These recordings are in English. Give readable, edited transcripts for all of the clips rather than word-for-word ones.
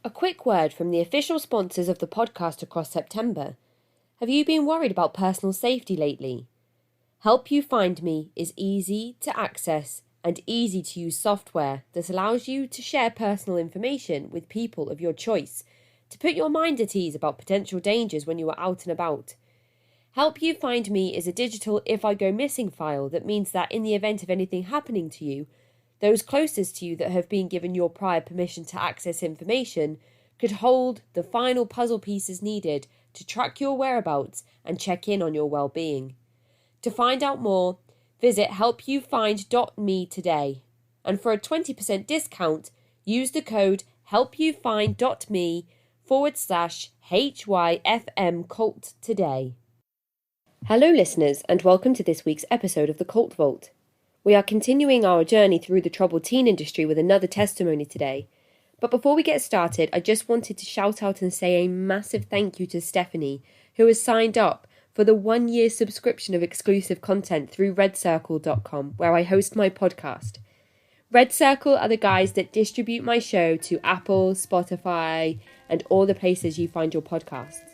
A quick word from the official sponsors of the podcast across September. Have you been worried about personal safety lately? Help You Find Me is easy to access and easy to use software that allows you to share personal information with people of your choice to put your mind at ease about potential dangers when you are out and about. Help You Find Me is a digital if I go missing file that means that in the event of anything happening to you, those closest to you that have been given your prior permission to access information could hold the final puzzle pieces needed to track your whereabouts and check in on your well-being. To find out more, visit helpyoufind.me today. And for a 20% discount, use the code helpyoufind.me/HYFM cult today. Hello listeners, and welcome to this week's episode of the Cult Vault. We are continuing our journey through the troubled teen industry with another testimony today. But before we get started, I just wanted to shout out and say a massive thank you to Stephanie, who has signed up for the 1-year subscription of exclusive content through redcircle.com, where I host my podcast. Red Circle are the guys that distribute my show to Apple, Spotify, and all the places you find your podcasts.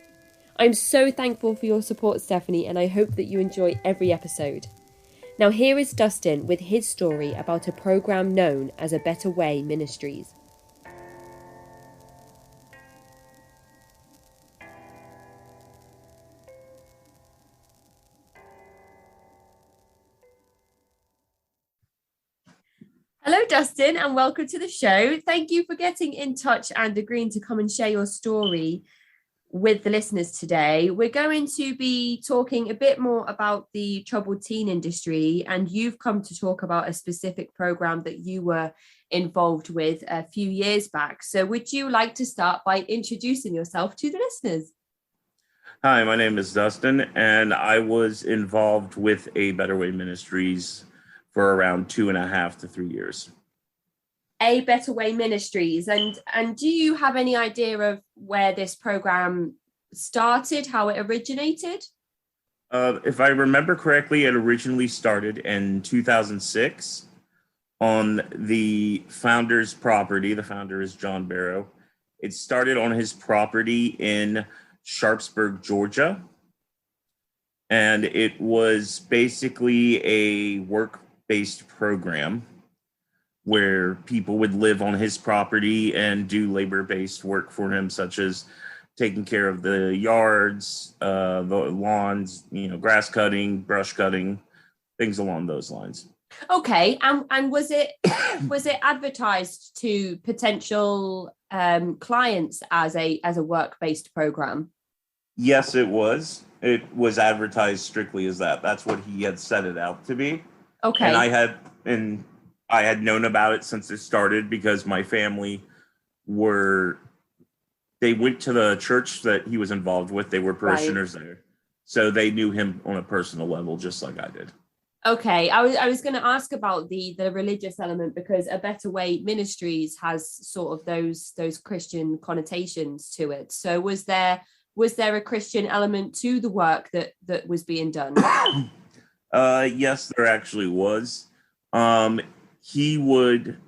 I'm so thankful for your support, Stephanie, and I hope that you enjoy every episode. Now here is Dustin with his story about a program known as A Better Way Ministries. Hello, Dustin, and welcome to the show. Thank you for getting in touch and agreeing to come and share your story with the listeners today. We're going to be talking a bit more about the troubled teen industry, and you've come to talk about a specific program that you were involved with a few years back. So would you like to start by introducing yourself to the listeners? Hi, my name is Dustin, and I was involved with A Better Way Ministries for around 2.5 to 3 years. A Better Way Ministries. And do you have any idea of where this program started, how it originated? If I remember correctly, it originally started in 2006 on the founder's property. The founder is John Barrow. It started on his property in Sharpsburg, Georgia. And it was basically a work-based program where people would live on his property and do labor-based work for him, such as taking care of the yards, the lawns, grass cutting, brush cutting, things along those lines. Okay, and was it advertised to potential clients as a work-based program? Yes, it was. It was advertised strictly as that. That's what he had set it out to be. Okay. And I had known about it since it started because my family they went to the church that he was involved with. They were parishioners there. So they knew him on a personal level, just like I did. Okay. I was going to ask about the religious element, because A Better Way Ministries has sort of those Christian connotations to it. So was there a Christian element to the work that was being done? Yes, there actually was. He would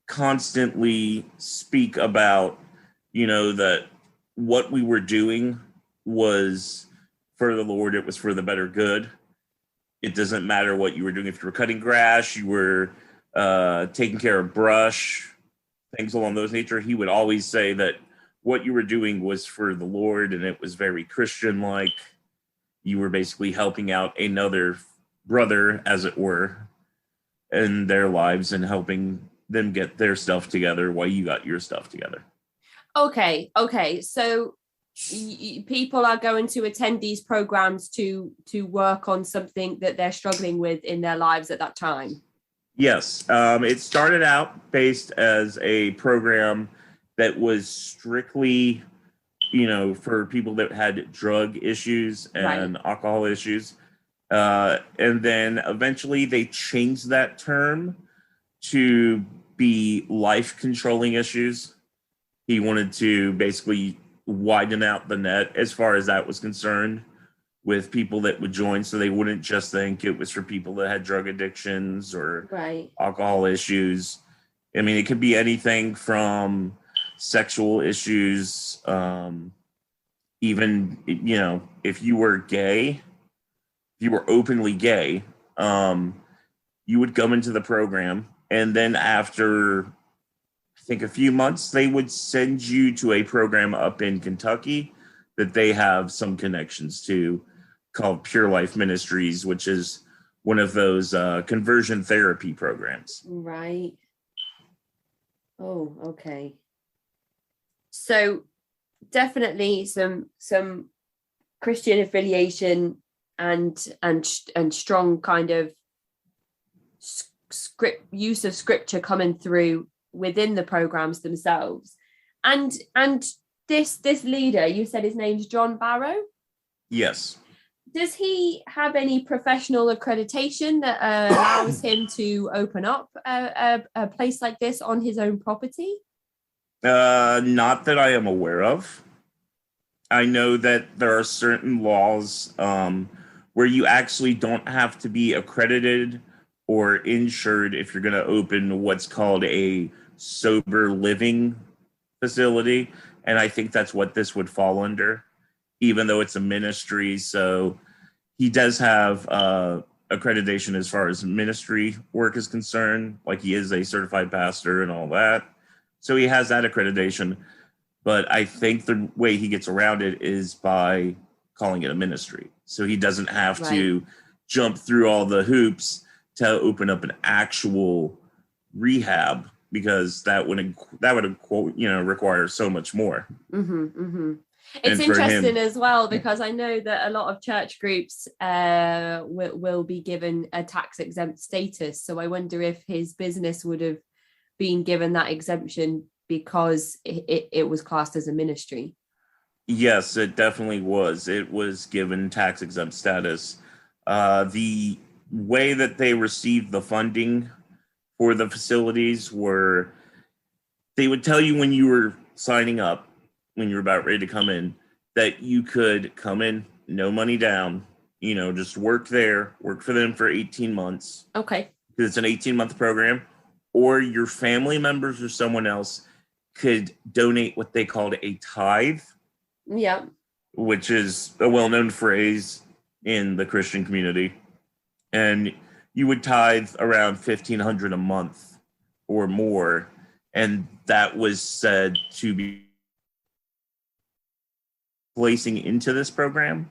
constantly speak about, that what we were doing was for the Lord. It was for the better good. It doesn't matter what you were doing. If you were cutting grass, you were taking care of brush, things along those nature. He would always say that what you were doing was for the Lord, and it was very Christian-like. You were basically helping out another brother, as it were, in their lives and helping them get their stuff together while you got your stuff together. Okay. So people are going to attend these programs to work on something that they're struggling with in their lives at that time. Yes. It started out based as a program that was strictly, for people that had drug issues and alcohol issues. And then eventually they changed that term to be life controlling issues. He wanted to basically widen out the net as far as that was concerned with people that would join, so they wouldn't just think it was for people that had drug addictions or alcohol issues. I mean, it could be anything from sexual issues, even, if you were gay, if you were openly gay, you would come into the program, and then after, I think, a few months, they would send you to a program up in Kentucky that they have some connections to, called Pure Life Ministries, which is one of those conversion therapy programs. Right. Oh, okay. So definitely some Christian affiliation and strong kind of use of scripture coming through within the programs themselves. And this leader, you said his name's John Barrow? Yes. Does he have any professional accreditation that allows him to open up a place like this on his own property? Not that I am aware of. I know that there are certain laws where you actually don't have to be accredited or insured if you're going to open what's called a sober living facility. And I think that's what this would fall under, even though it's a ministry. So he does have accreditation as far as ministry work is concerned. Like, he is a certified pastor and all that. So he has that accreditation. But I think the way he gets around it is by calling it a ministry. So he doesn't have to jump through all the hoops to open up an actual rehab, because that would require so much more. Mm-hmm, mm-hmm. It's interesting as well, because I know that a lot of church groups will be given a tax exempt status. So I wonder if his business would have been given that exemption because it was classed as a ministry. Yes, it definitely was. It was given tax exempt status. The way that they received the funding for the facilities were, they would tell you when you were signing up, when you were about ready to come in, that you could come in, no money down, just work for them for 18 months. Okay. Because it's an 18-month program, or your family members or someone else could donate what they called a tithe. Yeah. Which is a well-known phrase in the Christian community. And you would tithe around $1,500 a month or more. And that was said to be placing into this program,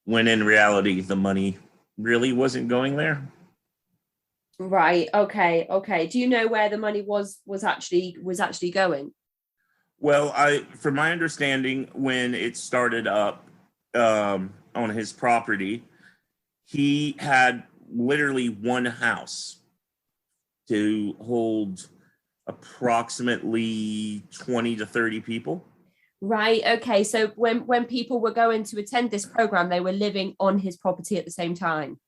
when in reality, the money really wasn't going there. Right. Okay. Do you know where the money was actually going? Well, from my understanding, when it started up on his property, he had literally one house to hold approximately 20 to 30 people. Right. Okay. So when people were going to attend this program, they were living on his property at the same time.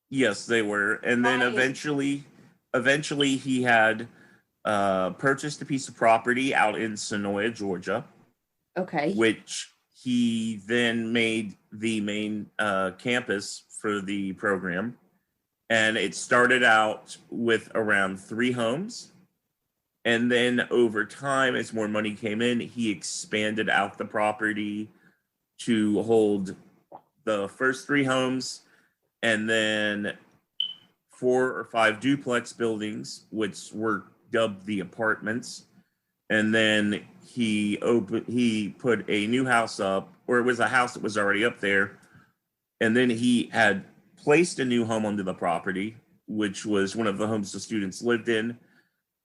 Yes, they were. And then eventually he had purchased a piece of property out in Sonoya, Georgia. Okay. Which he then made the main campus for the program. And it started out with around 3 homes. And then over time, as more money came in, he expanded out the property to hold the first 3 homes, and then 4 or 5 duplex buildings, which were dubbed the apartments. And then he put a new house up, or it was a house that was already up there. And then he had placed a new home onto the property, which was one of the homes the students lived in.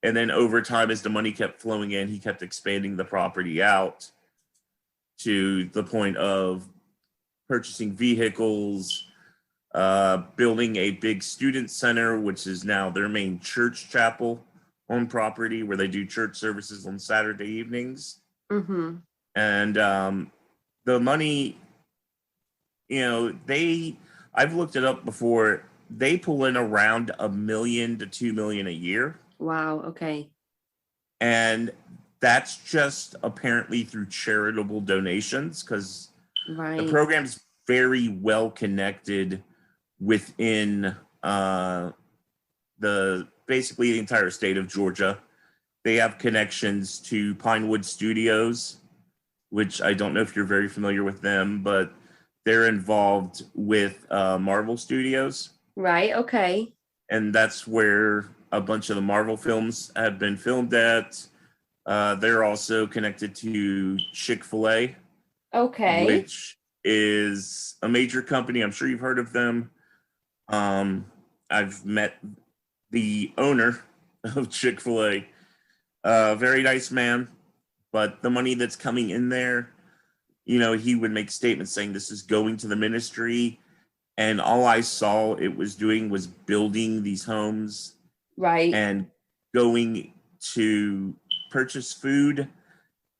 And then over time, as the money kept flowing in, he kept expanding the property out to the point of purchasing vehicles, building a big student center, which is now their main church chapel on property, where they do church services on Saturday evenings. Mm-hmm. And the money, I've looked it up before, they pull in around $1 million to $2 million a year. Wow. Okay. And that's just apparently through charitable donations, because the program's very well connected within basically the entire state of Georgia. They have connections to Pinewood Studios, which I don't know if you're very familiar with them, but they're involved with Marvel Studios. Right. Okay. And that's where a bunch of the Marvel films have been filmed at. They're also connected to Chick-fil-A, Okay. which is a major company. I'm sure you've heard of them. I've met the owner of Chick-fil-A. Very nice man, but the money that's coming in there, he would make statements saying this is going to the ministry, and all I saw it was doing was building these homes Right. and going to purchase food.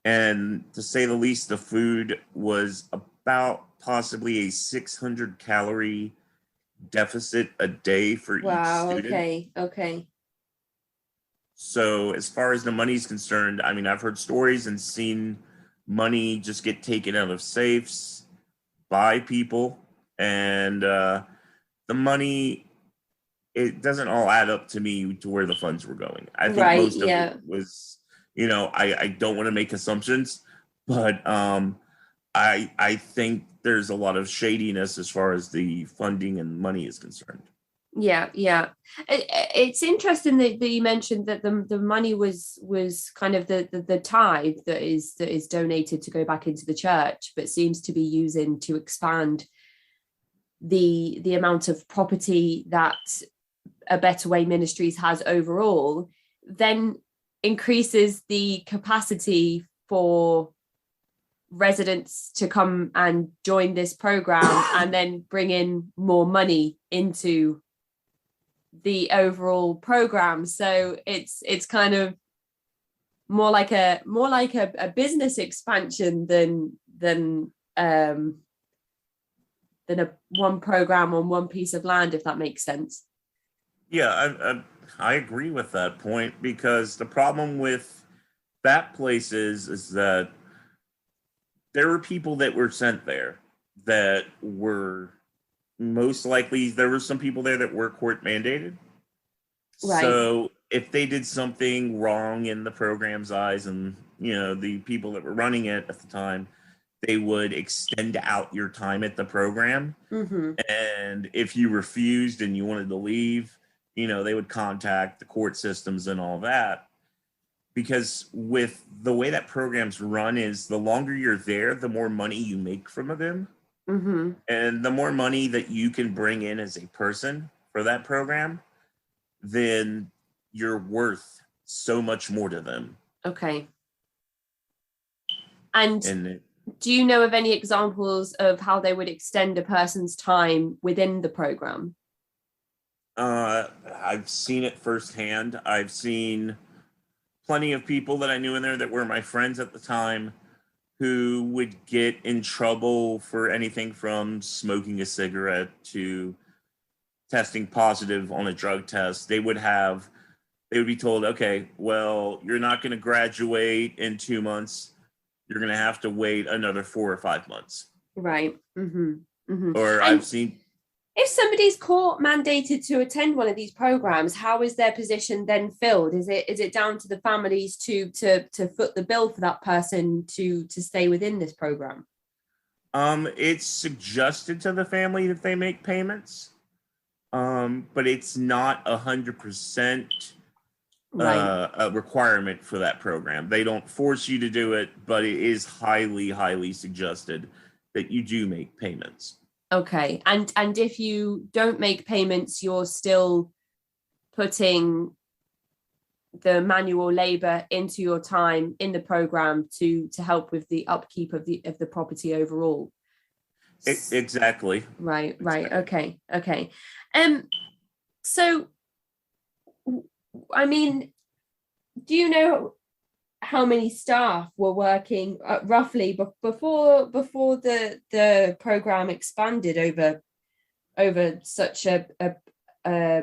And to say the least, the food was about possibly a 600 calorie deficit a day for each student. Okay. So as far as the money's concerned, I mean, I've heard stories and seen money just get taken out of safes by people, and the money, it doesn't all add up to me to where the funds were going. I think most of it was, I don't want to make assumptions, but I think there's a lot of shadiness as far as the funding and money is concerned. Yeah. It's interesting that you mentioned that the money was kind of the tithe that is donated to go back into the church, but seems to be using to expand the amount of property that A Better Way Ministries has overall, then increases the capacity for residents to come and join this program and then bring in more money into the overall program. So it's kind of more like a business expansion than a one program on one piece of land, if that makes sense. Yeah, I agree with that point, because the problem with that place is that there were people that were sent there that were most likely, there were some people there that were court mandated. Right. So if they did something wrong in the program's eyes, and the people that were running it at the time, they would extend out your time at the program. Mm-hmm. And if you refused and you wanted to leave, they would contact the court systems and all that. Because with the way that programs run is the longer you're there, the more money you make from them. Mm-hmm. And the more money that you can bring in as a person for that program, then you're worth so much more to them. Okay. And do you know of any examples of how they would extend a person's time within the program? I've seen it firsthand. I've seen plenty of people that I knew in there that were my friends at the time who would get in trouble for anything from smoking a cigarette to testing positive on a drug test. They would be told, okay, well, you're not going to graduate in 2 months. You're going to have to wait another 4 or 5 months. Right. Mm-hmm. Mm-hmm. Or I've seen... If somebody's court mandated to attend one of these programs, how is their position then filled? Is it down to the families to foot the bill for that person to stay within this program? It's suggested to the family that they make payments, but it's not 100% a requirement for that program. They don't force you to do it, but it is highly, highly suggested that you do make payments. Okay. And if you don't make payments, you're still putting the manual labor into your time in the program to help with the upkeep of the property overall. Exactly. Right. Okay. So, I mean, do you know how many staff were working roughly before the program expanded over such a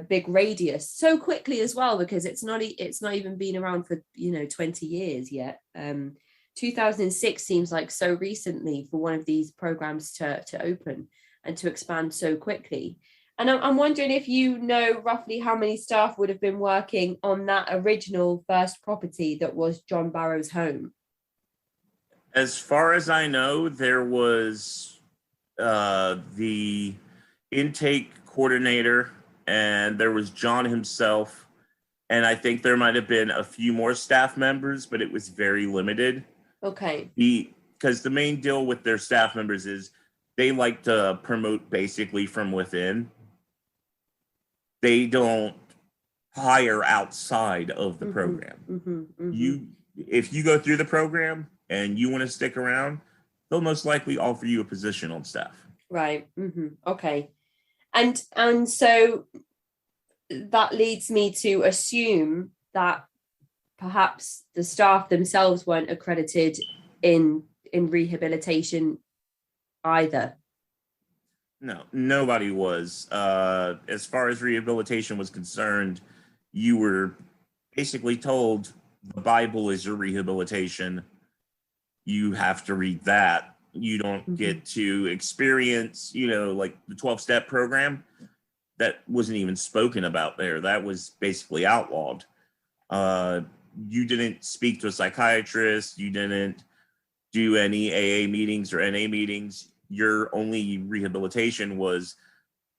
big radius so quickly as well, because it's not even been around for 20 years yet. 2006 seems like so recently for one of these programs to open and to expand so quickly. And I'm wondering if you know roughly how many staff would have been working on that original first property that was John Barrow's home. As far as I know, there was the intake coordinator, and there was John himself, and I think there might have been a few more staff members, but it was very limited. Okay. Because the main deal with their staff members is they like to promote basically from within. They don't hire outside of the program. If you go through the program and you want to stick around, they'll most likely offer you a position on staff. Right. Okay. And so that leads me to assume that perhaps the staff themselves weren't accredited in rehabilitation either. No, nobody was. As far as rehabilitation was concerned, you were basically told the Bible is your rehabilitation. You have to read that. You don't get to experience, like the 12-step program. That wasn't even spoken about there. That was basically outlawed. You didn't speak to a psychiatrist. You didn't do any AA meetings or NA meetings. Your only rehabilitation was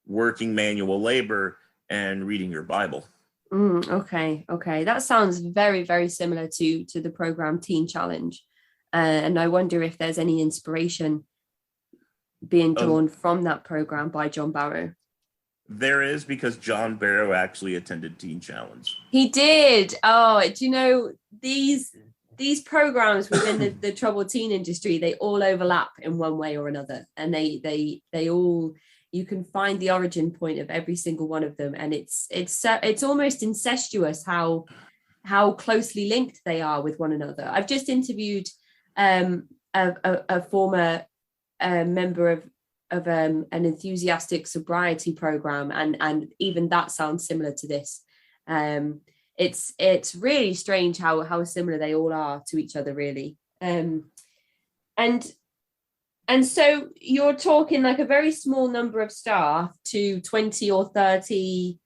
working manual labor and reading your Bible. Okay. That sounds very, very similar to the program Teen Challenge. And I wonder if there's any inspiration being drawn from that program by John Barrow. There is, because John Barrow actually attended Teen Challenge. He did. Oh, do you know, these programs within the troubled teen industry, they all overlap in one way or another, and they all, you can find the origin point of every single one of them, and it's almost incestuous how closely linked they are with one another. I've just interviewed a former member of an enthusiastic sobriety program, and even that sounds similar to this. It's really strange how similar they all are to each other, really. And so you're talking like a very small number of staff to 20 or 30.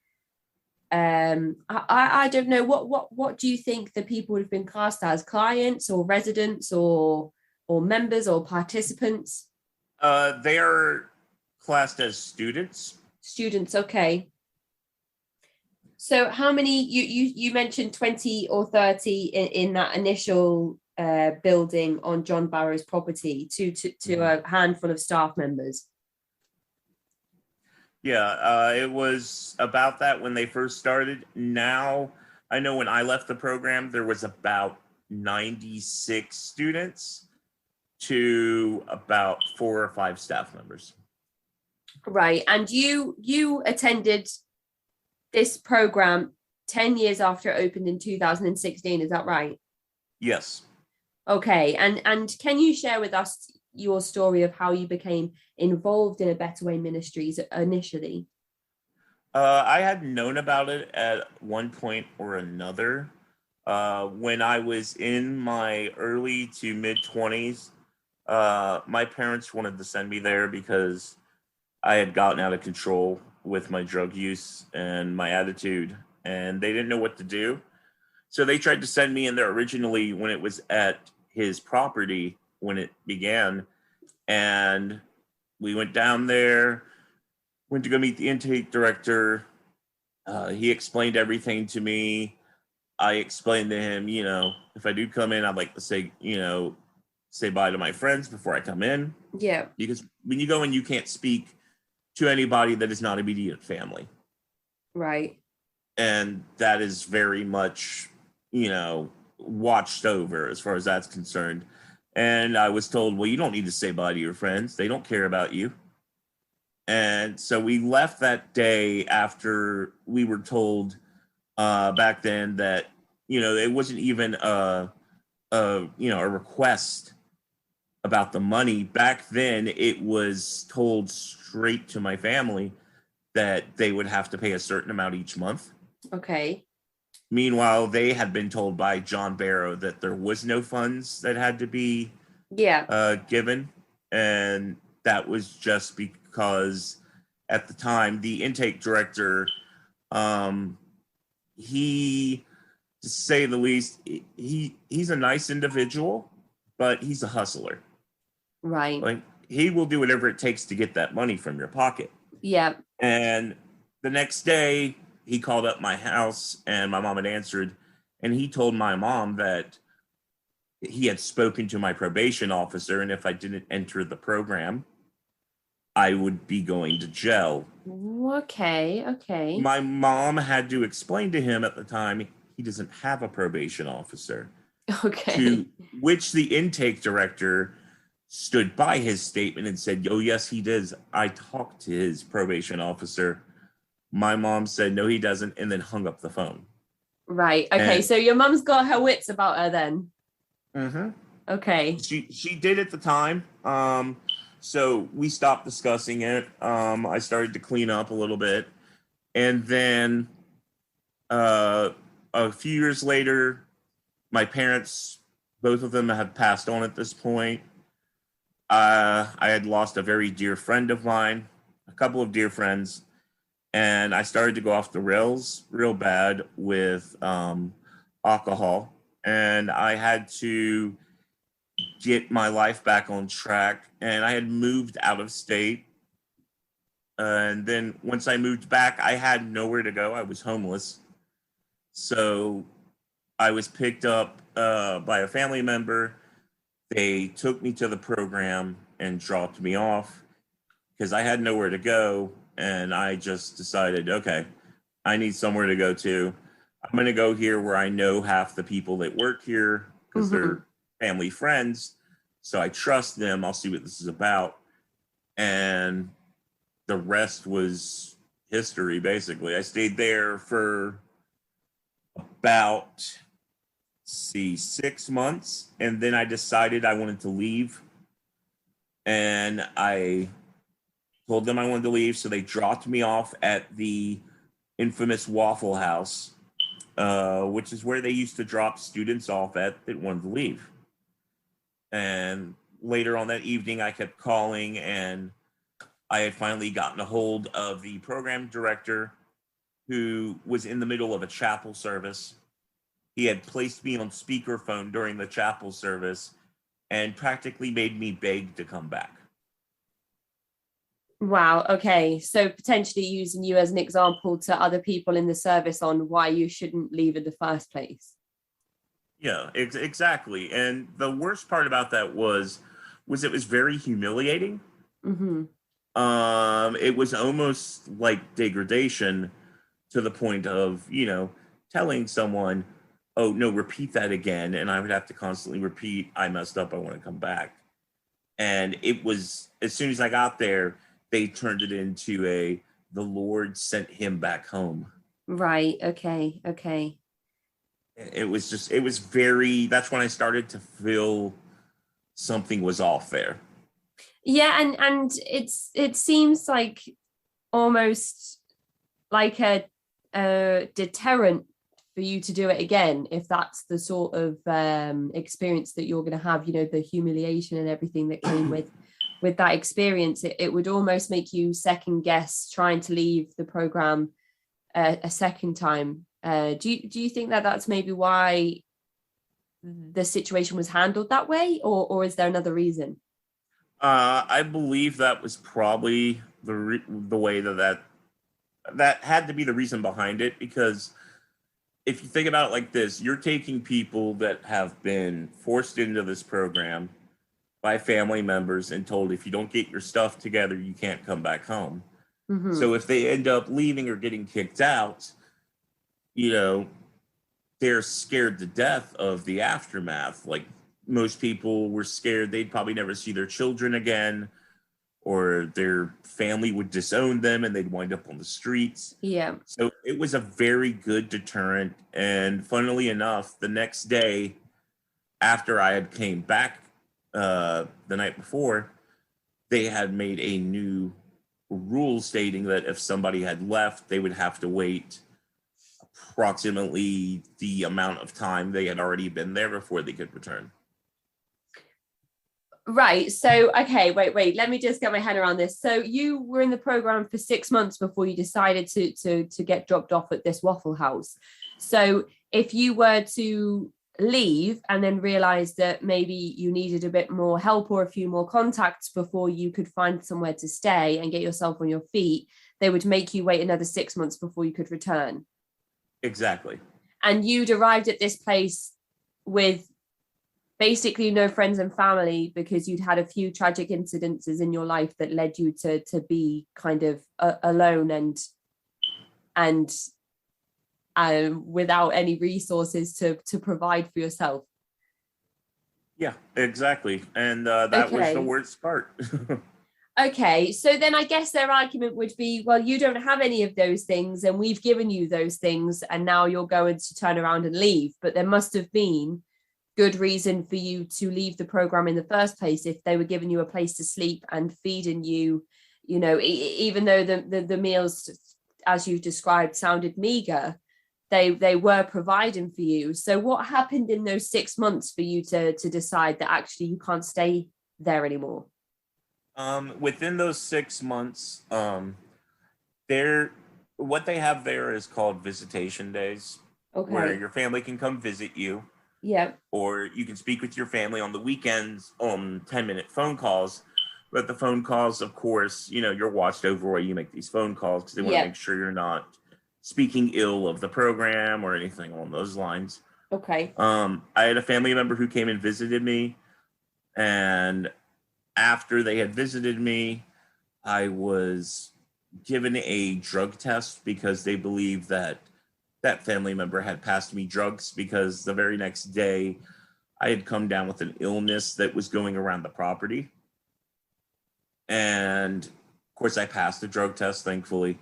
I don't know, what do you think the people would have been cast as? Clients or residents or members or participants? They are classed as students. Students, okay. So how many, you mentioned 20 or 30 in that initial building on John Barrow's property to a handful of staff members? Yeah, it was about that when they first started. Now, I know when I left the program, there was about 96 students to about 4 or 5 staff members. Right. And you attended this program 10 years after it opened in 2016, is that right? Yes. Okay. And can you share with us your story of how you became involved in A Better Way Ministries initially? I had known about it at one point or another. When I was in my early to mid-20s, my parents wanted to send me there because I had gotten out of control with my drug use and my attitude, and they didn't know what to do. So they tried to send me in there originally when it was at his property when it began. And we went down there, went to go meet the intake director. He explained everything to me. I explained to him, if I do come in, I'd like to say bye to my friends before I come in. Yeah. Because when you go in, you can't speak to anybody that is not immediate family. Right. And that is very much, watched over as far as that's concerned. And I was told, well, you don't need to say bye to your friends. They don't care about you. And so we left that day after we were told back then that, it wasn't even a request about the money. Back then, it was told straight to my family that they would have to pay a certain amount each month. Okay. Meanwhile, they had been told by John Barrow that there was no funds that had to be given. And that was just because at the time, the intake director, he, to say the least, he's a nice individual, but he's a hustler. Right. Like, he will do whatever it takes to get that money from your pocket. Yeah. And the next day, he called up my house, and my mom had answered, and he told my mom that he had spoken to my probation officer, and if I didn't enter the program, I would be going to jail. Okay. My mom had to explain to him at the time he doesn't have a probation officer. Okay. To which the intake director stood by his statement and said, "Oh, yes, he does. I talked to his probation officer." My mom said, "No, he doesn't," and then hung up the phone. Right. Okay. And, so your mum's got her wits about her then. mm-hmm. Okay. She did at the time. So we stopped discussing it. I started to clean up a little bit. And then a few years later, my parents, both of them have passed on at this point. I had lost a very dear friend of mine, a couple of dear friends, and I started to go off the rails real bad with alcohol. And I had to get my life back on track, and I had moved out of state. And then once I moved back, I had nowhere to go. I was homeless. So I was picked up by a family member. They took me to the program and dropped me off because I had nowhere to go. And I just decided, okay, I need somewhere to go to. I'm going to go here where I know half the people that work here because they're family friends. So I trust them. I'll see what this is about. And the rest was history, basically. I stayed there for about, 6 months. And then I decided I wanted to leave. And I told them I wanted to leave. So they dropped me off at the infamous Waffle House, which is where they used to drop students off at that wanted to leave. And later on that evening, I kept calling, and I had finally gotten a hold of the program director, who was in the middle of a chapel service. He had placed me on speakerphone during the chapel service and practically made me beg to come back. Wow. Okay. So potentially using you as an example to other people in the service on why you shouldn't leave in the first place. Yeah, exactly. And the worst part about that was it was very humiliating. Mm-hmm. It was almost like degradation, to the point of, telling someone, "Oh, no, repeat that again." And I would have to constantly repeat, "I messed up. I want to come back." And it was, as soon as I got there, they turned it into the Lord sent him back home. Right. Okay. It was very, that's when I started to feel something was off there. Yeah. And it seems like almost like a deterrent for you to do it again, if that's the sort of experience that you're going to have, the humiliation and everything that came with that experience. It would almost make you second guess trying to leave the program a second time. Do you think that that's maybe why the situation was handled that way, or is there another reason? I believe that was probably the way that had to be the reason behind it, because if you think about it like this, you're taking people that have been forced into this program by family members and told, if you don't get your stuff together, you can't come back home. Mm-hmm. So if they end up leaving or getting kicked out, they're scared to death of the aftermath. Like, most people were scared they'd probably never see their children again, or their family would disown them and they'd wind up on the streets. Yeah. So it was a very good deterrent. And funnily enough, the next day after I had came back the night before, they had made a new rule stating that if somebody had left, they would have to wait approximately the amount of time they had already been there before they could return. Right. So, okay, wait. Let me just get my head around this. So you were in the program for 6 months before you decided to get dropped off at this Waffle House. So if you were to leave and then realize that maybe you needed a bit more help or a few more contacts before you could find somewhere to stay and get yourself on your feet, they would make you wait another 6 months before you could return. Exactly. And you'd arrived at this place with basically no friends and family because you'd had a few tragic incidences in your life that led you to be kind of alone and without any resources to provide for yourself. Yeah, exactly. And that was the worst part. Okay, so then I guess their argument would be, well, you don't have any of those things and we've given you those things and now you're going to turn around and leave. But there must have been good reason for you to leave the program in the first place if they were giving you a place to sleep and feeding you, you know, even though the meals, as you described, sounded meager, they were providing for you. So what happened in those 6 months for you to decide that actually you can't stay there anymore? Within those 6 months, what they have there is called visitation days, where your family can come visit you. Yeah. Or you can speak with your family on the weekends on 10-minute phone calls. But the phone calls, of course, you know, you're watched over while you make these phone calls because they want to make sure you're not speaking ill of the program or anything along those lines. Okay. I had a family member who came and visited me, and after they had visited me, I was given a drug test because they believed that family member had passed me drugs, because the very next day I had come down with an illness that was going around the property. And of course I passed the drug test, thankfully.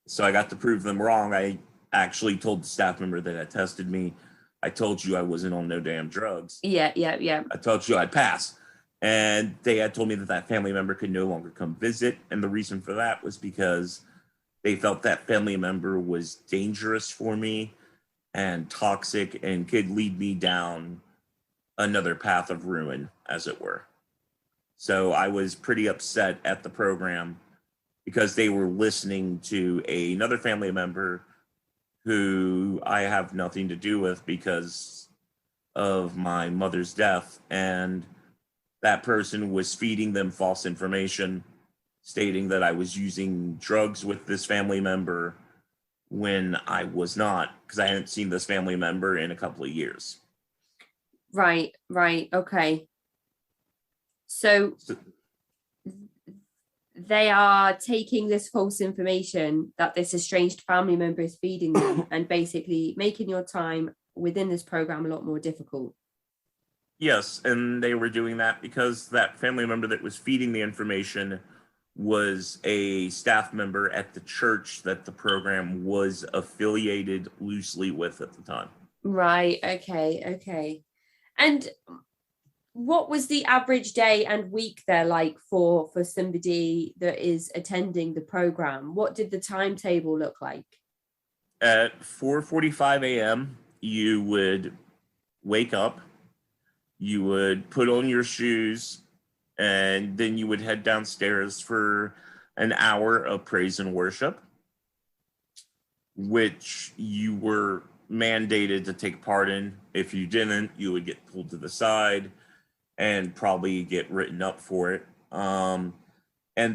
So I got to prove them wrong. I actually told the staff member that had tested me, I told you I wasn't on no damn drugs. Yeah. I told you I'd pass. And they had told me that family member could no longer come visit. And the reason for that was because they felt that family member was dangerous for me and toxic and could lead me down another path of ruin, as it were. So I was pretty upset at the program because they were listening to another family member who I have nothing to do with because of my mother's death. And that person was feeding them false information, stating that I was using drugs with this family member when I was not, because I hadn't seen this family member in a couple of years. Right. Okay. So they are taking this false information that this estranged family member is feeding them and basically making your time within this program a lot more difficult. Yes, and they were doing that because that family member that was feeding the information was a staff member at the church that the program was affiliated loosely with at the time. Right. Okay. And what was the average day and week there like for somebody that is attending the program? What did the timetable look like? At 4:45 a.m., you would wake up, you would put on your shoes, and then you would head downstairs for an hour of praise and worship, which you were mandated to take part in. If you didn't, you would get pulled to the side and probably get written up for it. And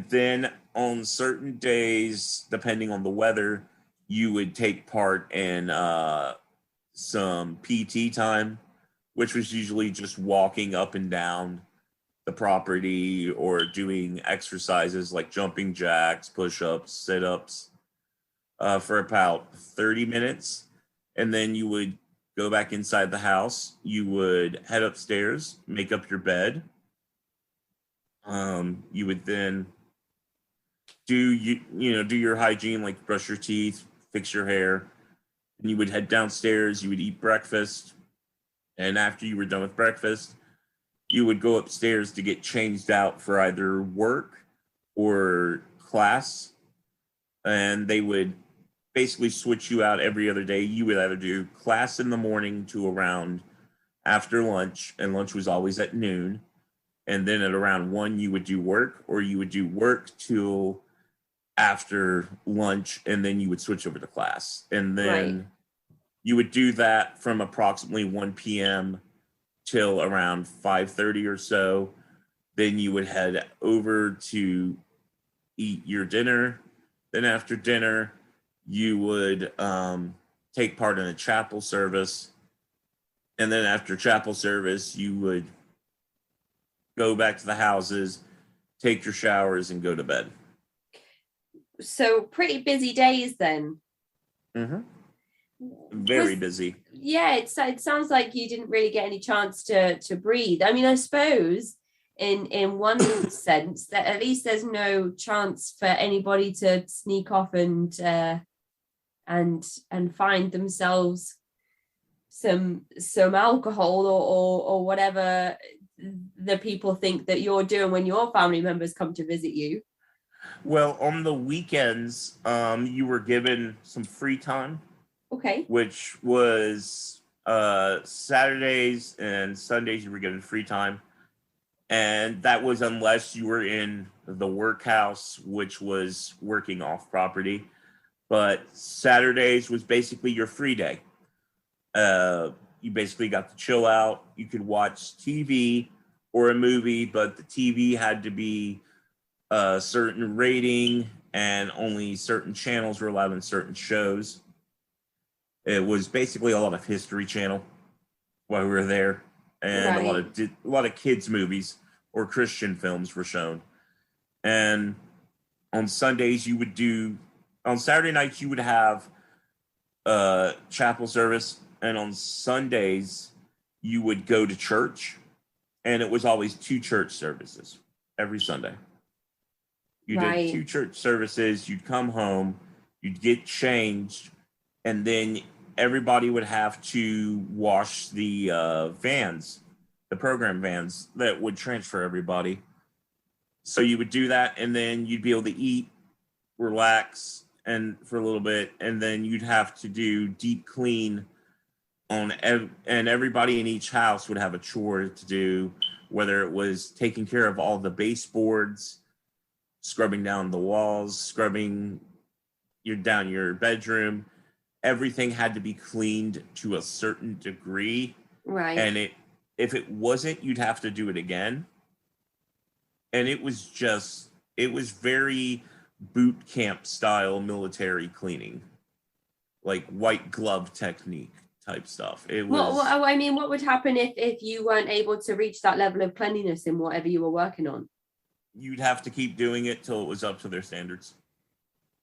then on certain days, depending on the weather, you would take part in some PT time, which was usually just walking up and down the property or doing exercises like jumping jacks, push-ups, sit-ups for about 30 minutes. And then you would go back inside the house. You would head upstairs, make up your bed. You would then do your hygiene, like brush your teeth, fix your hair. And you would head downstairs. You would eat breakfast. And after you were done with breakfast, you would go upstairs to get changed out for either work or class. And they would basically switch you out every other day. You would either do class in the morning to around after lunch, and lunch was always at noon. and then at around 1 you would do work, or you would do work till after lunch, and then you would switch over to class. And Right. then you would do that from approximately 1 p.m. till around 5:30 or so. Then you would head over to eat your dinner. Then after dinner, you would take part in a chapel service. And then after chapel service, you would go back to the houses, take your showers, and go to bed. So pretty busy days then. Mm-hmm. Very busy. Yeah, it sounds like you didn't really get any chance to breathe. I mean, I suppose in one sense that at least there's no chance for anybody to sneak off and find themselves some alcohol or whatever the people think that you're doing when your family members come to visit you. Well, on the weekends, you were given some free time. Okay. Which was Saturdays and Sundays you were given free time. And that was unless you were in the workhouse, which was working off property. But Saturdays was basically your free day. You basically got to chill out. You could watch TV or a movie, but the TV had to be a certain rating, and only certain channels were allowed in certain shows. It was basically a lot of History Channel while we were there, and Right. a lot of kids movies or Christian films were shown. And on Sundays on Saturday nights you would have chapel service, and on Sundays you would go to church, and it was always 2 church services every Sunday. You did 2 church services, you'd come home, you'd get changed, and then everybody would have to wash the vans, the program vans that would transfer everybody. So you would do that, and then you'd be able to eat, relax, and for a little bit, and then you'd have to do deep clean and everybody in each house would have a chore to do, whether it was taking care of all the baseboards, scrubbing down the walls, scrubbing down your bedroom. Everything had to be cleaned to a certain degree. Right. And if it wasn't, you'd have to do it again. And it was very boot camp style military cleaning, like white glove technique type stuff. It was. Well, I mean, what would happen if you weren't able to reach that level of cleanliness in whatever you were working on? You'd have to keep doing it till it was up to their standards.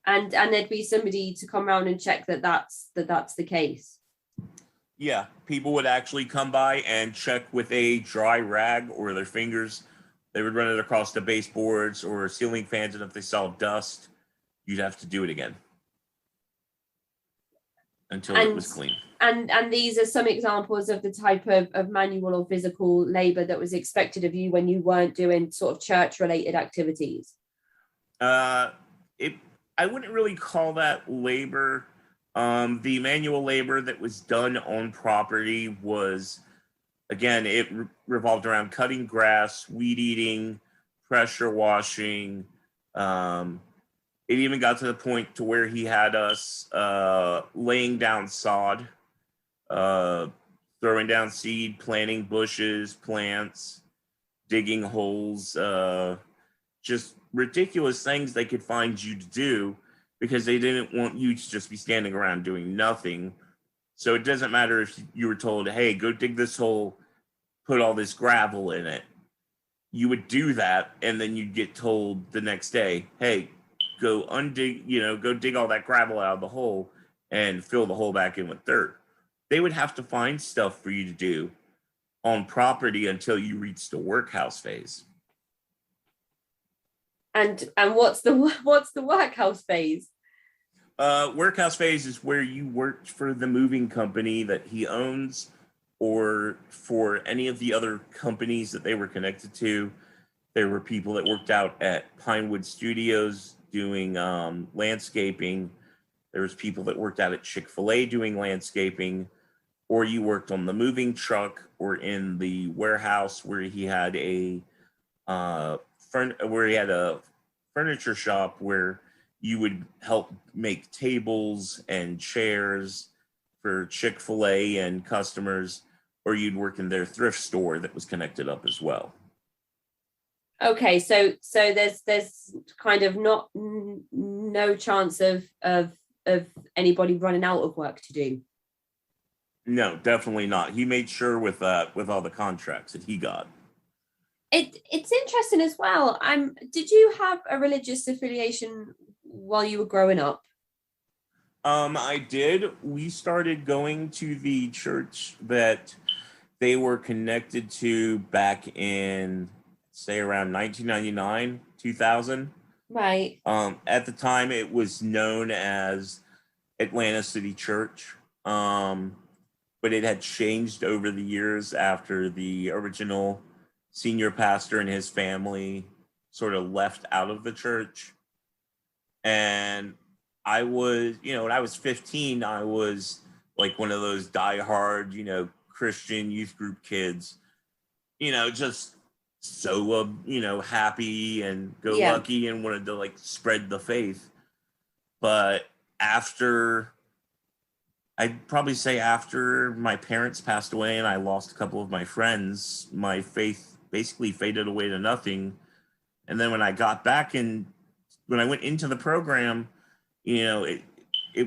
And there'd be somebody to come around and check that's the case. Yeah, people would actually come by and check with a dry rag or their fingers. They would run it across the baseboards or ceiling fans, and if they saw dust, you'd have to do it again until it was clean. And these are some examples of the type of manual or physical labor that was expected of you when you weren't doing sort of church-related activities. I wouldn't really call that labor. The manual labor that was done on property was, again, it revolved around cutting grass, weed eating, pressure washing. It even got to the point to where he had us laying down sod, throwing down seed, planting bushes, plants, digging holes, just ridiculous things they could find you to do because they didn't want you to just be standing around doing nothing. So it doesn't matter if you were told, hey, go dig this hole, put all this gravel in it. You would do that, and then you'd get told the next day, hey, go dig all that gravel out of the hole and fill the hole back in with dirt. They would have to find stuff for you to do on property until you reach the workhouse phase. And what's the workhouse phase? Workhouse phase is where you worked for the moving company that he owns, or for any of the other companies that they were connected to. There were people that worked out at Pinewood Studios doing landscaping. There was people that worked out at Chick-fil-A doing landscaping, or you worked on the moving truck or in the warehouse where he had a where he had a furniture shop where you would help make tables and chairs for Chick-fil-A and customers, or you'd work in their thrift store that was connected up as well. Okay, so there's kind of no chance of anybody running out of work to do. No, definitely not. He made sure with all the contracts that he got. It's interesting as well. Did you have a religious affiliation while you were growing up? I did. We started going to the church that they were connected to back in, say, around 1999, 2000. Right. At the time, it was known as Atlanta City Church, but it had changed over the years after the original senior pastor and his family sort of left out of the church. And I was, when I was 15, I was like one of those diehard, Christian youth group kids, just so, happy and go lucky and wanted to like spread the faith. But I'd probably say after my parents passed away and I lost a couple of my friends, my faith basically faded away to nothing. And then when I got back and when I went into the program, it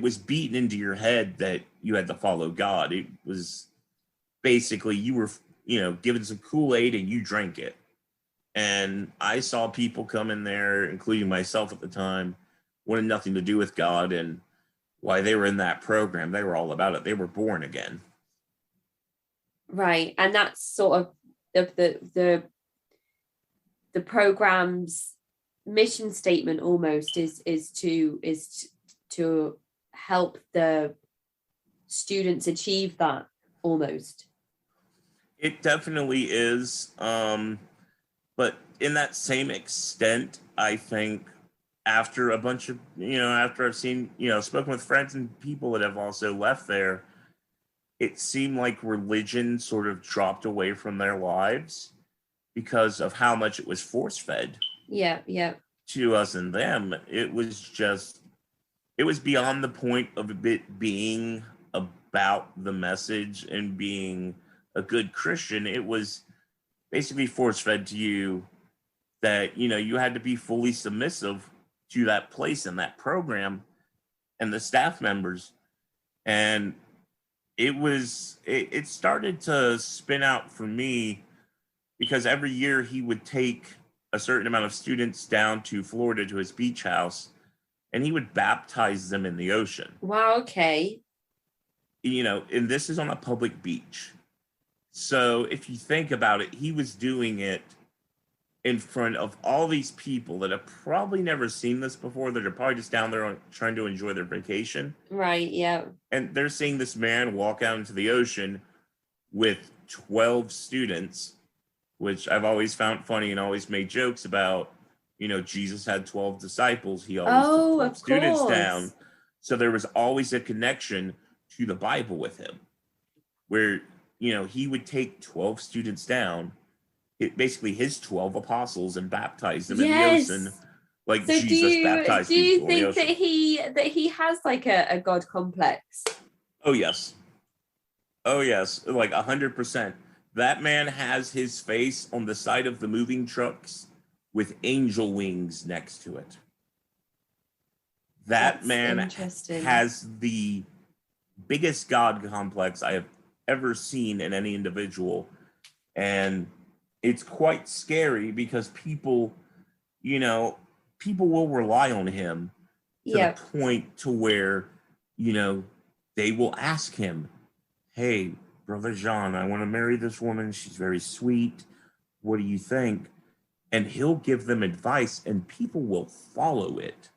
was beaten into your head that you had to follow God. It was basically you were, given some Kool-Aid and you drank it. And I saw people come in there, including myself at the time, wanted nothing to do with God. And why they were in that program, they were all about it. They were born again. Right. And that's sort of the program's mission statement almost is to help the students achieve that almost. It definitely is. But in that same extent, I think after a bunch of, after I've seen, spoken with friends and people that have also left there, it seemed like religion sort of dropped away from their lives because of how much it was force-fed. Yeah. To us and them. It was beyond the point of it being about the message and being a good Christian. It was basically force-fed to you that, you had to be fully submissive to that place and that program and the staff members. And it started to spin out for me because every year he would take a certain amount of students down to Florida to his beach house and he would baptize them in the ocean. Wow, okay. And this is on a public beach. So if you think about it, he was doing it in front of all these people that have probably never seen this before, that are probably just down there trying to enjoy their vacation. Right, yeah. And they're seeing this man walk out into the ocean with 12 students, which I've always found funny and always made jokes about. Jesus had 12 disciples. He always took 12 students down. So there was always a connection to the Bible with him where, he would take 12 students down, basically his 12 apostles, and baptize them in the ocean. Like so Jesus baptized people. Do you think that he has like a God complex? Oh, yes. Like 100%. That man has his face on the side of the moving trucks with angel wings next to it. That's man has the biggest God complex I have ever seen in any individual. And it's quite scary because people will rely on him to the point to where, they will ask him, hey, Brother John, I want to marry this woman. She's very sweet. What do you think? And he'll give them advice and people will follow it.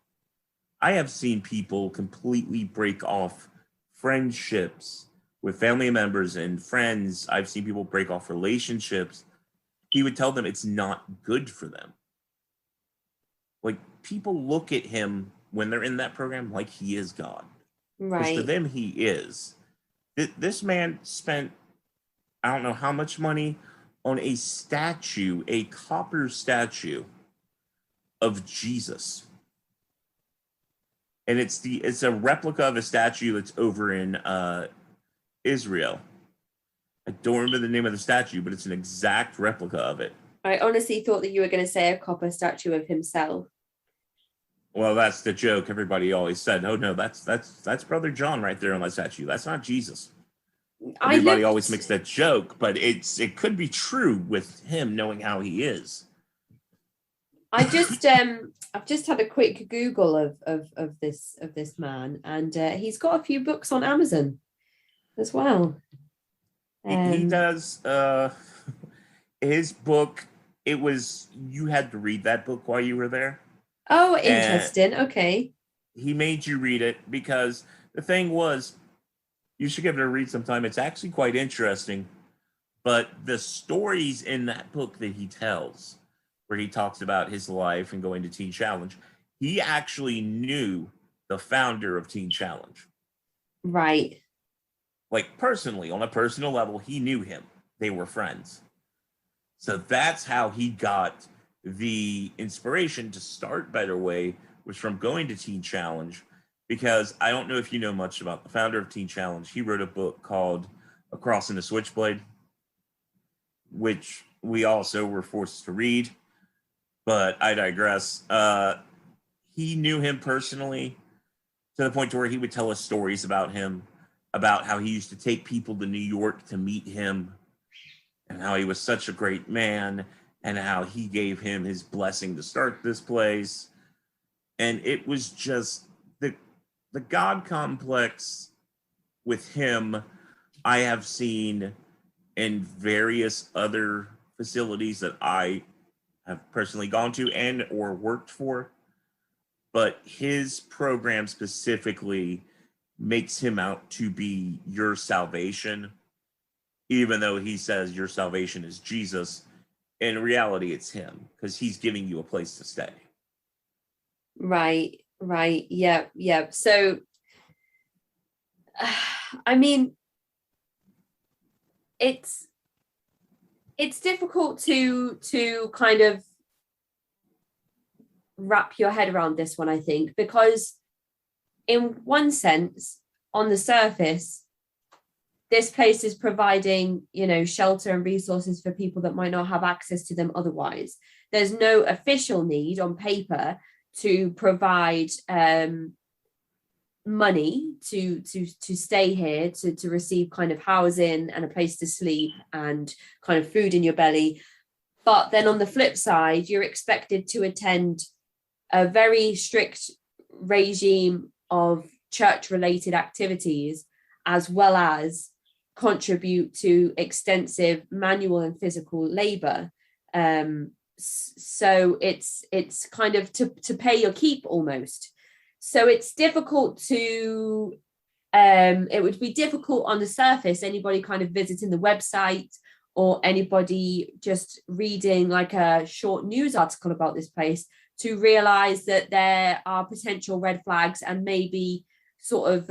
I have seen people completely break off friendships with family members and friends. I've seen people break off relationships. He would tell them it's not good for them. Like, people look at him when they're in that program like he is God. Right. Because to them, he is. This man spent, I don't know how much money on a statue, a copper statue of Jesus. And it's a replica of a statue that's over in Israel. I don't remember the name of the statue, but it's an exact replica of it. I honestly thought that you were going to say a copper statue of himself. Well, that's the joke. Everybody always said, "Oh no, that's Brother John right there on that statue. That's not Jesus." Everybody always makes that joke, but it could be true with him knowing how he is. I've just had a quick Google of this man, and he's got a few books on Amazon as well. He does. His book. You had to read that book while you were there. Oh, interesting. Okay. He made you read it because the thing was, you should give it a read sometime. It's actually quite interesting. But the stories in that book that he tells, where he talks about his life and going to Teen Challenge, he actually knew the founder of Teen Challenge. Right. Like personally, on a personal level, he knew him. They were friends. So that's how he got the inspiration to start Better Way, was from going to Teen Challenge. Because I don't know if you know much about the founder of Teen Challenge. He wrote a book called Across in the Switchblade, which we also were forced to read. But I digress. He knew him personally to the point to where he would tell us stories about him, about how he used to take people to New York to meet him, and how he was such a great man, and how he gave him his blessing to start this place. And it was just the God complex with him I have seen in various other facilities that I have personally gone to and or worked for. But his program specifically makes him out to be your salvation, even though he says your salvation is Jesus. In reality, it's him, because he's giving you a place to stay. Right. Yeah. So, I mean, it's difficult to kind of wrap your head around this one, I think, because in one sense, on the surface, this place is providing, shelter and resources for people that might not have access to them otherwise. There's no official need on paper to provide money to stay here, to receive kind of housing and a place to sleep and kind of food in your belly. But then on the flip side, you're expected to attend a very strict regime of church-related activities, as well as contribute to extensive manual and physical labor. So it's kind of to pay your keep almost. So it's difficult to, it would be difficult on the surface, anybody kind of visiting the website or anybody just reading like a short news article about this place, to realize that there are potential red flags and maybe sort of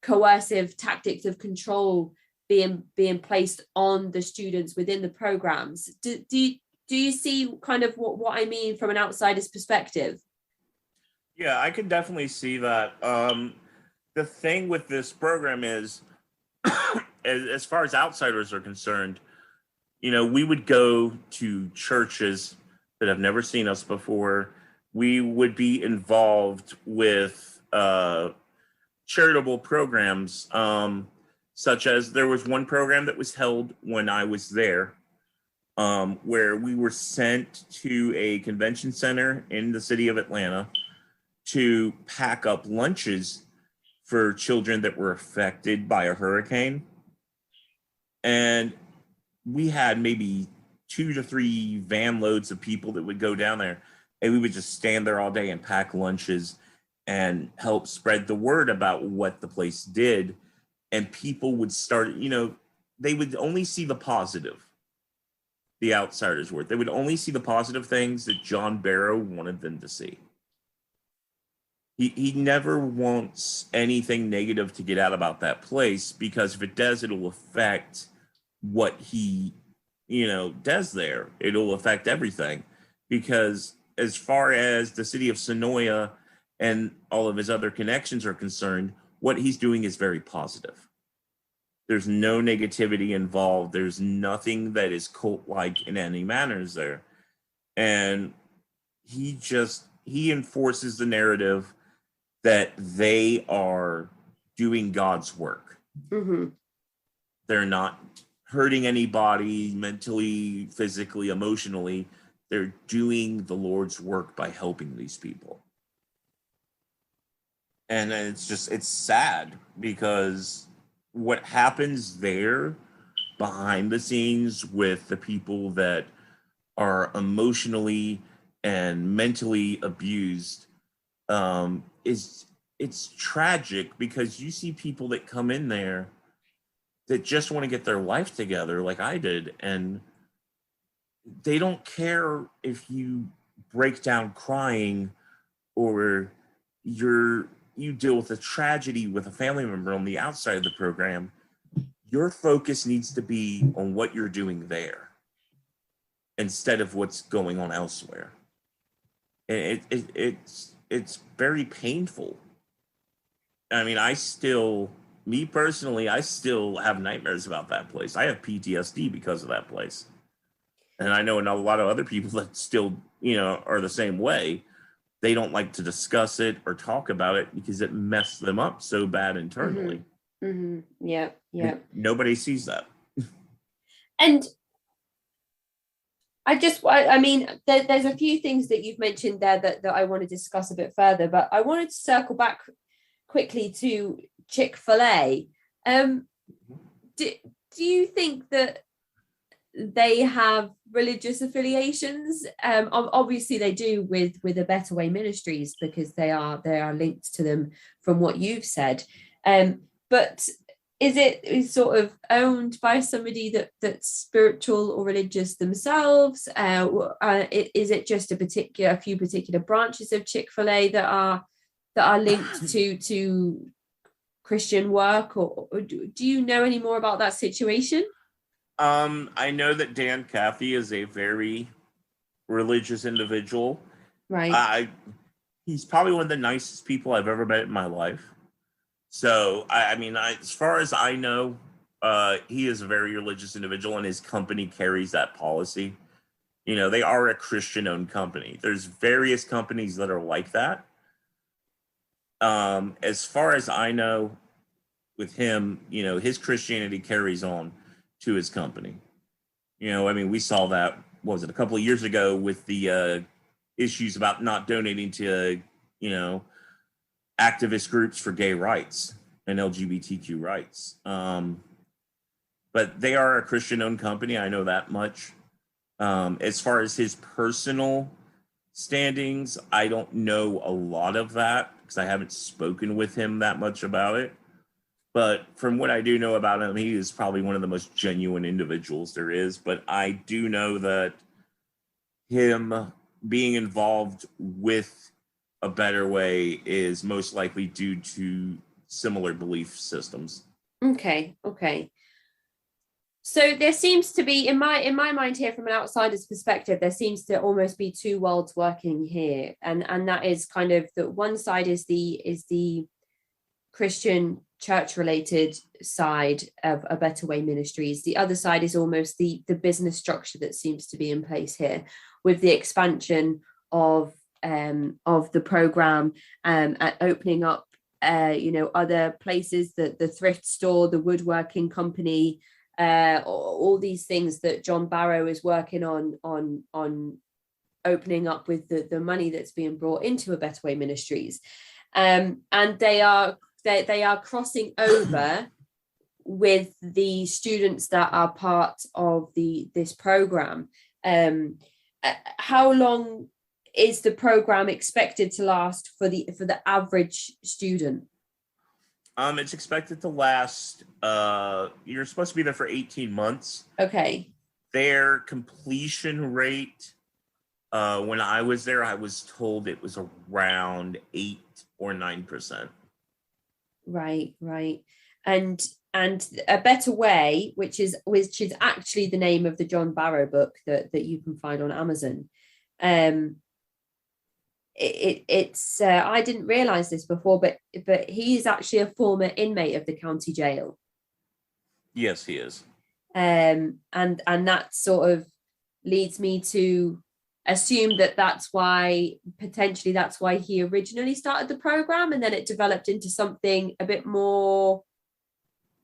coercive tactics of control being placed on the students within the programs. Do you see kind of what I mean from an outsider's perspective? Yeah, I can definitely see that. The thing with this program is, as far as outsiders are concerned, we would go to churches that have never seen us before. We would be involved with charitable programs, such as there was one program that was held when I was there, where we were sent to a convention center in the city of Atlanta to pack up lunches for children that were affected by a hurricane. And we had maybe 2 to 3 van loads of people that would go down there, and we would just stand there all day and pack lunches and help spread the word about what the place did. And people would start, they would only see the positive, the outsiders were. They would only see the positive things that John Barrow wanted them to see. He never wants anything negative to get out about that place, because if it does, it'll affect what he Des there. It'll affect everything, because as far as the city of Sonoya and all of his other connections are concerned, what he's doing is very positive. There's no negativity involved. There's nothing that is cult-like in any manners there. And he enforces the narrative that they are doing God's work. Mm-hmm. They're not hurting anybody mentally, physically, emotionally. They're doing the Lord's work by helping these people. And it's sad, because what happens there behind the scenes with the people that are emotionally and mentally abused, it's tragic, because you see people that come in there that just want to get their life together, like I did, and they don't care if you break down crying, or you deal with a tragedy with a family member on the outside of the program. Your focus needs to be on what you're doing there instead of what's going on elsewhere. And it's very painful. I mean, me personally, I still have nightmares about that place. I have PTSD because of that place. And I know a lot of other people that still, are the same way. They don't like to discuss it or talk about it because it messed them up so bad internally. Mm-hmm. Yeah. And nobody sees that. And there's a few things that you've mentioned there that I want to discuss a bit further, but I wanted to circle back quickly to Chick-fil-A. Do you think that they have religious affiliations? Obviously they do with A Better Way Ministries, because they are linked to them from what you've said. But is it sort of owned by somebody that's spiritual or religious themselves? Is it just a few particular branches of Chick-fil-A that are linked to Christian work, or do you know any more about that situation? I know that Dan Cathy is a very religious individual. Right. He's probably one of the nicest people I've ever met in my life. So, as far as I know, he is a very religious individual, and his company carries that policy. They are a Christian-owned company. There's various companies that are like that. As far as I know, with him, his Christianity carries on to his company. We saw that, what was it, a couple of years ago with the issues about not donating to, activist groups for gay rights and LGBTQ rights. But they are a Christian-owned company. I know that much. As far as his personal standings, I don't know a lot of that, because I haven't spoken with him that much about it. But from what I do know about him, he is probably one of the most genuine individuals there is. But I do know that him being involved with A Better Way is most likely due to similar belief systems. Okay. So there seems to be, in my mind here, from an outsider's perspective, there seems to almost be two worlds working here, and that is kind of the one side is the Christian church related side of A Better Way Ministries. The other side is almost the business structure that seems to be in place here, with the expansion of the program, and opening up other places, the thrift store, the woodworking company, all these things that John Barrow is working on opening up with the money that's being brought into A Better Way Ministries, and they are crossing over with the students that are part of this program. How long is the program expected to last for the average student? It's expected to last, you're supposed to be there for 18 months. Okay. Their completion rate, when I was there, I was told it was around 8 or 9%. Right. And and A Better Way, which is actually the name of the John Barrow book that you can find on Amazon. It's I didn't realize this before, but he's actually a former inmate of the county jail. Yes, he is. And that sort of leads me to assume that's why he originally started the program, and then it developed into something a bit more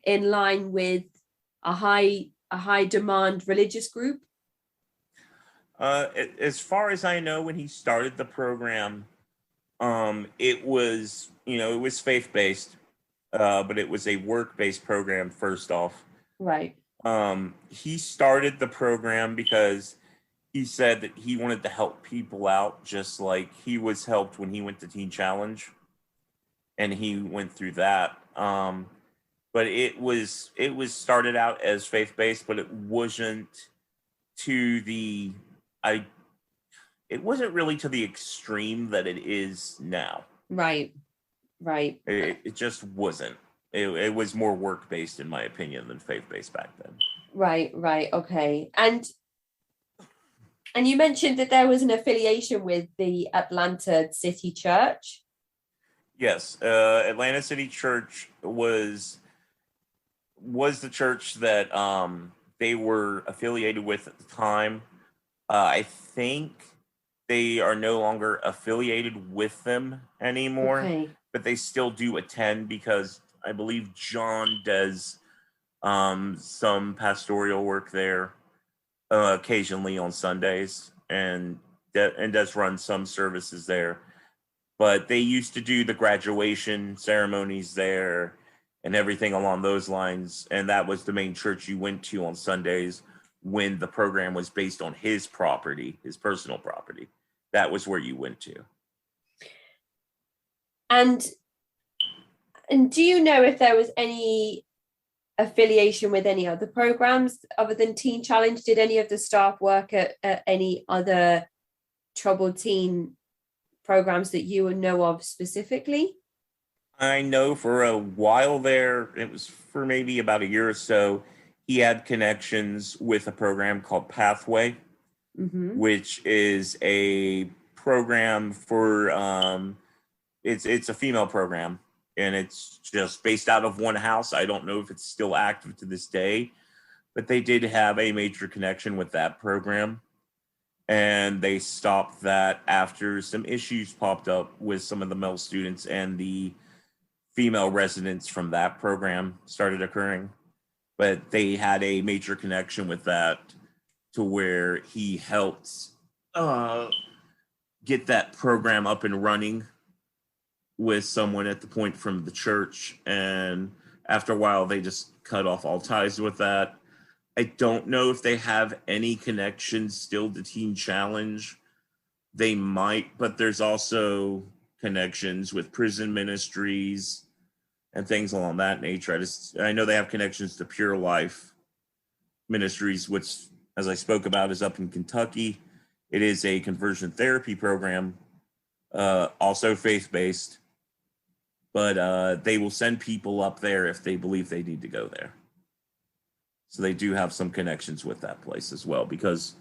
in line with a high demand religious group. As far as I know, when he started the program, it was faith-based, but it was a work-based program first off. Right. He started the program because he said that he wanted to help people out, just like he was helped when he went to Teen Challenge, and he went through that. But it was started out as faith-based, but it wasn't to the it wasn't really to the extreme that it is now. Right. It just wasn't. It was more work-based, in my opinion, than faith-based back then. Right. Okay. And you mentioned that there was an affiliation with the Atlanta City Church. Yes, Atlanta City Church was the church that they were affiliated with at the time. I think they are no longer affiliated with them anymore, okay. But they still do attend because I believe John does some pastoral work there occasionally on Sundays and does run some services there. But they used to do the graduation ceremonies there and everything along those lines. And that was the main church you went to on Sundays when the program was based on his property, his personal property. That was where you went to. And do you know if there was any affiliation with any other programs other than Teen Challenge? Did any of the staff work at any other troubled teen programs that you would know of specifically? I know for a while there, it was for maybe about a year or so, he had connections with a program called Pathway, which is a program for it's a female program, and it's just based out of one house. I don't know if it's still active to this day, but they did have a major connection with that program, and they stopped that after some issues popped up with some of the male students, and the female residents from that program started occurring. But they had a major connection with that to where he helped get that program up and running with someone at the point from the church. And after a while, they just cut off all ties with that. I don't know if they have any connections still to Teen Challenge. They might, but there's also connections with prison ministries and things along that nature. I know they have connections to Pure Life Ministries, which, as I spoke about, is up in Kentucky. It is a conversion therapy program, also faith-based, but they will send people up there if they believe they need to go there. So they do have some connections with that place as well, because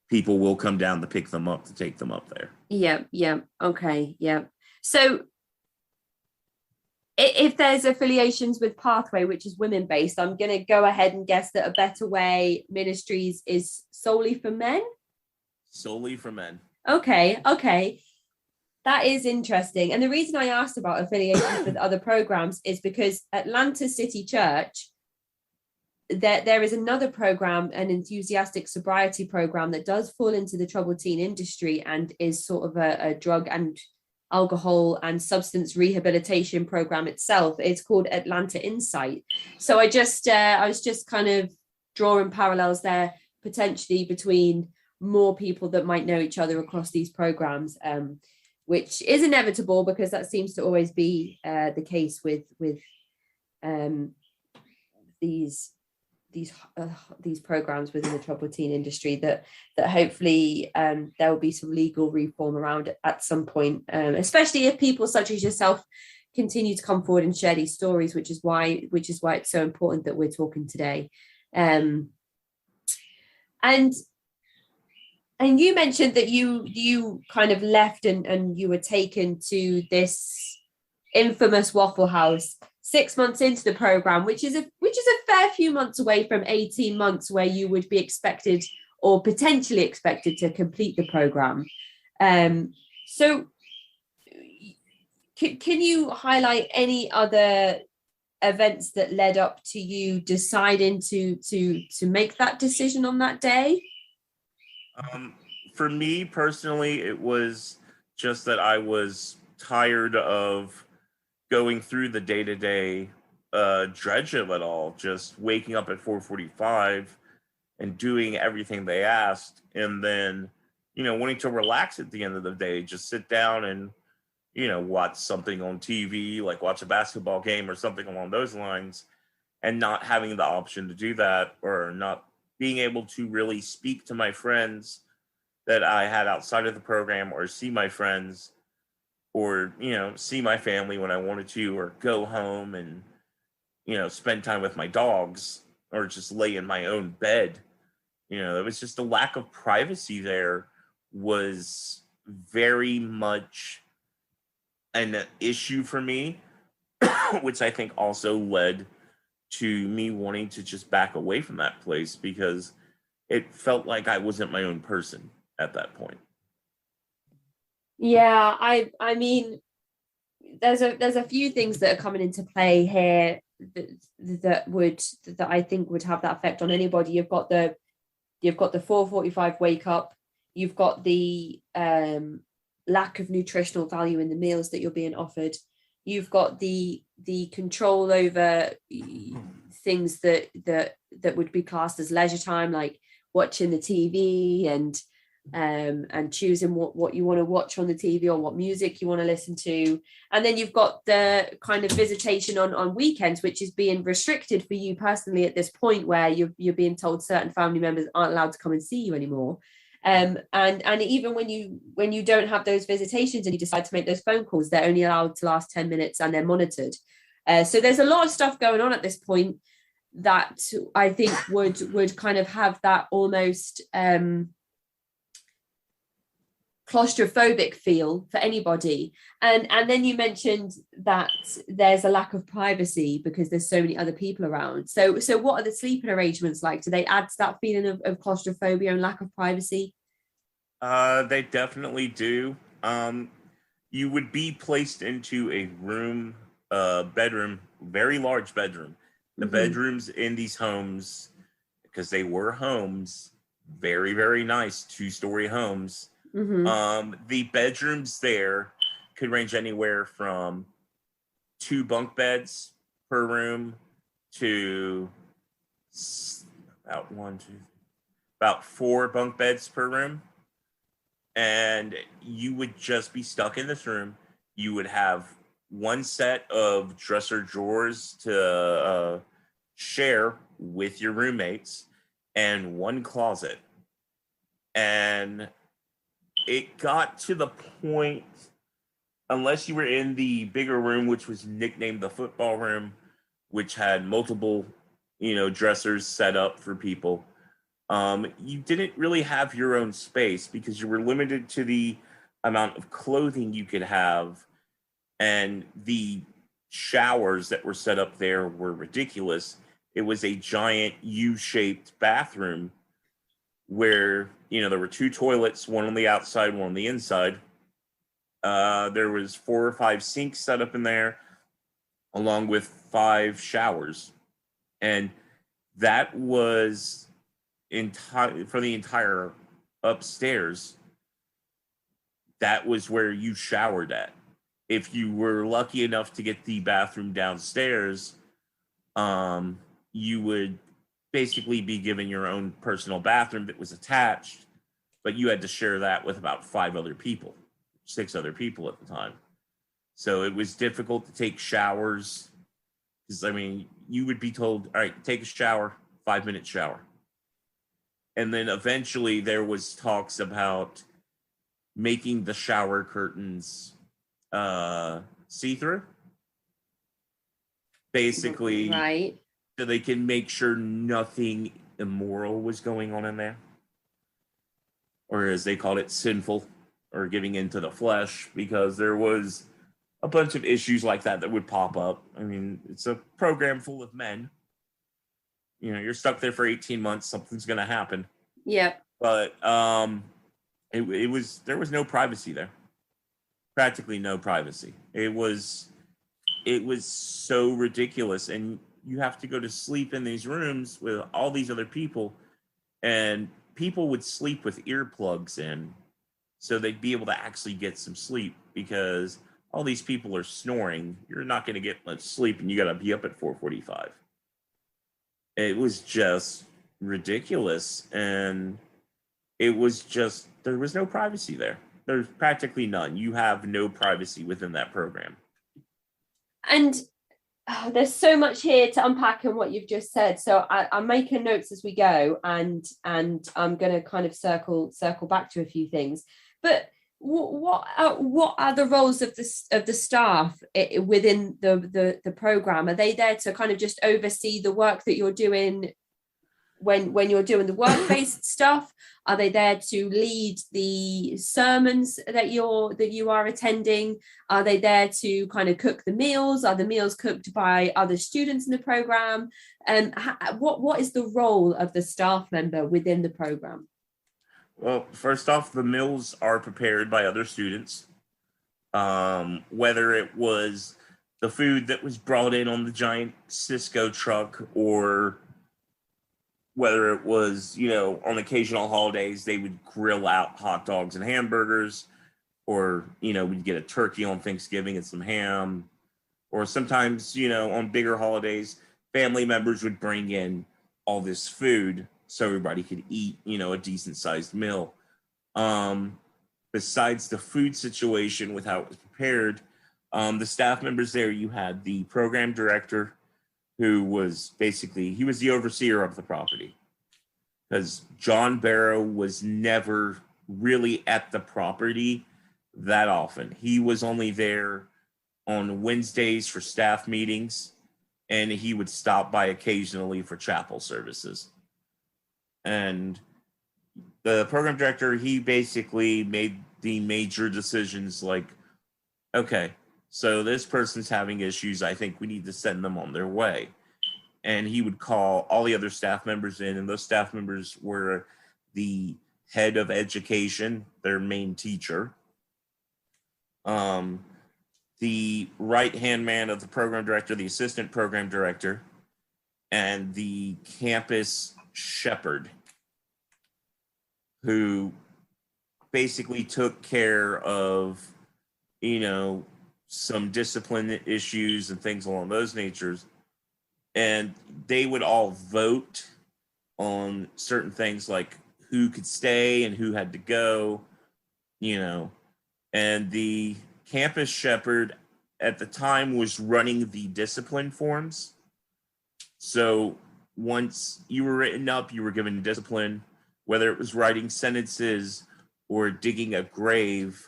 people will come down to pick them up, to take them up there. Yeah. Okay, yeah. So if there's affiliations with Pathway, which is women-based, I'm going to go ahead and guess that A Better Way Ministries is solely for men? Solely for men. Okay. That is interesting. And the reason I asked about affiliations with other programs is because Atlanta City Church, there is another program, an enthusiastic sobriety program that does fall into the troubled teen industry and is sort of a drug and alcohol and substance rehabilitation program itself. It's called Atlanta Insight. So I was just kind of drawing parallels there potentially between more people that might know each other across these programs, which is inevitable because that seems to always be the case with these programs within the troubled teen industry, that hopefully there will be some legal reform around it at some point, especially if people such as yourself continue to come forward and share these stories, which is why it's so important that we're talking today. And you mentioned that you kind of left and you were taken to this infamous Waffle House 6 months into the program, which is a fair few months away from 18 months where you would be expected or potentially expected to complete the program. So can you highlight any other events that led up to you deciding to make that decision on that day? For me personally, it was just that I was tired of going through the day-to-day dredge of it all, just waking up at 4:45 and doing everything they asked, and then, wanting to relax at the end of the day, just sit down and, watch something on TV, like watch a basketball game or something along those lines, and not having the option to do that, or not being able to really speak to my friends that I had outside of the program, or see my friends, or, see my family when I wanted to, or go home and, spend time with my dogs, or just lay in my own bed. It was just a lack of privacy there was very much an issue for me, which I think also led to me wanting to just back away from that place, because it felt like I wasn't my own person at that point. Yeah, I mean, there's a few things that are coming into play here that I think would have that effect on anybody. You've got the 4:45 wake up. You've got the lack of nutritional value in the meals that you're being offered. You've got the control over things that would be classed as leisure time, like watching the TV and choosing what you want to watch on the TV, or what music you want to listen to. And then you've got the kind of visitation on weekends, which is being restricted for you personally at this point, where you're being told certain family members aren't allowed to come and see you anymore. And even when you don't have those visitations and you decide to make those phone calls, they're only allowed to last 10 minutes and they're monitored. So there's a lot of stuff going on at this point that I think would kind of have that almost claustrophobic feel for anybody. And then you mentioned that there's a lack of privacy because there's so many other people around. So what are the sleeping arrangements like? Do they add to that feeling of claustrophobia and lack of privacy? They definitely do. You would be placed into a room, bedroom, very large bedroom. The bedrooms in these homes, because they were homes, very, very nice 2-story homes. The bedrooms there could range anywhere from 2 bunk beds per room to about 4 bunk beds per room. And you would just be stuck in this room. You would have one set of dresser drawers to share with your roommates, and one closet. And it got to the point, unless you were in the bigger room, which was nicknamed the football room, which had multiple, dressers set up for people, you didn't really have your own space because you were limited to the amount of clothing you could have, and the showers that were set up there were ridiculous. It was a giant U-shaped bathroom where, there were 2 toilets, one on the outside, one on the inside. There was 4 or 5 sinks set up in there, along with 5 showers. And that was for the entire upstairs. That was where you showered at. If you were lucky enough to get the bathroom downstairs, you would basically be given your own personal bathroom that was attached, but you had to share that with about 6 other people at the time. So it was difficult to take showers, because, you would be told, all right, take a shower, 5-minute shower. And then eventually there was talks about making the shower curtains see-through. basically, Right. so they can make sure nothing immoral was going on in there, or as they called it, sinful, or giving into the flesh, because there was a bunch of issues like that would pop up. I mean, it's a program full of men. You know, you're stuck there for 18 months, something's going to happen. Yep. But it was, there was no privacy there. Practically no privacy. It was so ridiculous, and you have to go to sleep in these rooms with all these other people, and people would sleep with earplugs in so they'd be able to actually get some sleep, because all these people are snoring. You're not going to get much sleep, and you got to be up at 4:45. It was just ridiculous, and it was just, there was no privacy there. There's practically none. You have no privacy within that program. And there's so much here to unpack in what you've just said. So I'm making notes as we go, and I'm going to kind of circle back to a few things. But what are the roles of the staff within the program? Are they there to kind of just oversee the work that you're doing when you're doing the work-based stuff? Are they there to lead the sermons that you are attending? Are they there to kind of cook the meals? Are the meals cooked by other students in the program? And what is the role of the staff member within the program? Well, first off, the meals are prepared by other students. Whether it was the food that was brought in on the giant Cisco truck, or whether it was, you know, on occasional holidays, they would grill out hot dogs and hamburgers, or, you know, we'd get a turkey on Thanksgiving and some ham, or sometimes, you know, on bigger holidays, family members would bring in all this food so everybody could eat, you know, a decent sized meal. Besides the food situation with how it was prepared, the staff members there, you had the program director, who was basically, he was the overseer of the property, because John Barrow was never really at the property that often. He was only there on Wednesdays for staff meetings, and he would stop by occasionally for chapel services. And the program director, he basically made the major decisions, like, okay, so this person's having issues, I think we need to send them on their way. And he would call all the other staff members in, and those staff members were the head of education, their main teacher, the right-hand man of the program director, the assistant program director, and the campus shepherd, who basically took care of, you know, some discipline issues and things along those natures. And they would all vote on certain things, like who could stay and who had to go, you know. And the campus shepherd at the time was running the discipline forms. So once you were written up, you were given discipline, whether it was writing sentences or digging a grave.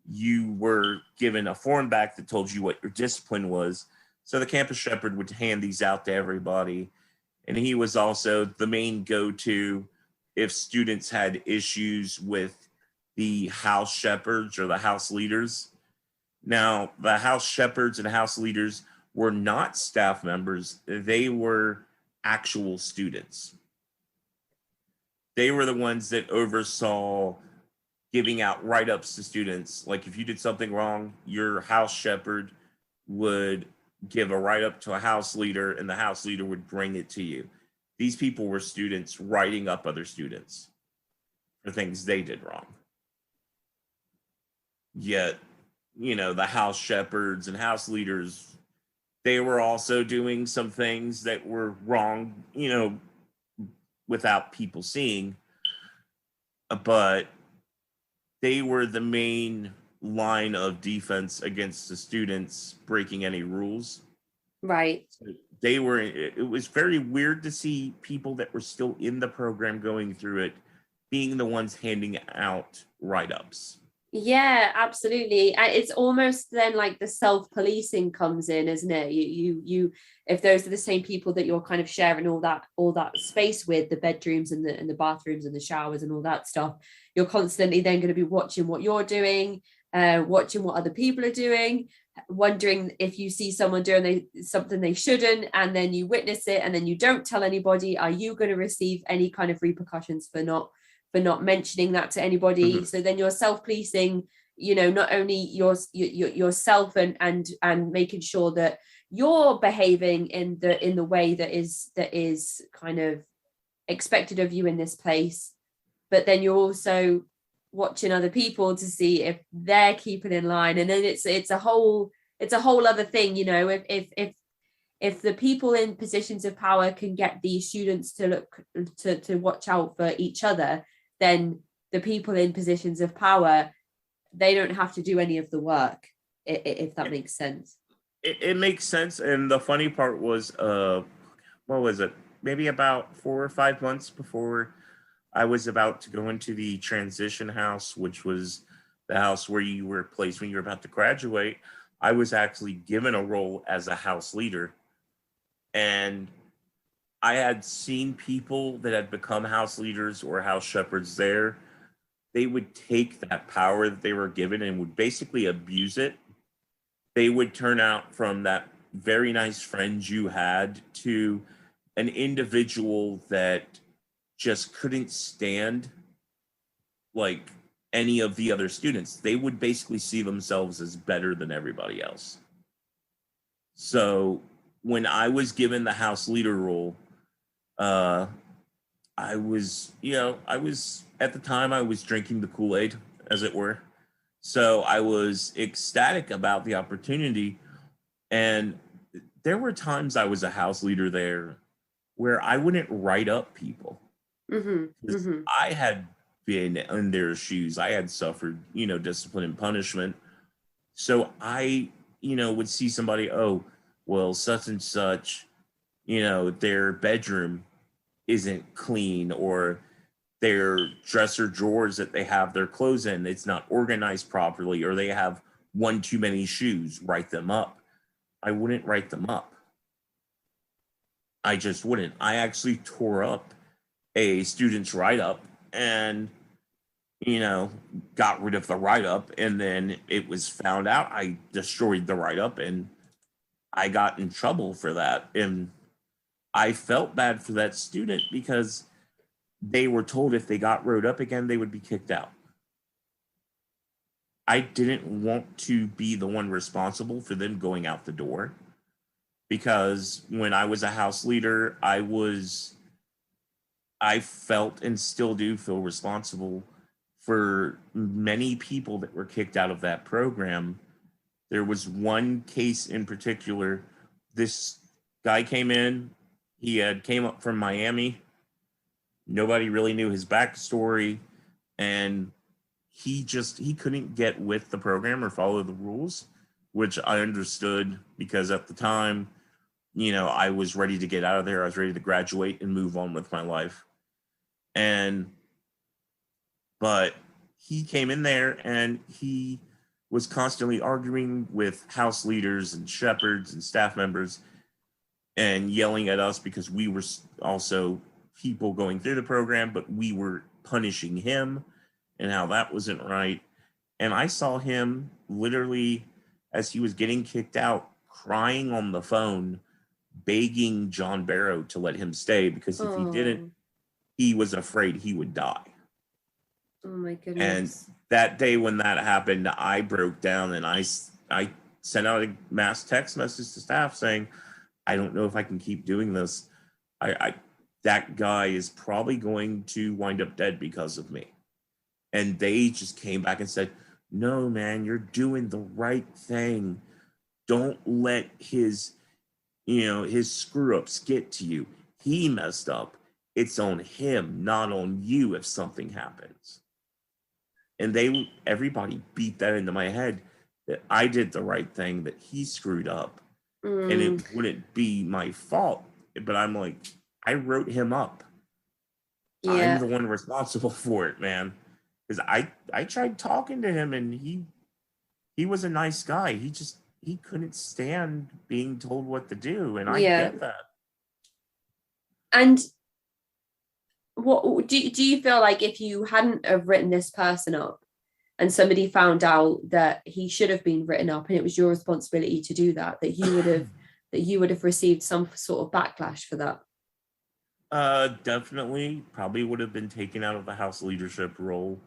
You were given a form back that told you what your discipline was. So the campus shepherd would hand these out to everybody. And he was also the main go-to if students had issues with the house shepherds or the house leaders. Now, the house shepherds and house leaders were not staff members. They were actual students. They were the ones that oversaw giving out write-ups to students. Like if you did something wrong, your house shepherd would give a write-up to a house leader, and the house leader would bring it to you. These people were students writing up other students for things they did wrong. Yet, you know, the house shepherds and house leaders, they were also doing some things that were wrong, you know, without people seeing. But they were the main line of defense against the students breaking any rules. Right. They were, it was very weird to see people that were still in the program going through it being the ones handing out write-ups. Yeah, absolutely. And it's almost then like the self-policing comes in, isn't it? You if those are the same people that you're kind of sharing all that space with, the bedrooms and the bathrooms and the showers and all that stuff, you're constantly then going to be watching what you're doing, watching what other people are doing, wondering if you see someone doing something they shouldn't, and then you witness it and then you don't tell anybody. Are you going to receive any kind of repercussions for not mentioning that to anybody? Mhm. So then you're self-policing, not only yourself and making sure that you're behaving in the way that is kind of expected of you in this place, but then you're also watching other people to see if they're keeping in line. And then it's a whole other thing, if the people in positions of power can get these students to look to watch out for each other, then the people in positions of power, they don't have to do any of the work, if that makes sense. It makes sense. And the funny part was, what was it? Maybe about 4 or 5 months before I was about to go into the transition house, which was the house where you were placed when you were about to graduate. I was actually given a role as a house leader. And I had seen people that had become house leaders or house shepherds there. They would take that power that they were given and would basically abuse it. They would turn out from that very nice friend you had to an individual that just couldn't stand like any of the other students. They would basically see themselves as better than everybody else. So when I was given the house leader role, uh, I was at the time I was drinking the Kool-Aid, as it were. So I was ecstatic about the opportunity. And there were times I was a house leader there where I wouldn't write up people Mm-hmm, because mm-hmm. I had been in their shoes. I had suffered, discipline and punishment. So I, would see somebody, oh, well, such and such, their bedroom isn't clean, or their dresser drawers that they have their clothes in, it's not organized properly, or they have one too many shoes, write them up. I wouldn't write them up. I just wouldn't. I actually tore up a student's write up and, you know, got rid of the write up. And then it was found out I destroyed the write up and I got in trouble for that. And I felt bad for that student because they were told if they got wrote up again, they would be kicked out. I didn't want to be the one responsible for them going out the door because when I was a house leader, I felt and still do feel responsible for many people that were kicked out of that program. There was one case in particular. This guy came in, he had came up from Miami. Nobody really knew his backstory, and he couldn't get with the program or follow the rules, which I understood because at the time, I was ready to get out of there. I was ready to graduate and move on with my life. And but he came in there and he was constantly arguing with house leaders and shepherds and staff members and yelling at us because we were also people going through the program, but we were punishing him and how that wasn't right. And I saw him literally as he was getting kicked out, crying on the phone, begging John Barrow to let him stay because if he didn't, Oh, he was afraid he would die. oh my And goodness. that day when that happened, I broke down and I sent out a mass text message to staff saying, I don't know if I can keep doing this. I that guy is probably going to wind up dead because of me. And they just came back and said, no, man, you're doing the right thing. Don't let his screw ups get to you. He messed up. It's on him, not on you if something happens. And everybody beat that into my head that I did the right thing, that he screwed up and it Mm, wouldn't be my fault. But I'm like, I wrote him up. I'm yeah. the one responsible for it, man. because I tried talking to him, and he was a nice guy. He couldn't stand being told what to do, and I Yeah. get that. And what do you feel like if you hadn't have written this person up and somebody found out that he should have been written up and it was your responsibility to do that, that you would have received some sort of backlash for that? Definitely, probably would have been taken out of the house leadership role,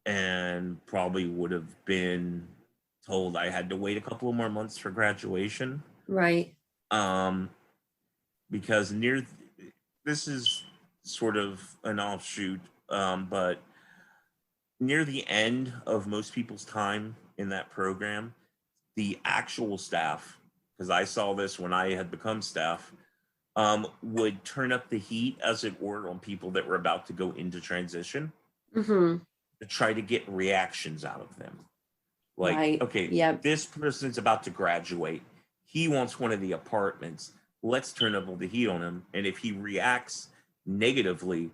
and probably would have been told I had to wait a couple of more months for graduation. Right. Um, because this is sort of an offshoot, but near the end of most people's time in that program, the actual staff, because I saw this when I had become staff, would turn up the heat, as it were, on people that were about to go into transition Mm-hmm. to try to get reactions out of them. Like, Right. okay, Yeah. this person's about to graduate. He wants one of the apartments. Let's turn up the heat on him. And if he reacts negatively,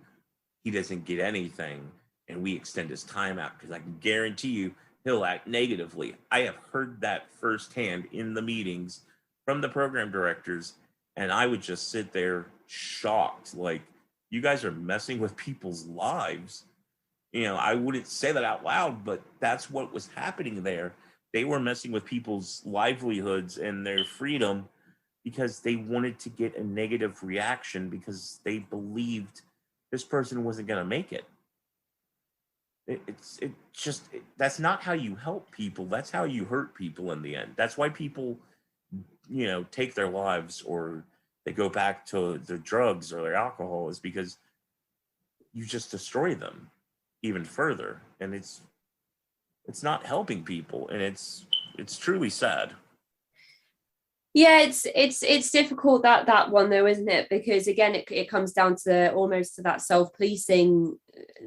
he doesn't get anything. And we extend his time out, because I can guarantee you he'll act negatively. I have heard that firsthand in the meetings from the program directors. And I would just sit there shocked. Like, you guys are messing with people's lives. I wouldn't say that out loud, but that's what was happening there. They were messing with people's livelihoods and their freedom because they wanted to get a negative reaction, because they believed this person wasn't going to make it. That's not how you help people. That's how you hurt people in the end. That's why people, take their lives, or they go back to their drugs or their alcohol, is because you just destroy them even further, and it's not helping people, and it's truly sad. Yeah, it's difficult, that one though, isn't it? Because again, it comes down to almost to that self-policing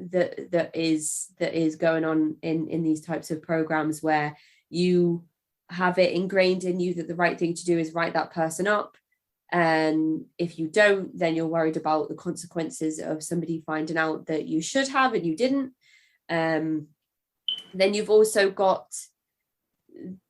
that is going on in these types of programs, where you have it ingrained in you that the right thing to do is write that person up, and if you don't, then you're worried about the consequences of somebody finding out that you should have and you didn't. Then you've also got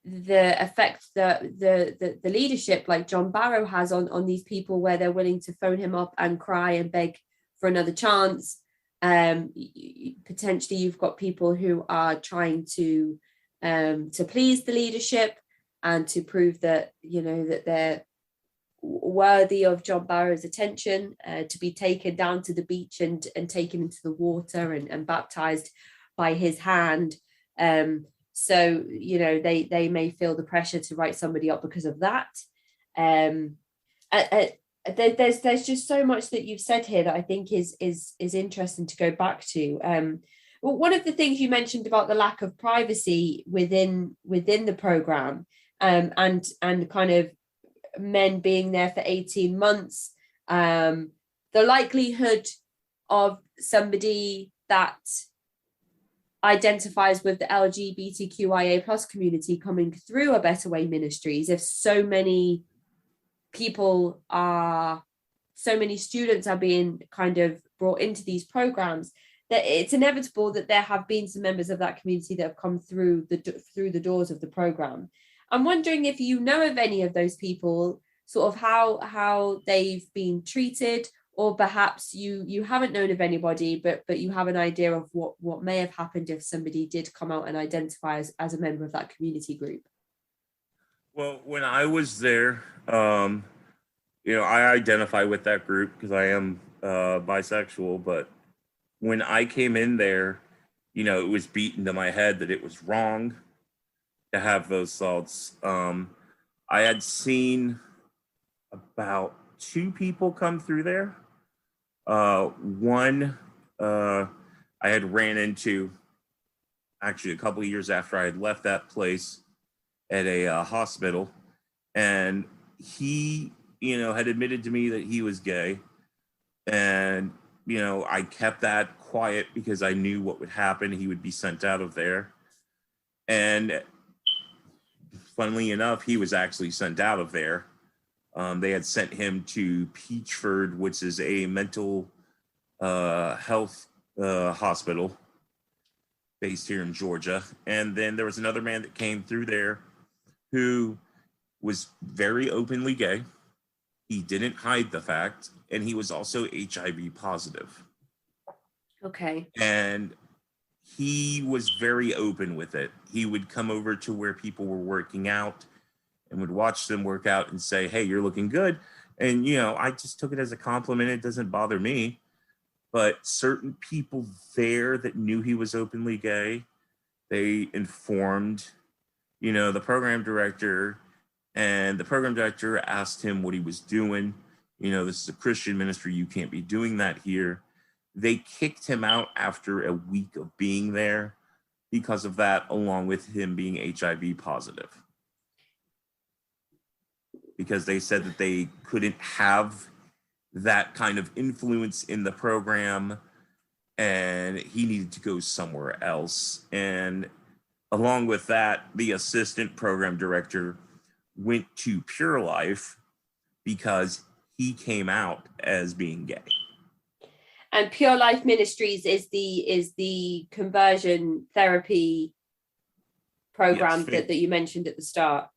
the effect that the leadership like John Barrow has on these people, where they're willing to phone him up and cry and beg for another chance. Potentially you've got people who are trying to please the leadership and to prove that that they're worthy of John Barrow's attention, to be taken down to the beach and taken into the water and baptized by his hand. So they may feel the pressure to write somebody up because of that. There's just so much that you've said here that I think is interesting to go back to. Well, one of the things you mentioned about the lack of privacy within the program, and kind of men being there for 18 months, the likelihood of somebody that identifies with the LGBTQIA plus community coming through A Better Way Ministries, if so many students are being kind of brought into these programs, that it's inevitable that there have been some members of that community that have come through the doors of the program. I'm wondering if you know of any of those people, sort of how they've been treated, or perhaps you haven't known of anybody, but you have an idea of what may have happened if somebody did come out and identify as a member of that community group. Well, when I was there, I identify with that group because I am bisexual, but when I came in there, it was beaten to my head that it was wrong to have those thoughts. I had seen about 2 people come through there. One I had ran into actually a couple of years after I had left that place at a hospital, and he, had admitted to me that he was gay, and I kept that quiet because I knew what would happen. He would be sent out of there, and funnily enough, he was actually sent out of there. They had sent him to Peachford, which is a mental health hospital, based here in Georgia. And then there was another man that came through there who was very openly gay. He didn't hide the fact, and he was also HIV positive. Okay. And he was very open with it. He would come over to where people were working out and would watch them work out and say, "Hey, you're looking good." And, I just took it as a compliment. It doesn't bother me. But certain people there that knew he was openly gay, they informed, the program director, and the program director asked him what he was doing. This is a Christian ministry. You can't be doing that here. They kicked him out after a week of being there because of that, along with him being HIV positive. Because they said that they couldn't have that kind of influence in the program, and he needed to go somewhere else. And along with that, the assistant program director went to Pure Life because he came out as being gay. And Pure Life Ministries is the conversion therapy program that you mentioned at the start.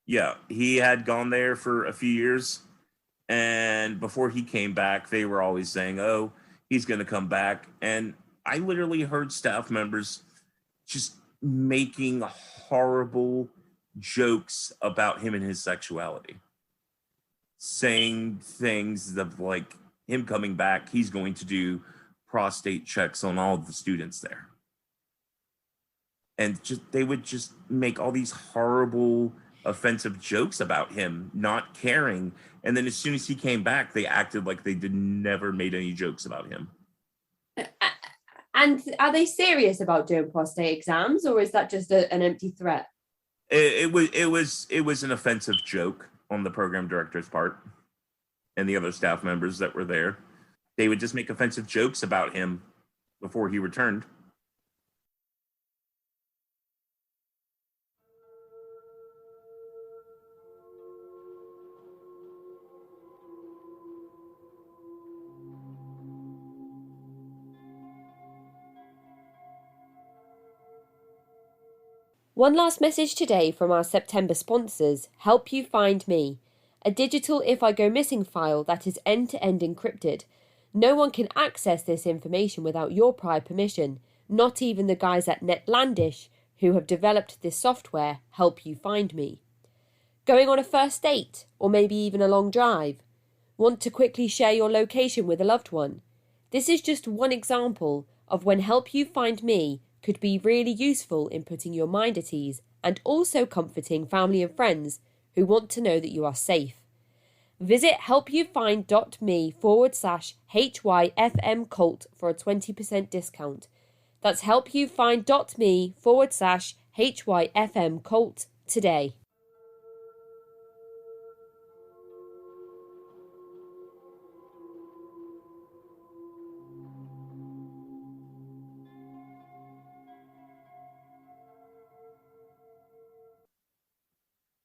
Yeah, he had gone there for a few years, and before he came back, they were always saying, "Oh, he's going to come back." And I literally heard staff members just making horrible jokes about him and his sexuality, saying things of like him coming back, he's going to do prostate checks on all of the students there. And they would just make all these horrible, offensive jokes about him, not caring. And then as soon as he came back, they acted like they never made any jokes about him. And are they serious about doing prostate exams, or is that just an empty threat? It was an offensive joke on the program director's part and the other staff members that were there. They would just make offensive jokes about him before he returned. One last message today from our September sponsors, Help You Find Me, a digital if I go missing file that is end-to-end encrypted. No one can access this information without your prior permission, not even the guys at Netlandish who have developed this software, Help You Find Me. Going on a first date, or maybe even a long drive? Want to quickly share your location with a loved one? This is just one example of when Help You Find Me could be really useful in putting your mind at ease and also comforting family and friends who want to know that you are safe. Visit helpyoufind.me/HYFM cult for a 20% discount. That's helpyoufind.me/HYFM cult today.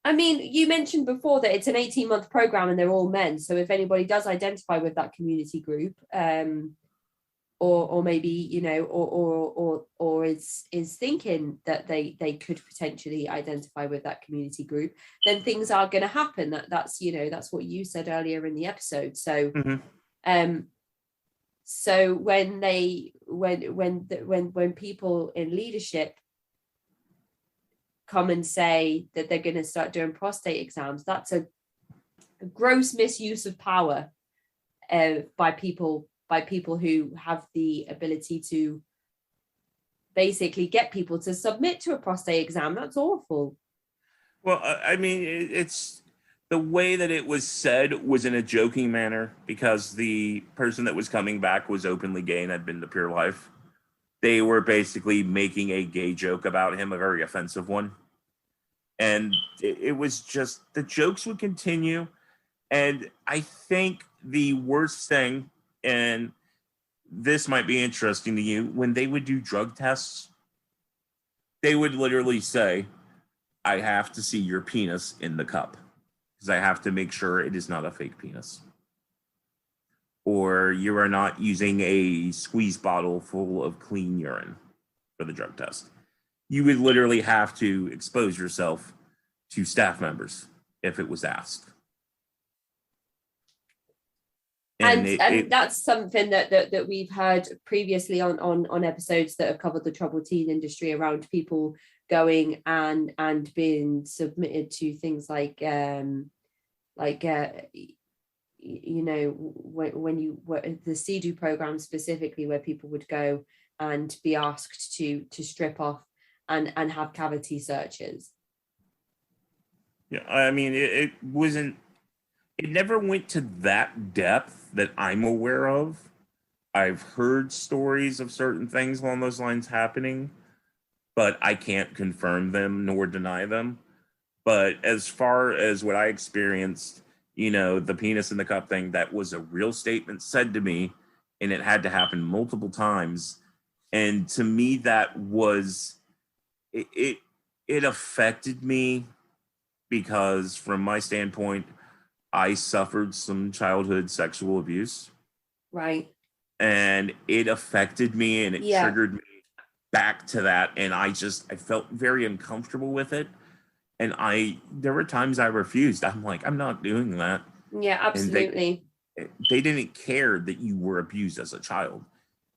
I mean, you mentioned before that it's an 18-month program and they're all men. So if anybody does identify with that community group, or maybe, or is thinking that they could potentially identify with that community group, then things are going to happen. That's what you said earlier in the episode. So, so when people in leadership come and say that they're going to start doing prostate exams, that's a gross misuse of power by people who have the ability to basically get people to submit to a prostate exam. That's awful. Well, I mean, it's the way that it was said was in a joking manner because the person that was coming back was openly gay and had been to Pure Life. They were basically making a gay joke about him, a very offensive one. And it was just, the jokes would continue. And I think the worst thing, and this might be interesting to you, when they would do drug tests, they would literally say, "I have to see your penis in the cup because I have to make sure it is not a fake penis. Or you are not using a squeeze bottle full of clean urine." for the drug test. You would literally have to expose yourself to staff members if it was asked. And that's something that we've heard previously on episodes that have covered the troubled teen industry, around people going and being submitted to things like when you were the CEDU program specifically, where people would go and be asked to strip off and have cavity searches. Yeah, I mean, it never went to that depth that I'm aware of. I've heard stories of certain things along those lines happening, but I can't confirm them nor deny them. But as far as what I experienced, the penis in the cup thing, that was a real statement said to me, and it had to happen multiple times. And to me, that was, it affected me, because from my standpoint, I suffered some childhood sexual abuse. Right. And it affected me, and it triggered me back to that. And I felt very uncomfortable with it. And there were times I refused. I'm like, I'm not doing that. Yeah, absolutely. They didn't care that you were abused as a child.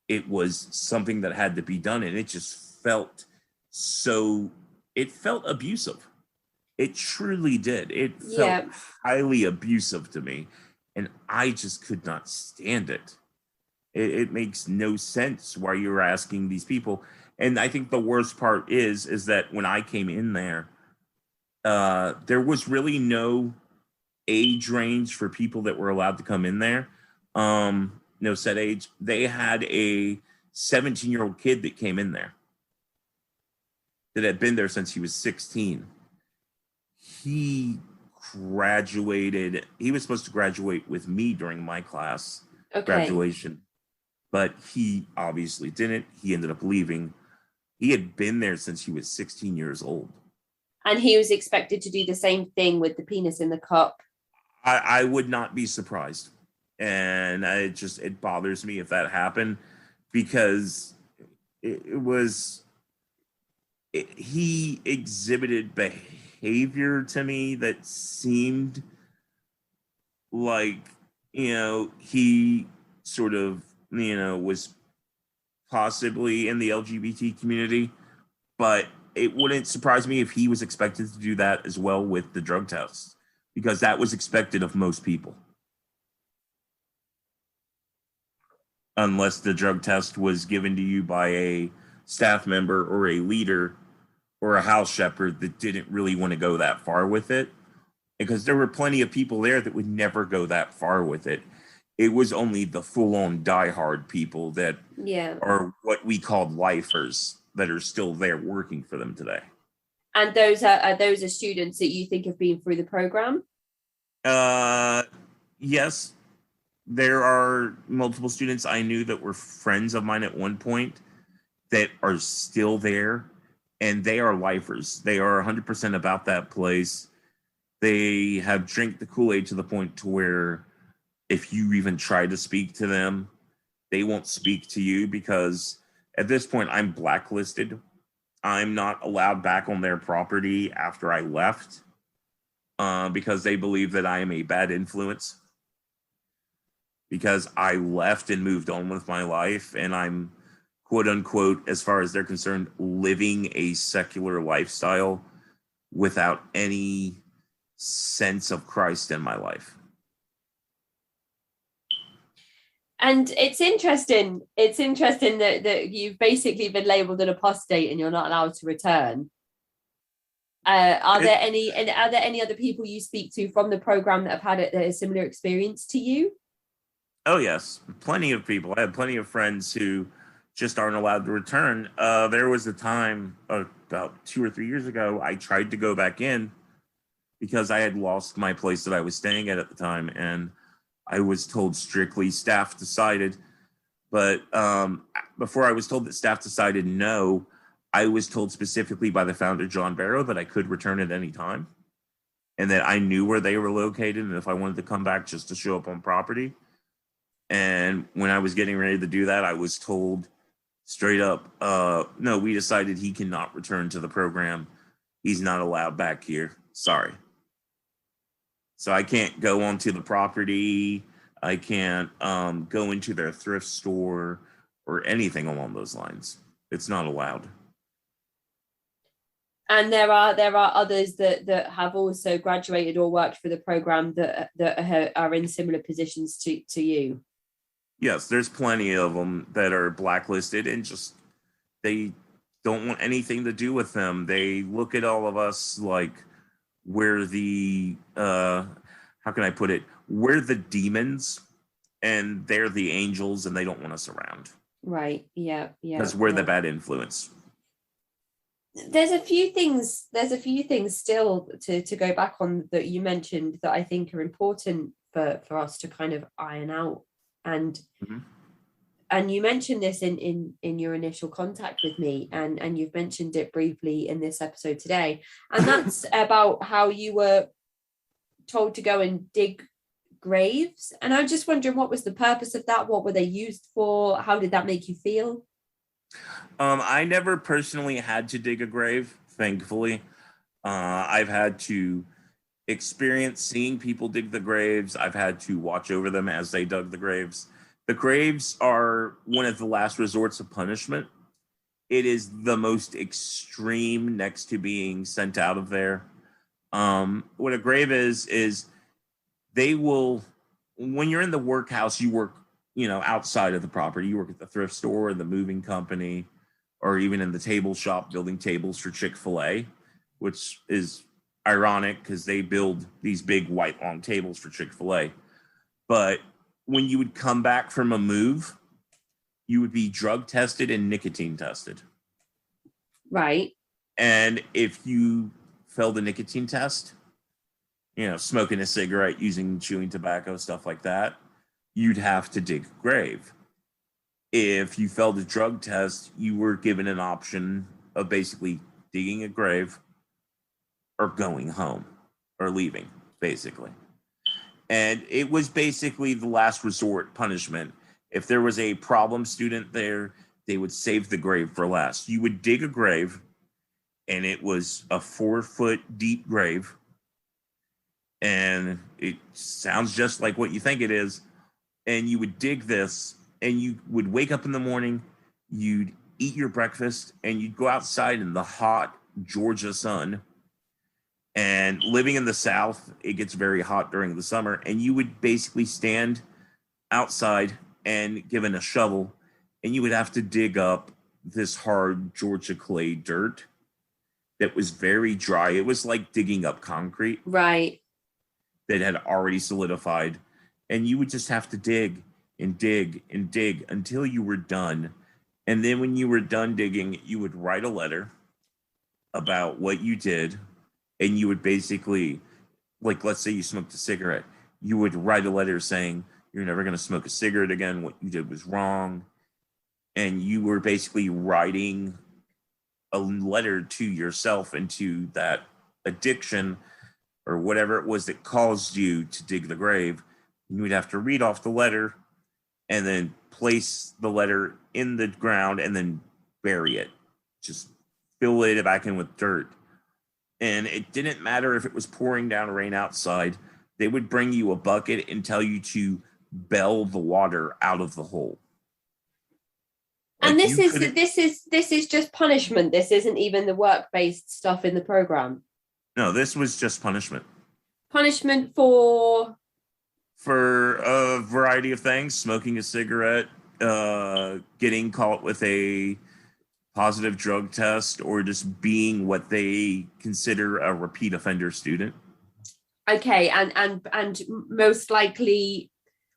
It was something that had to be done. And it just felt abusive. It truly did. It felt highly abusive to me. And I just could not stand it. It makes no sense why you're asking these people. And I think the worst part is that when I came in there, there was really no age range for people that were allowed to come in there. No set age. They had a 17-year-old kid that came in there that had been there since he was 16. He graduated. He was supposed to graduate with me during my class graduation, but he obviously didn't. He ended up leaving. He had been there since he was 16 years old. And he was expected to do the same thing with the penis in the cup. I would not be surprised. And it bothers me if that happened, because he exhibited behavior to me that seemed like, he sort of, was possibly in the LGBT community, but it wouldn't surprise me if he was expected to do that as well with the drug tests, because that was expected of most people. Unless the drug test was given to you by a staff member or a leader or a house shepherd that didn't really want to go that far with it. Because there were plenty of people there that would never go that far with it. It was only the full-on diehard people that are what we called lifers that are still there working for them today. And those are students that you think have been through the program? Yes. There are multiple students I knew that were friends of mine at one point that are still there, and they are lifers. They are 100% about that place. They have drank the Kool-Aid to the point to where if you even try to speak to them, they won't speak to you, because at this point I'm blacklisted. I'm not allowed back on their property after I left, because they believe that I am a bad influence, because I left and moved on with my life, and I'm, quote unquote, as far as they're concerned, living a secular lifestyle without any sense of Christ in my life. And it's interesting that you've basically been labeled an apostate and you're not allowed to return. Are there any other people you speak to from the program that have had a similar experience to you? Oh, yes. Plenty of people. I have plenty of friends who just aren't allowed to return. There was a time about 2 or 3 years ago, I tried to go back in because I had lost my place that I was staying at the time. And I was told strictly staff decided. But before I was told that staff decided no, I was told specifically by the founder, John Barrow, that I could return at any time and that I knew where they were located and if I wanted to come back just to show up on property. And when I was getting ready to do that, I was told straight up, no, we decided he cannot return to the program. He's not allowed back here. Sorry. So I can't go onto the property. I can't go into their thrift store or anything along those lines. It's not allowed. And there are others that have also graduated or worked for the program that are in similar positions to you. Yes, there's plenty of them that are blacklisted and just they don't want anything to do with them. They look at all of us like we're the how can I put it? We're the demons and they're the angels and they don't want us around. Right. Yeah. Yeah. Because we're the bad influence. There's a few things still to go back on that you mentioned that I think are important for us to kind of iron out. And and you mentioned this in your initial contact with me, and you've mentioned it briefly in this episode today. And that's about how you were told to go and dig graves. And I'm just wondering, what was the purpose of that? What were they used for? How did that make you feel? I never personally had to dig a grave, thankfully. I've had to experience seeing people dig the graves. I've had to watch over them as they dug the graves. The graves are one of the last resorts of punishment. It is the most extreme next to being sent out of there. What a grave is they will, when you're in the workhouse, you work, outside of the property. You work at the thrift store, the moving company, or even in the table shop building tables for Chick-fil-A, which is ironic because they build these big white long tables for Chick-fil-A. But when you would come back from a move, you would be drug tested and nicotine tested. Right. And if you failed the nicotine test, smoking a cigarette, chewing tobacco, stuff like that, you'd have to dig a grave. If you failed a drug test, you were given an option of basically digging a grave or going home or leaving, basically. And it was basically the last resort punishment. If there was a problem student there, they would save the grave for last. You would dig a grave, and it was a 4-foot deep grave. And it sounds just like what you think it is. And you would dig this, and you would wake up in the morning, you'd eat your breakfast, and you'd go outside in the hot Georgia sun. And living in the South, it gets very hot during the summer, and you would basically stand outside and given a shovel, and you would have to dig up this hard Georgia clay dirt that was very dry. It was like digging up concrete. Right. That had already solidified. And you would just have to dig and dig and dig until you were done. And then when you were done digging, you would write a letter about what you did. And you would basically, like, let's say you smoked a cigarette, you would write a letter saying, you're never going to smoke a cigarette again. What you did was wrong. And you were basically writing a letter to yourself and to that addiction or whatever it was that caused you to dig the grave. You would have to read off the letter and then place the letter in the ground and then bury it. Just fill it back in with dirt. And it didn't matter if it was pouring down rain outside. They would bring you a bucket and tell you to bell the water out of the hole. Like, and this is just punishment. This isn't even the work-based stuff in the program. No, this was just punishment. Punishment for a variety of things: smoking a cigarette, getting caught with a positive drug test, or just being what they consider a repeat offender student. Okay, and most likely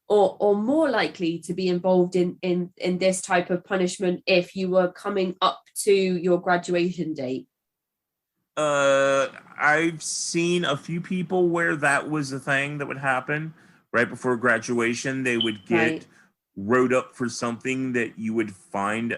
or more likely to be involved in this type of punishment if you were coming up to your graduation date. I've seen a few people where that was a thing that would happen right before graduation. They would get wrote up for something that you would find,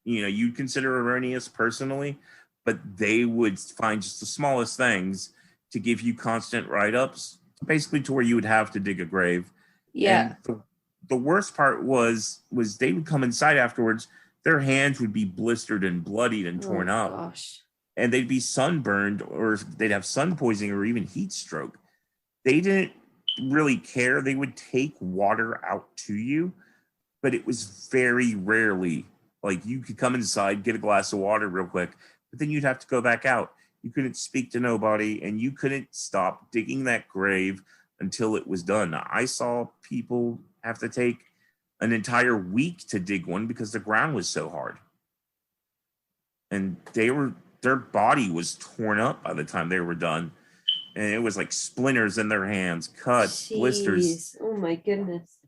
you'd consider erroneous personally, but they would find just the smallest things to give you constant write-ups, basically to where you would have to dig a grave. Yeah. And the worst part was they would come inside afterwards. their hands would be blistered and bloodied and torn up. Gosh. And they'd be sunburned, or they'd have sun poisoning or even heat stroke. They didn't really care. They would take water out to you, but it was very rarely. Like, you could come inside, get a glass of water real quick, but then you'd have to go back out. You couldn't speak to nobody, and you couldn't stop digging that grave until it was done. I saw people have to take an entire week to dig one because the ground was so hard. And their body was torn up by the time they were done. And it was like splinters in their hands, cuts, blisters. Oh my goodness.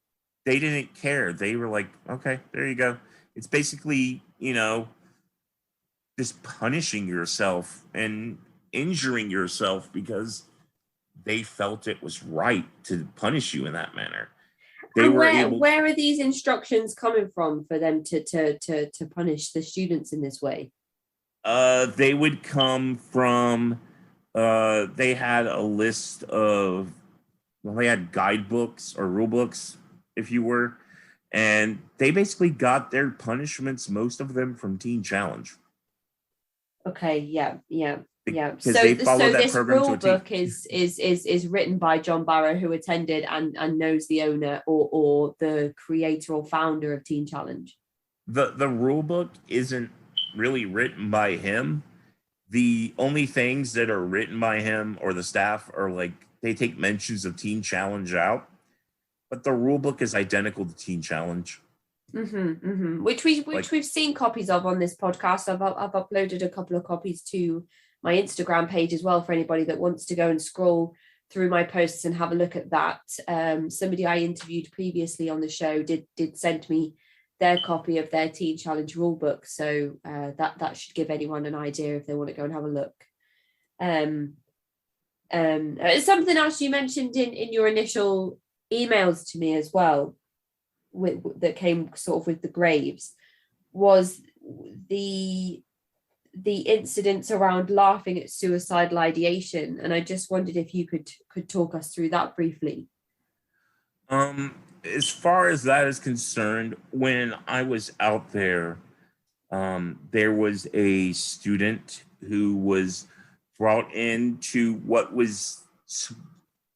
They didn't care. They were like, okay, there you go. It's basically, just punishing yourself and injuring yourself because they felt it was right to punish you in that manner. Where are these instructions coming from for them to punish the students in this way? They would come from, they had a list of, they had guidebooks or rule books, if you were, and they basically got their punishments, most of them, from Teen Challenge. Okay, yeah. So this rule book is written by John Barrow, who attended and knows the owner or the creator or founder of Teen Challenge. The rule book isn't really written by him. The only things that are written by him or the staff are like, they take mentions of Teen Challenge out, but the rule book is identical to Teen Challenge. Which we've seen copies of on this podcast. I've uploaded a couple of copies to my Instagram page as well for anybody that wants to go and scroll through my posts and have a look at that. Somebody I interviewed previously on the show did send me their copy of their Teen Challenge rulebook, so that should give anyone an idea if they want to go and have a look. Something else you mentioned in your initial emails to me as well, that came sort of with the graves, was the incidents around laughing at suicidal ideation, and I just wondered if you could talk us through that briefly. As far as that is concerned, when I was out there, there was a student who was brought into what was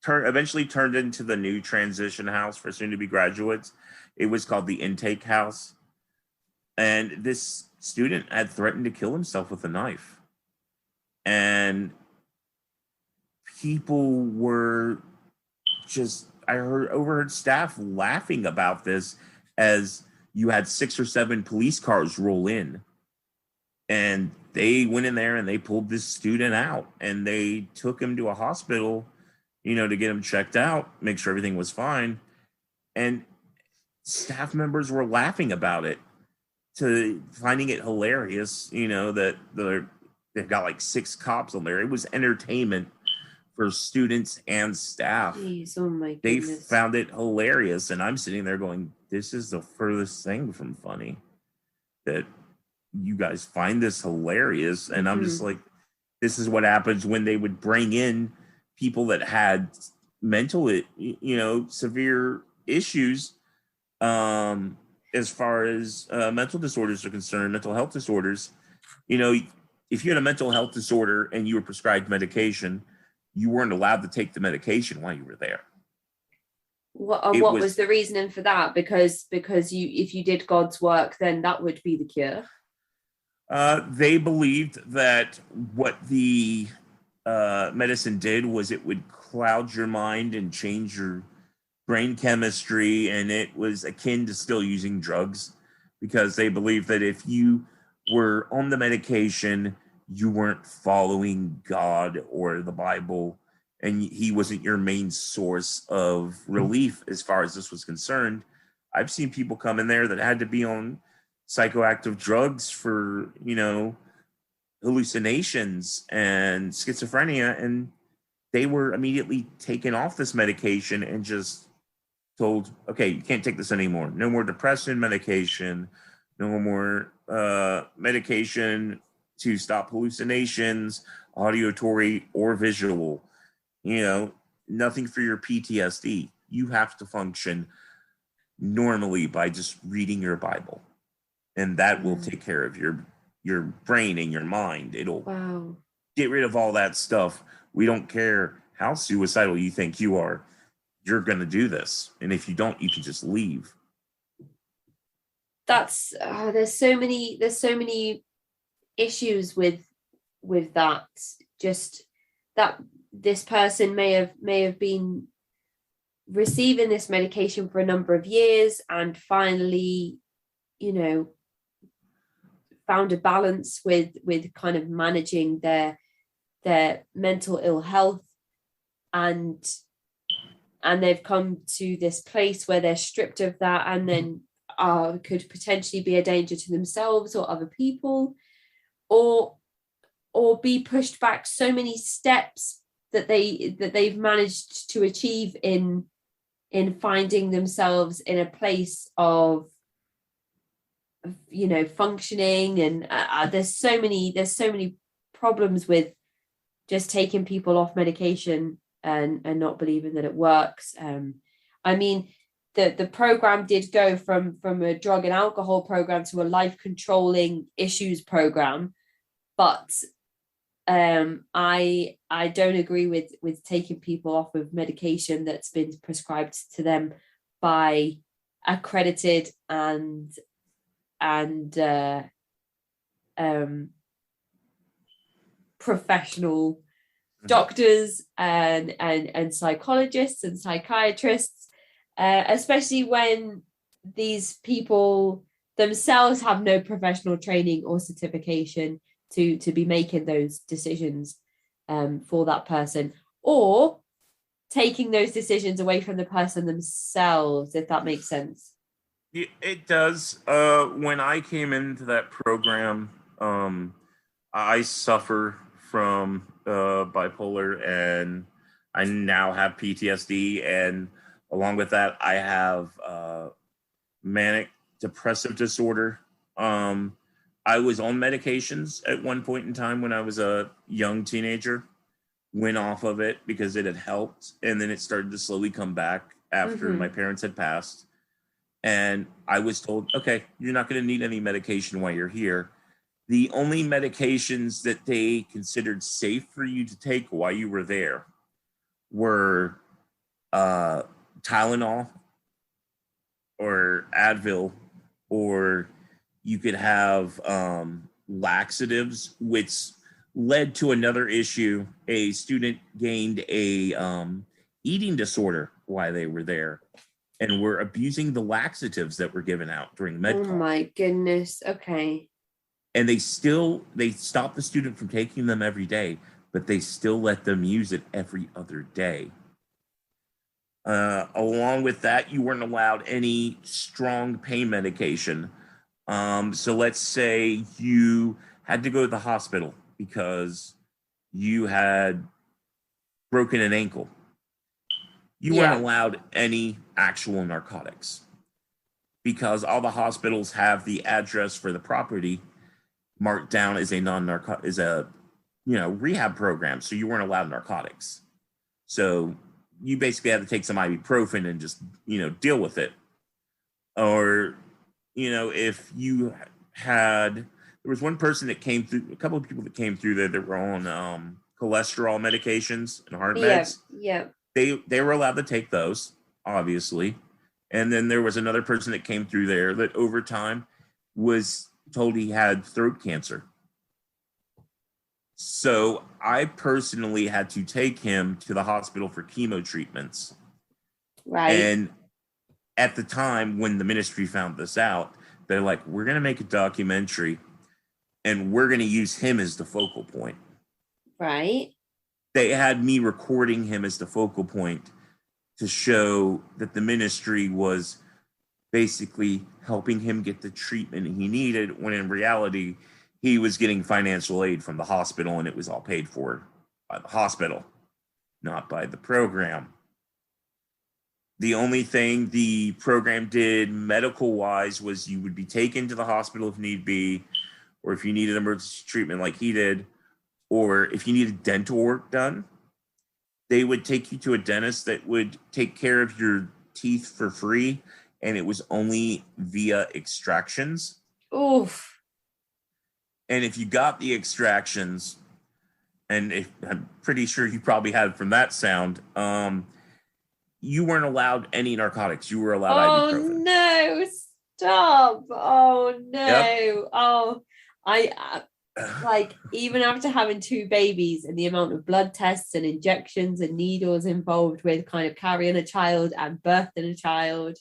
eventually turned into the new transition house for soon-to-be graduates. It was called the intake house. And this student had threatened to kill himself with a knife. And people were just, I overheard staff laughing about this as you had 6 or 7 police cars roll in. And they went in there and they pulled this student out and they took him to a hospital, to get him checked out, make sure everything was fine. And staff members were laughing about it, finding it hilarious, that they've got like 6 cops on there. It was entertainment for students and staff. Jeez, oh my goodness. They found it hilarious, and I'm sitting there going, this is the furthest thing from funny, that you guys find this hilarious. And I'm just like, this is what happens when they would bring in people that had mental, severe issues, as far as mental disorders are concerned, mental health disorders. If you had a mental health disorder and you were prescribed medication, you weren't allowed to take the medication while you were there. What was the reasoning for that? Because if you did God's work, then that would be the cure. They believed that what the medicine did was it would cloud your mind and change your brain chemistry, and it was akin to still using drugs, because they believed that if you were on the medication, you weren't following God or the Bible, and he wasn't your main source of relief as far as this was concerned. I've seen people come in there that had to be on psychoactive drugs for, hallucinations and schizophrenia, and they were immediately taken off this medication and just told, okay, you can't take this anymore. No more depression medication, no more medication to stop hallucinations, auditory or visual, nothing for your PTSD. You have to function normally by just reading your Bible. and that will take care of your brain and your mind. It'll get rid of all that stuff. We don't care how suicidal you think you are. You're going to do this. And if you don't, you can just leave. That's there's so many issues with that. Just that this person may have been receiving this medication for a number of years and finally, found a balance with kind of managing their mental ill health, and they've come to this place where they're stripped of that, and then could potentially be a danger to themselves or other people, or be pushed back so many steps that they've managed to achieve in finding themselves in a place of functioning. And there's so many problems with just taking people off medication and not believing that it works. I mean, the program did go from a drug and alcohol program to a life controlling issues program, but I don't agree with taking people off of medication that's been prescribed to them by accredited and professional doctors and psychologists and psychiatrists, especially when these people themselves have no professional training or certification to be making those decisions for that person, or taking those decisions away from the person themselves, if that makes sense. It does. When I came into that program, I suffer from bipolar, and I now have PTSD, and along with that, I have manic depressive disorder. I was on medications at one point in time when I was a young teenager, went off of it because it had helped, and then it started to slowly come back after my parents had passed. And I was told, okay, you're not going to need any medication while you're here. The only medications that they considered safe for you to take while you were there were Tylenol or Advil, or you could have laxatives, which led to another issue. A student gained a eating disorder while they were there, and were abusing the laxatives that were given out during med. Oh my goodness. Okay. And they stopped the student from taking them every day, but they still let them use it every other day. Along with that, you weren't allowed any strong pain medication. So let's say you had to go to the hospital because you had broken an ankle. You weren't allowed any actual narcotics, because all the hospitals have the address for the property marked down as a rehab program. So you weren't allowed narcotics. So you basically had to take some ibuprofen and just, deal with it. Or, if you had, there was one person that came through, a couple of people that came through there that were on cholesterol medications and heart meds. Yeah. They were allowed to take those, obviously. And then there was another person that came through there that over time was told he had throat cancer. So I personally had to take him to the hospital for chemo treatments. Right. And at the time when the ministry found this out, they're like, we're going to make a documentary and we're going to use him as the focal point. Right. They had me recording him as the focal point to show that the ministry was basically helping him get the treatment he needed, when in reality, he was getting financial aid from the hospital, and it was all paid for by the hospital, not by the program. The only thing the program did medical-wise was you would be taken to the hospital if need be, or if you needed emergency treatment like he did, or if you needed dental work done, they would take you to a dentist that would take care of your teeth for free, and it was only via extractions. Oof. And if you got the extractions, and I'm pretty sure you probably had from that sound, you weren't allowed any narcotics. You were allowed Oh ibuprofen. no, stop. Oh Yep. no. Oh, I like, even after having two babies and the amount of blood tests and injections and needles involved with kind of carrying a child and birthing a child,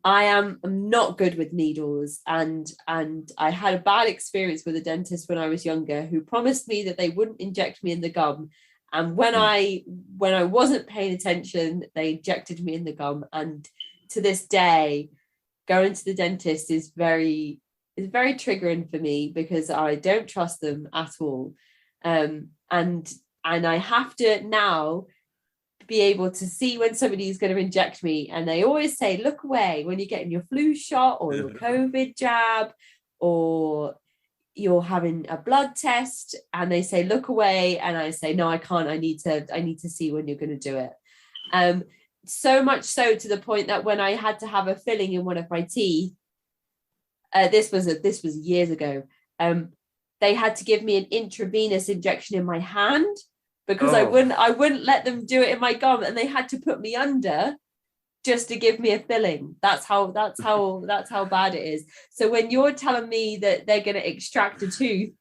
I'm not good with needles, and I had a bad experience with a dentist when I was younger who promised me that they wouldn't inject me in the gum, and when I wasn't paying attention, they injected me in the gum. And to this day, going to the dentist is very triggering for me because I don't trust them at all. And I have to now be able to see when somebody is going to inject me, and they always say look away when you're getting your flu shot or your COVID jab or you're having a blood test, and they say look away, and I say no, I can't, I need to see when you're going to do it. So much so to the point that when I had to have a filling in one of my teeth, this was years ago, they had to give me an intravenous injection in my hand because I wouldn't let them do it in my gum, and they had to put me under just to give me a filling. That's how bad it is. So when you're telling me that they're going to extract a tooth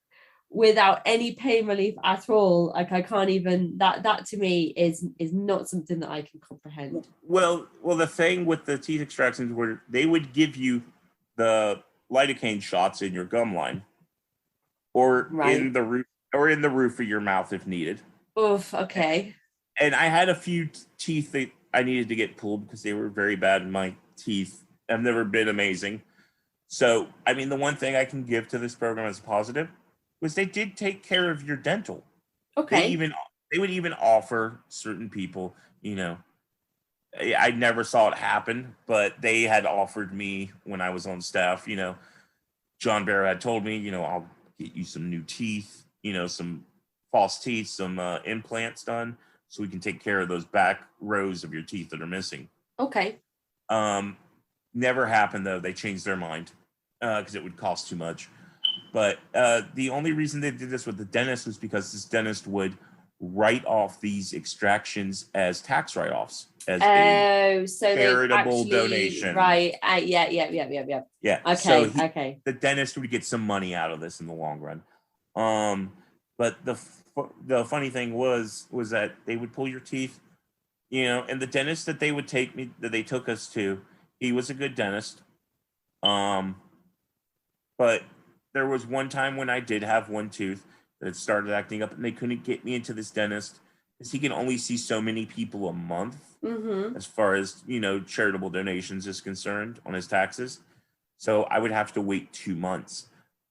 without any pain relief at all, like, I can't even, that to me is not something that I can comprehend. Well, the thing with the teeth extractions were they would give you the lidocaine shots in your gum line, or in the roof of your mouth if needed. Oof, okay. And I had a few teeth that I needed to get pulled because they were very bad in my teeth. Have never been amazing. So, I mean, the one thing I can give to this program as a positive was they did take care of your dental. Okay. They would even offer certain people, I never saw it happen, but they had offered me when I was on staff, John Barrow had told me, I'll get you some new teeth, some false teeth, some implants done, so we can take care of those back rows of your teeth that are missing. Okay. Never happened, though. They changed their mind because it would cost too much. But the only reason they did this with the dentist was because this dentist would write off these extractions as tax write-offs, as a charitable donation. Right. Yeah. Yeah. Okay. So Okay. the dentist would get some money out of this in the long run. But the funny thing was that they would pull your teeth, and the dentist that they took us to, he was a good dentist. But there was one time when I did have one tooth that started acting up, and they couldn't get me into this dentist because he can only see so many people a month, as far as, charitable donations is concerned on his taxes. So I would have to wait 2 months.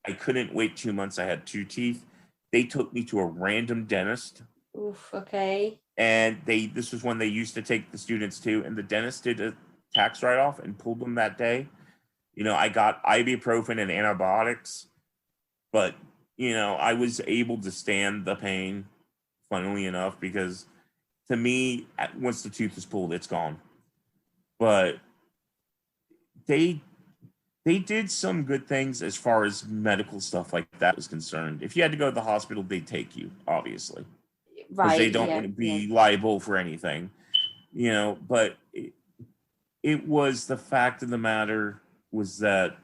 I couldn't wait 2 months. I had two teeth. They took me to a random dentist. Oof, okay. And this was when they used to take the students to, and the dentist did a tax write-off and pulled them that day. I got ibuprofen and antibiotics, but, I was able to stand the pain, funnily enough, because to me, once the tooth is pulled, it's gone. But they did some good things as far as medical stuff like that was concerned. If you had to go to the hospital, they'd take you, obviously. Because they don't want to be liable for anything. But it was, the fact of the matter was that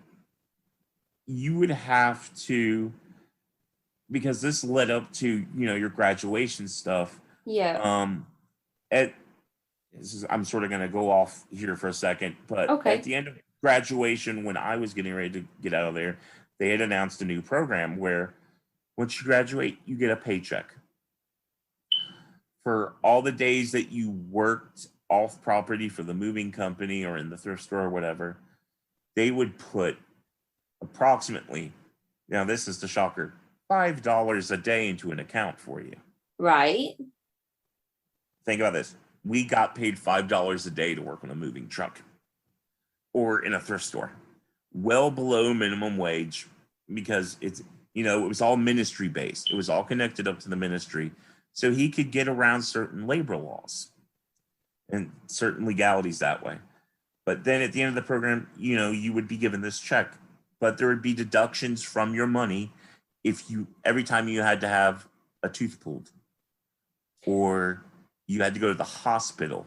you would have to, because this led up to, your graduation stuff. Yeah. I'm sort of going to go off here for a second, but okay. At the end of graduation, when I was getting ready to get out of there, they had announced a new program where once you graduate, you get a paycheck for all the days that you worked off property for the moving company or in the thrift store or whatever. They would put approximately, now this is the shocker, $5 a day into an account for you. Right. Think about this. We got paid $5 a day to work on a moving truck or in a thrift store, well below minimum wage, because it's, it was all ministry based. It was all connected up to the ministry. So he could get around certain labor laws and certain legalities that way. But then at the end of the program, you would be given this check. but there would be deductions from your money every time you had to have a tooth pulled or you had to go to the hospital.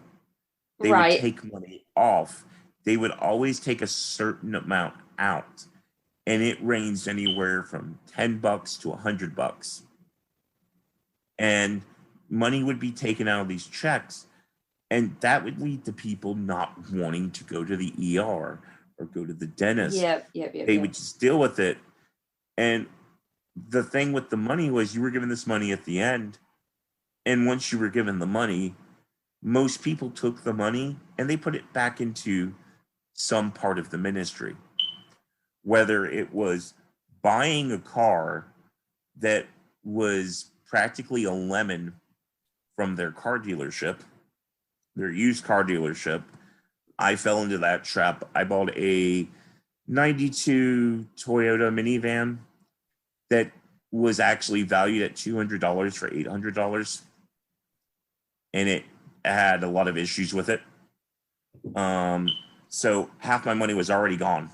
They would take money off. They would always take a certain amount out, and it ranged anywhere from $10 to $100. And money would be taken out of these checks, and that would lead to people not wanting to go to the ER or go to the dentist. They would just deal with it. And the thing with the money was you were given this money at the end, and once you were given the money, most people took the money and they put it back into some part of the ministry. Whether it was buying a car that was practically a lemon from their car dealership, their used car dealership. I fell into that trap. I bought a 92 Toyota minivan that was actually valued at $200 for $800. And it had a lot of issues with it. So half my money was already gone.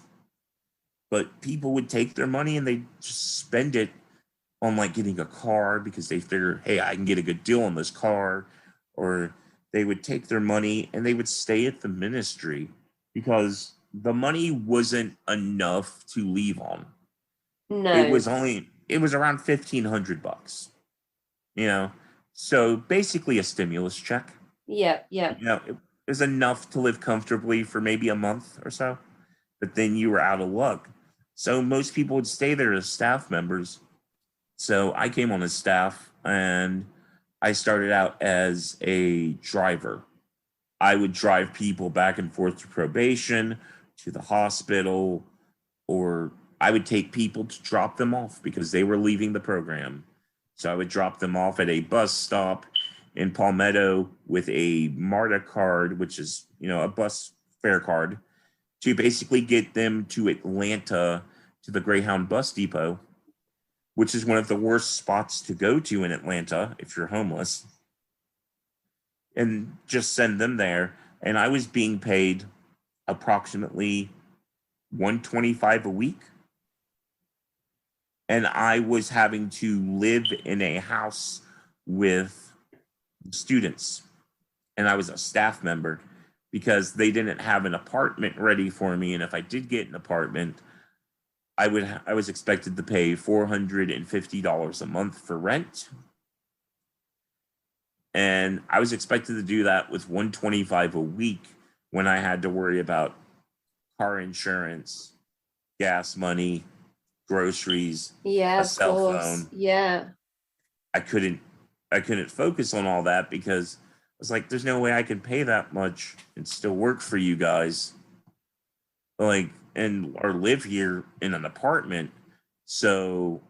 But people would take their money and they just spend it on like getting a car because they figure, hey, I can get a good deal on this car. Or they would take their money and they would stay at the ministry because the money wasn't enough to leave on. No. It was around $1,500, so basically a stimulus check. Yeah. It was enough to live comfortably for maybe a month or so, but then you were out of luck. So most people would stay there as staff members. So I came on as staff and I started out as a driver. I would drive people back and forth to probation, to the hospital, or I would take people to drop them off because they were leaving the program. So I would drop them off at a bus stop in Palmetto with a MARTA card, which is, a bus fare card, to basically get them to Atlanta to the Greyhound bus depot, which is one of the worst spots to go to in Atlanta if you're homeless, and just send them there. And I was being paid approximately $125 a week. And I was having to live in a house with students. And I was a staff member because they didn't have an apartment ready for me. And if I did get an apartment, I was expected to pay $450 a month for rent. And I was expected to do that with $125 a week when I had to worry about car insurance, gas money, groceries, a cell phone. Yeah. I couldn't focus on all that because I was like, there's no way I can pay that much and still work for you guys. Or live here in an apartment. So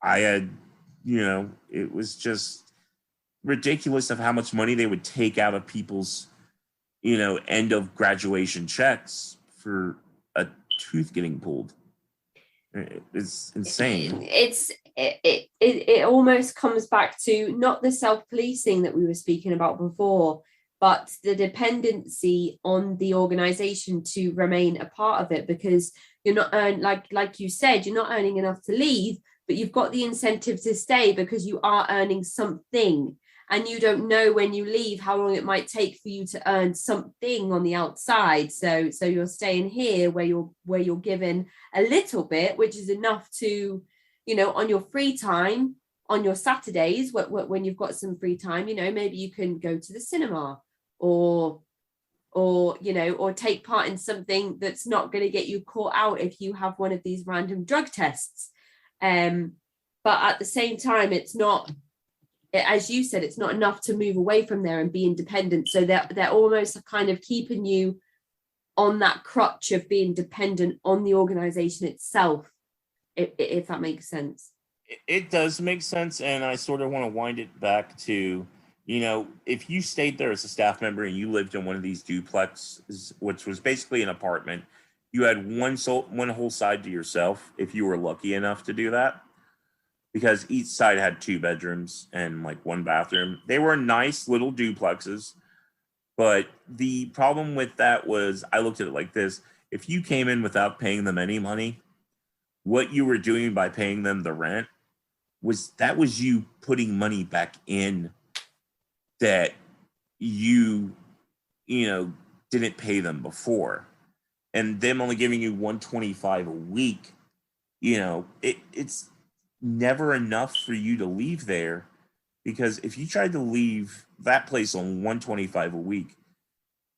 I had, it was just ridiculous of how much money they would take out of people's, end of graduation checks for a tooth getting pulled. It's insane. It almost comes back to not the self-policing that we were speaking about before, but the dependency on the organization to remain a part of it, because you're not like you said, you're not earning enough to leave, but you've got the incentive to stay because you are earning something. And you don't know when you leave how long it might take for you to earn something on the outside. So you're staying here where you're given a little bit, which is enough to, on your free time, on your Saturdays, when you've got some free time, maybe you can go to the cinema or take part in something that's not going to get you caught out if you have one of these random drug tests. But at the same time, it's not, as you said, it's not enough to move away from there and be independent. So they're almost kind of keeping you on that crutch of being dependent on the organization itself, if that makes sense. It does make sense. And I sort of want to wind it back to, if you stayed there as a staff member and you lived in one of these duplexes, which was basically an apartment, you had one whole side to yourself if you were lucky enough to do that. Because each side had 2 bedrooms and one bathroom. They were nice little duplexes. But the problem with that was, I looked at it like this. If you came in without paying them any money, what you were doing by paying them the rent was you putting money back in that you didn't pay them before. And them only giving you 125 a week, it's never enough for you to leave there, because if you tried to leave that place on 125 a week,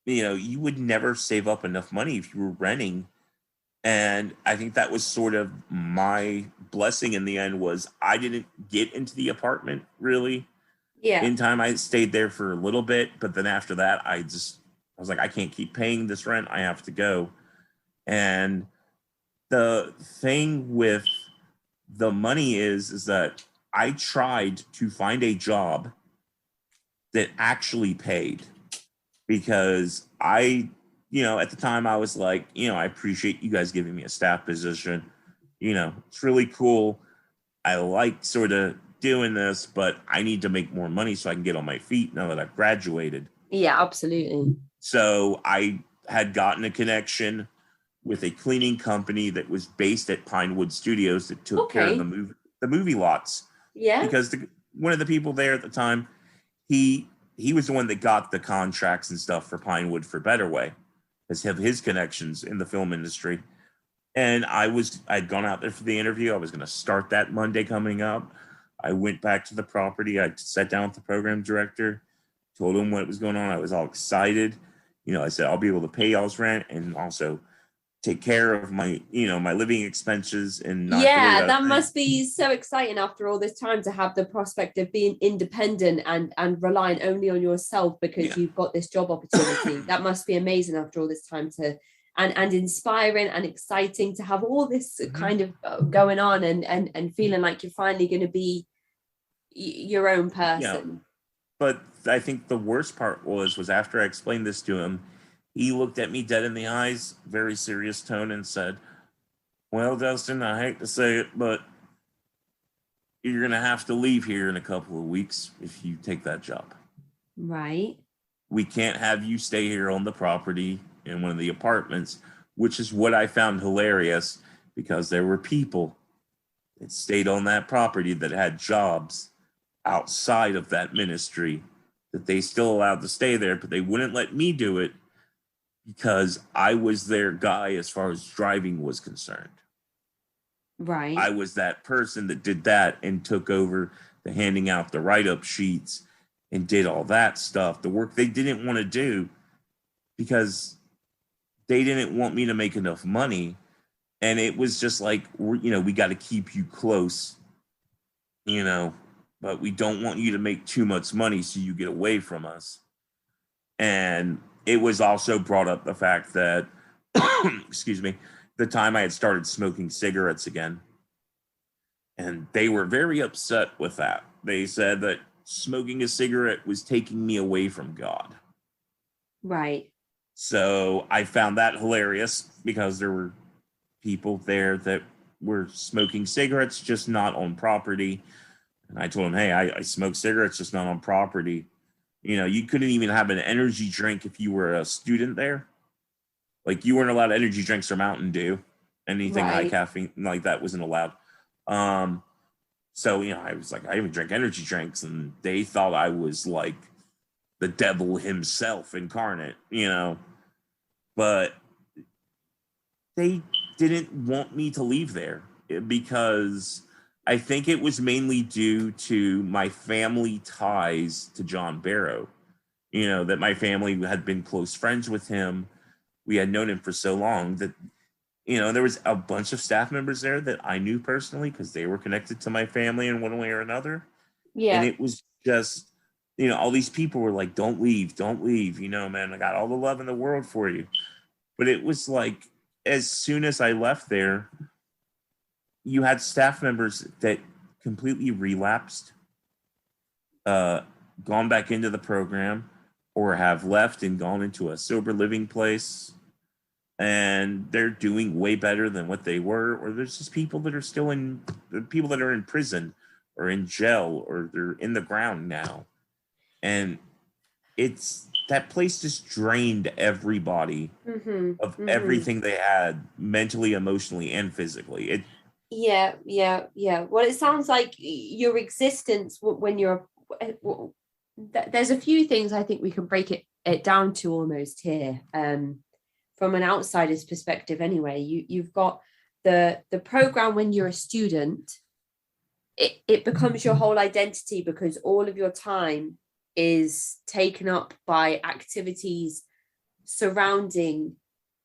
you would never save up enough money if you were renting. And I think that was sort of my blessing in the end, was I didn't get into the apartment really Yeah. in time. I stayed there for a little bit, but then after that, I was like, I can't keep paying this rent. I have to go. And the thing with the money is that I tried to find a job that actually paid, because at the time I was like, I appreciate you guys giving me a staff position. It's really cool. I like sort of doing this, but I need to make more money so I can get on my feet now that I've graduated. Yeah, absolutely. So I had gotten a connection with a cleaning company that was based at Pinewood Studios that took care of the movie lots. Yeah. Because one of the people there at the time, he was the one that got the contracts and stuff for Pinewood for Better Way, because of his connections in the film industry. And I'd gone out there for the interview. I was going to start that Monday coming up. I went back to the property. I sat down with the program director, told him what was going on. I was all excited. I said, I'll be able to pay y'all's rent and also take care of my, my living expenses and not that must be so exciting after all this time to have the prospect of being independent and relying only on yourself because you've got this job opportunity. That must be amazing after all this time and inspiring and exciting to have all this kind of going on and feeling like you're finally going to be your own person. Yeah. But I think the worst part was after I explained this to him, he looked at me dead in the eyes, very serious tone, and said, well, Dustin, I hate to say it, but you're going to have to leave here in a couple of weeks if you take that job. Right. We can't have you stay here on the property in one of the apartments, which is what I found hilarious, because there were people that stayed on that property that had jobs outside of that ministry that they still allowed to stay there, but they wouldn't let me do it because I was their guy as far as driving was concerned. Right. I was that person that did that and took over the handing out the write-up sheets and did all that stuff, the work they didn't want to do, because they didn't want me to make enough money. And it was just like, we got to keep you close, but we don't want you to make too much money so you get away from us. And it was also brought up the fact that, excuse me, the time I had started smoking cigarettes again. And they were very upset with that. They said that smoking a cigarette was taking me away from God. Right. So I found that hilarious, because there were people there that were smoking cigarettes, just not on property. And I told them, hey, I smoke cigarettes, just not on property. You couldn't even have an energy drink if you were a student there. Like, you weren't allowed energy drinks or Mountain Dew. Anything high caffeine like that wasn't allowed. So, I was like, I even drink energy drinks, and they thought I was like the devil himself incarnate, but they didn't want me to leave there, because I think it was mainly due to my family ties to John Barrow, that my family had been close friends with him. We had known him for so long that, there was a bunch of staff members there that I knew personally because they were connected to my family in one way or another. Yeah. And it was just, all these people were like, don't leave, man, I got all the love in the world for you. But it was like, as soon as I left there, you had staff members that completely relapsed, gone back into the program, or have left and gone into a sober living place, and they're doing way better than what they were. Or there's just people that are in prison or in jail, or they're in the ground now. And that place just drained everybody of everything they had, mentally, emotionally, and physically. Yeah. Well, it sounds like your existence when you're there's a few things I think we can break it down to almost here, from an outsider's perspective anyway. You've got the program when you're a student. It becomes your whole identity because all of your time is taken up by activities surrounding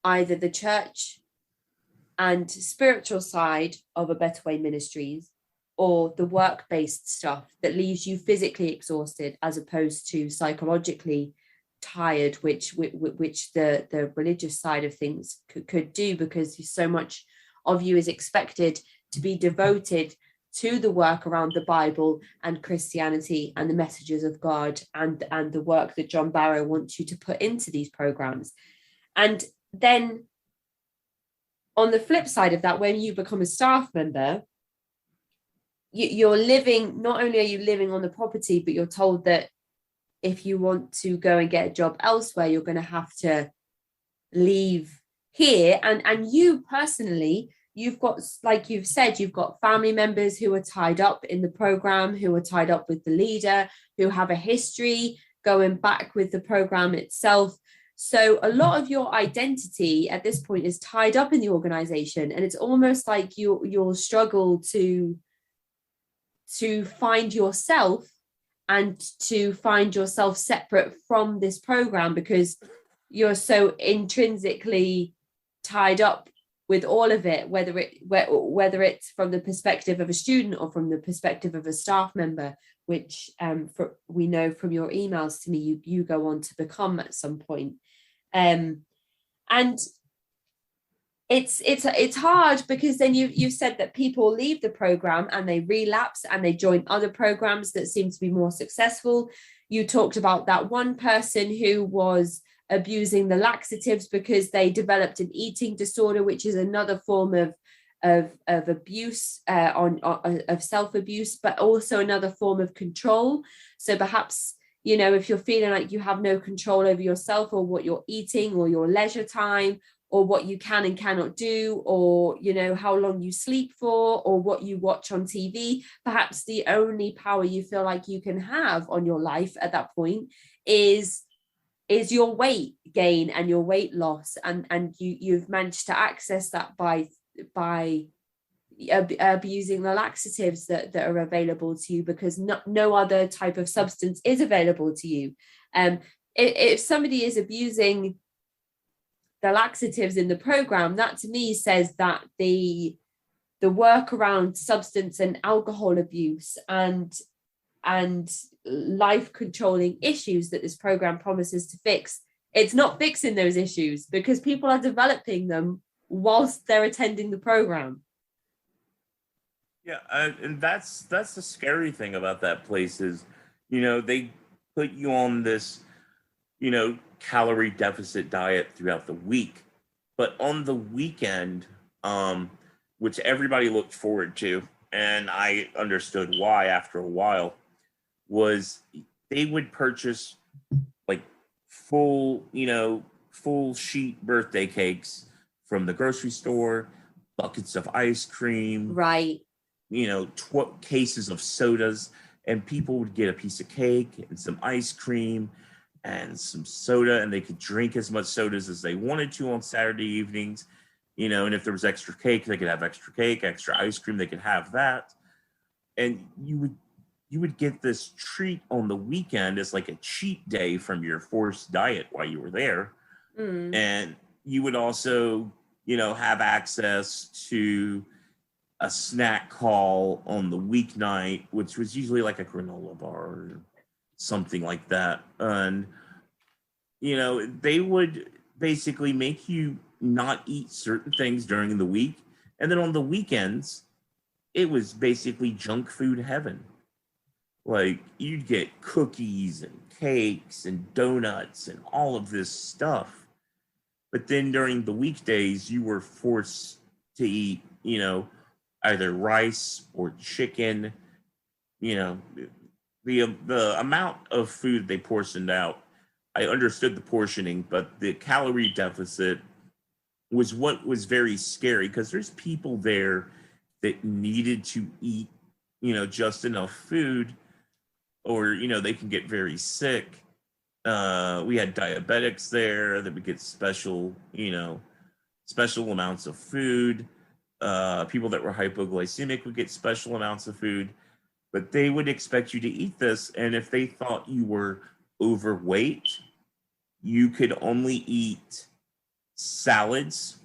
either the church and spiritual side of A Better Way Ministries, or the work-based stuff that leaves you physically exhausted as opposed to psychologically tired, which the religious side of things could do, because so much of you is expected to be devoted to the work around the Bible and Christianity and the messages of God and the work that John Barrow wants you to put into these programs. And then on the flip side of that, when you become a staff member, you're living, not only are you living on the property, but you're told that if you want to go and get a job elsewhere, you're going to have to leave here. And you personally, you've got, like you've said, you've got family members who are tied up in the program, who are tied up with the leader, who have a history going back with the program itself. So a lot of your identity at this point is tied up in the organization, and it's almost like you'll struggle to find yourself and to find yourself separate from this program, because you're so intrinsically tied up with all of it, whether it's from the perspective of a student or from the perspective of a staff member, which we know from your emails to me you go on to become at some point. And it's hard, because then you've said that people leave the program and they relapse and they join other programs that seem to be more successful. You talked about that one person who was abusing the laxatives because they developed an eating disorder, which is another form of abuse, of self-abuse, but also another form of control. So perhaps, if you're feeling like you have no control over yourself or what you're eating or your leisure time, or what you can and cannot do, or how long you sleep for, or what you watch on TV, perhaps the only power you feel like you can have on your life at that point is your weight gain and your weight loss, and you've managed to access that by abusing the laxatives that are available to you, because no other type of substance is available to you. If somebody is abusing the laxatives in the program, that to me says that the work around substance and alcohol abuse and life controlling issues that this program promises to fix, it's not fixing those issues, because people are developing them whilst they're attending the program. Yeah, and that's the scary thing about that place is, they put you on this, calorie deficit diet throughout the week, but on the weekend, which everybody looked forward to, and I understood why after a while, was they would purchase like full sheet birthday cakes from the grocery store, buckets of ice cream, right? Cases of sodas, and people would get a piece of cake and some ice cream and some soda, and they could drink as much sodas as they wanted to on Saturday evenings, and if there was extra cake, they could have extra cake, extra ice cream, they could have that. And you would get this treat on the weekend as like a cheat day from your forced diet while you were there. And you would also, have access to a snack haul on the weeknight, which was usually like a granola bar or something like that. And, they would basically make you not eat certain things during the week. And then on the weekends, it was basically junk food heaven. Like, you'd get cookies and cakes and donuts and all of this stuff. But then during the weekdays, you were forced to eat, either rice or chicken. The amount of food they portioned out, I understood the portioning, but the calorie deficit was what was very scary, because there's people there that needed to eat, just enough food, or, they can get very sick. We had diabetics there that would get special amounts of food. People that were hypoglycemic would get special amounts of food, but they would expect you to eat this. And if they thought you were overweight, you could only eat salads,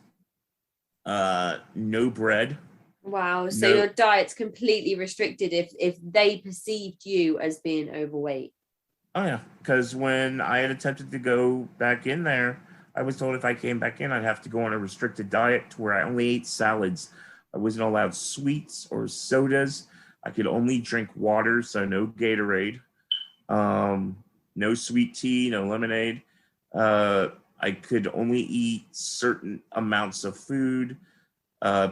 no bread. Wow. So your diet's completely restricted if they perceived you as being overweight. Oh, yeah. Because when I had attempted to go back in there, I was told if I came back in, I'd have to go on a restricted diet to where I only ate salads. I wasn't allowed sweets or sodas. I could only drink water, so no Gatorade, no sweet tea, no lemonade. I could only eat certain amounts of food.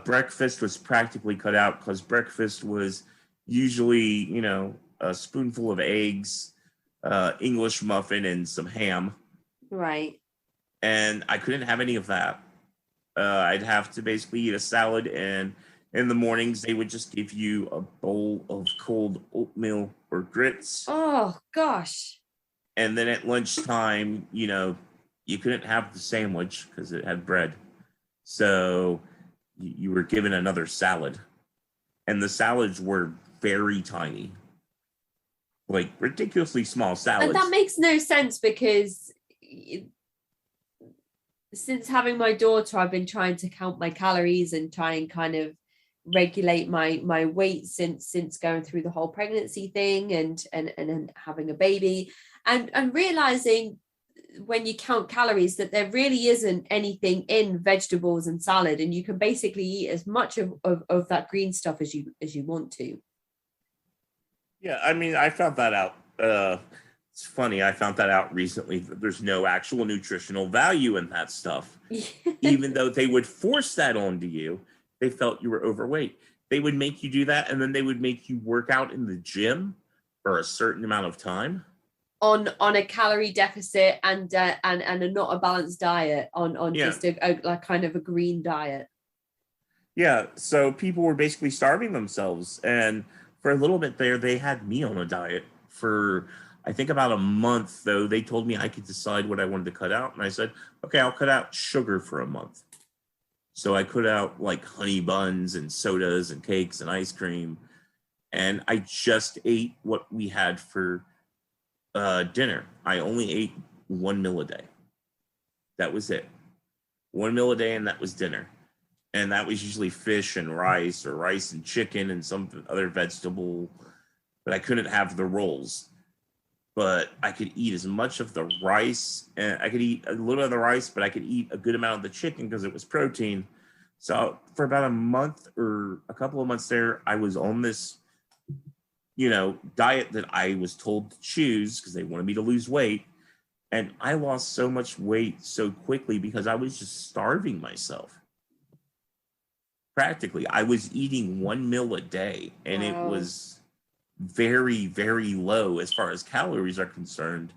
Breakfast was practically cut out because breakfast was usually, a spoonful of eggs, English muffin, and some ham. Right. And I couldn't have any of that. I'd have to basically eat a salad, and in the mornings they would just give you a bowl of cold oatmeal or grits. Oh gosh. And then at lunchtime, you couldn't have the sandwich because it had bread. So you were given another salad. And the salads were very tiny. Like ridiculously small salads. And that makes no sense because since having my daughter, I've been trying to count my calories and try and kind of regulate my weight since going through the whole pregnancy thing and having a baby and realizing when you count calories that there really isn't anything in vegetables and salad, and you can basically eat as much of that green stuff as you want to. Yeah, I mean, I found that out. It's funny, I found that out recently, that there's no actual nutritional value in that stuff. Even though they would force that onto you, they felt you were overweight. They would make you do that, and then they would make you work out in the gym for a certain amount of time. On a calorie deficit and a not a balanced diet, on just a kind of a green diet. Yeah, so people were basically starving themselves, and for a little bit there, they had me on a diet for, I think, about a month, though. They told me I could decide what I wanted to cut out, and I said, okay, I'll cut out sugar for a month. So I cut out like honey buns and sodas and cakes and ice cream, and I just ate what we had for dinner. I only ate 1 meal a day. That was it. 1 meal a day, and that was dinner. And that was usually fish and rice, or rice and chicken and some other vegetable. But I couldn't have the rolls. But I could eat as much of the rice, and I could eat a little of the rice, but I could eat a good amount of the chicken because it was protein. So for about a month or a couple of months there, I was on this, diet that I was told to choose because they wanted me to lose weight. And I lost so much weight so quickly because I was just starving myself. Practically, I was eating 1 meal a day, and It was very, very low as far as calories are concerned.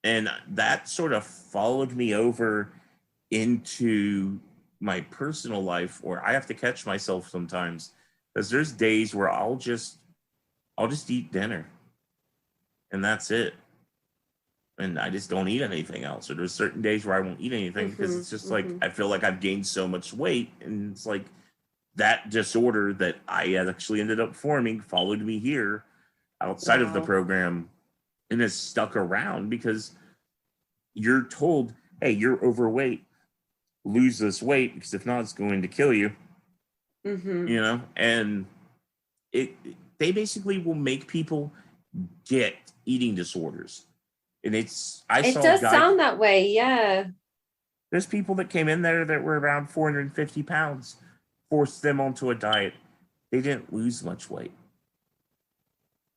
And that sort of followed me over into my personal life, where I have to catch myself sometimes, because there's days where I'll just eat dinner, and that's it. And I just don't eat anything else. Or there's certain days where I won't eat anything because it's just like, I feel like I've gained so much weight, and it's like that disorder that I actually ended up forming followed me here outside of the program and has stuck around, because you're told, hey, you're overweight, lose this weight, because if not, it's going to kill you. And they basically will make people get eating disorders. And it does sound that way, yeah. There's people that came in there that were around 450 pounds, forced them onto a diet. They didn't lose much weight,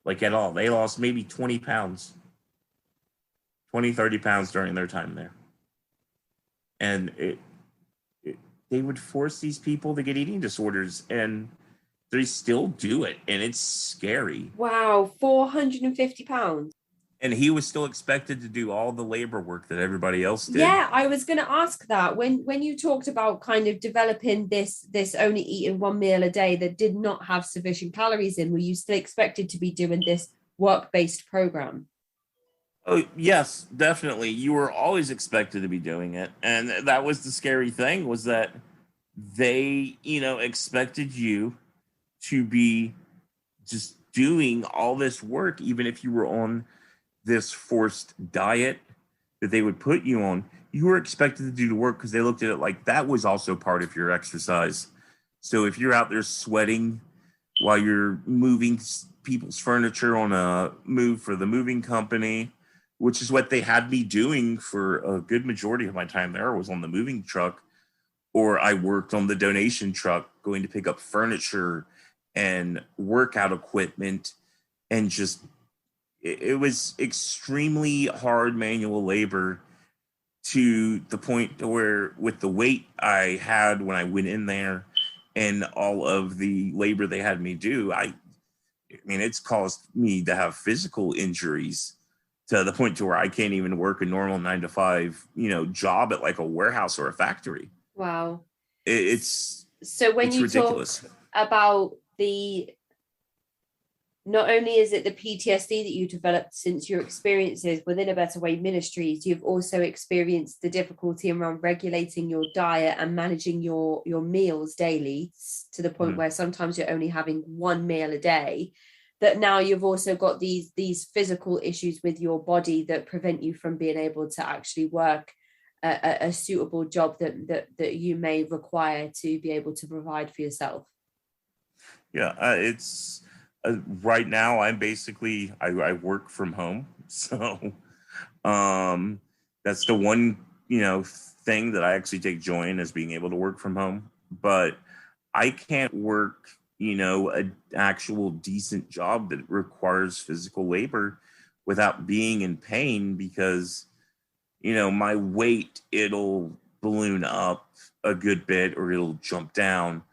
like at all. They lost maybe 20 pounds, 30 pounds during their time there. And they would force these people to get eating disorders, and they still do it, and it's scary. Wow, 450 pounds. And he was still expected to do all the labor work that everybody else did. Yeah, I was going to ask that when you talked about kind of developing this only eating one meal a day that did not have sufficient calories in, were you still expected to be doing this work-based program? Oh, yes, definitely. You were always expected to be doing it. And that was the scary thing, was that they, expected you to be just doing all this work, even if you were on this forced diet that they would put you on. You were expected to do the work because they looked at it like that was also part of your exercise. So if you're out there sweating while you're moving people's furniture on a move for the moving company, which is what they had me doing for a good majority of my time there, was on the moving truck, or I worked on the donation truck going to pick up furniture and workout equipment, and just it was extremely hard manual labor, to the point where, with the weight I had when I went in there and all of the labor they had me do, I mean, it's caused me to have physical injuries, to the point to where I can't even work a normal 9 to 5, job at like a warehouse or a factory. Wow. It's so when it's you ridiculous. talk about not only is it the PTSD that you developed since your experiences within A Better Way Ministries, you've also experienced the difficulty around regulating your diet and managing your meals daily, to the point where sometimes you're only having one meal a day. That now you've also got these physical issues with your body that prevent you from being able to actually work a suitable job that you may require to be able to provide for yourself. Yeah, it's right now I'm basically I work from home, so that's the one thing that I actually take joy in, is being able to work from home. But I can't work an actual decent job that requires physical labor without being in pain, because my weight, it'll balloon up a good bit or it'll jump down,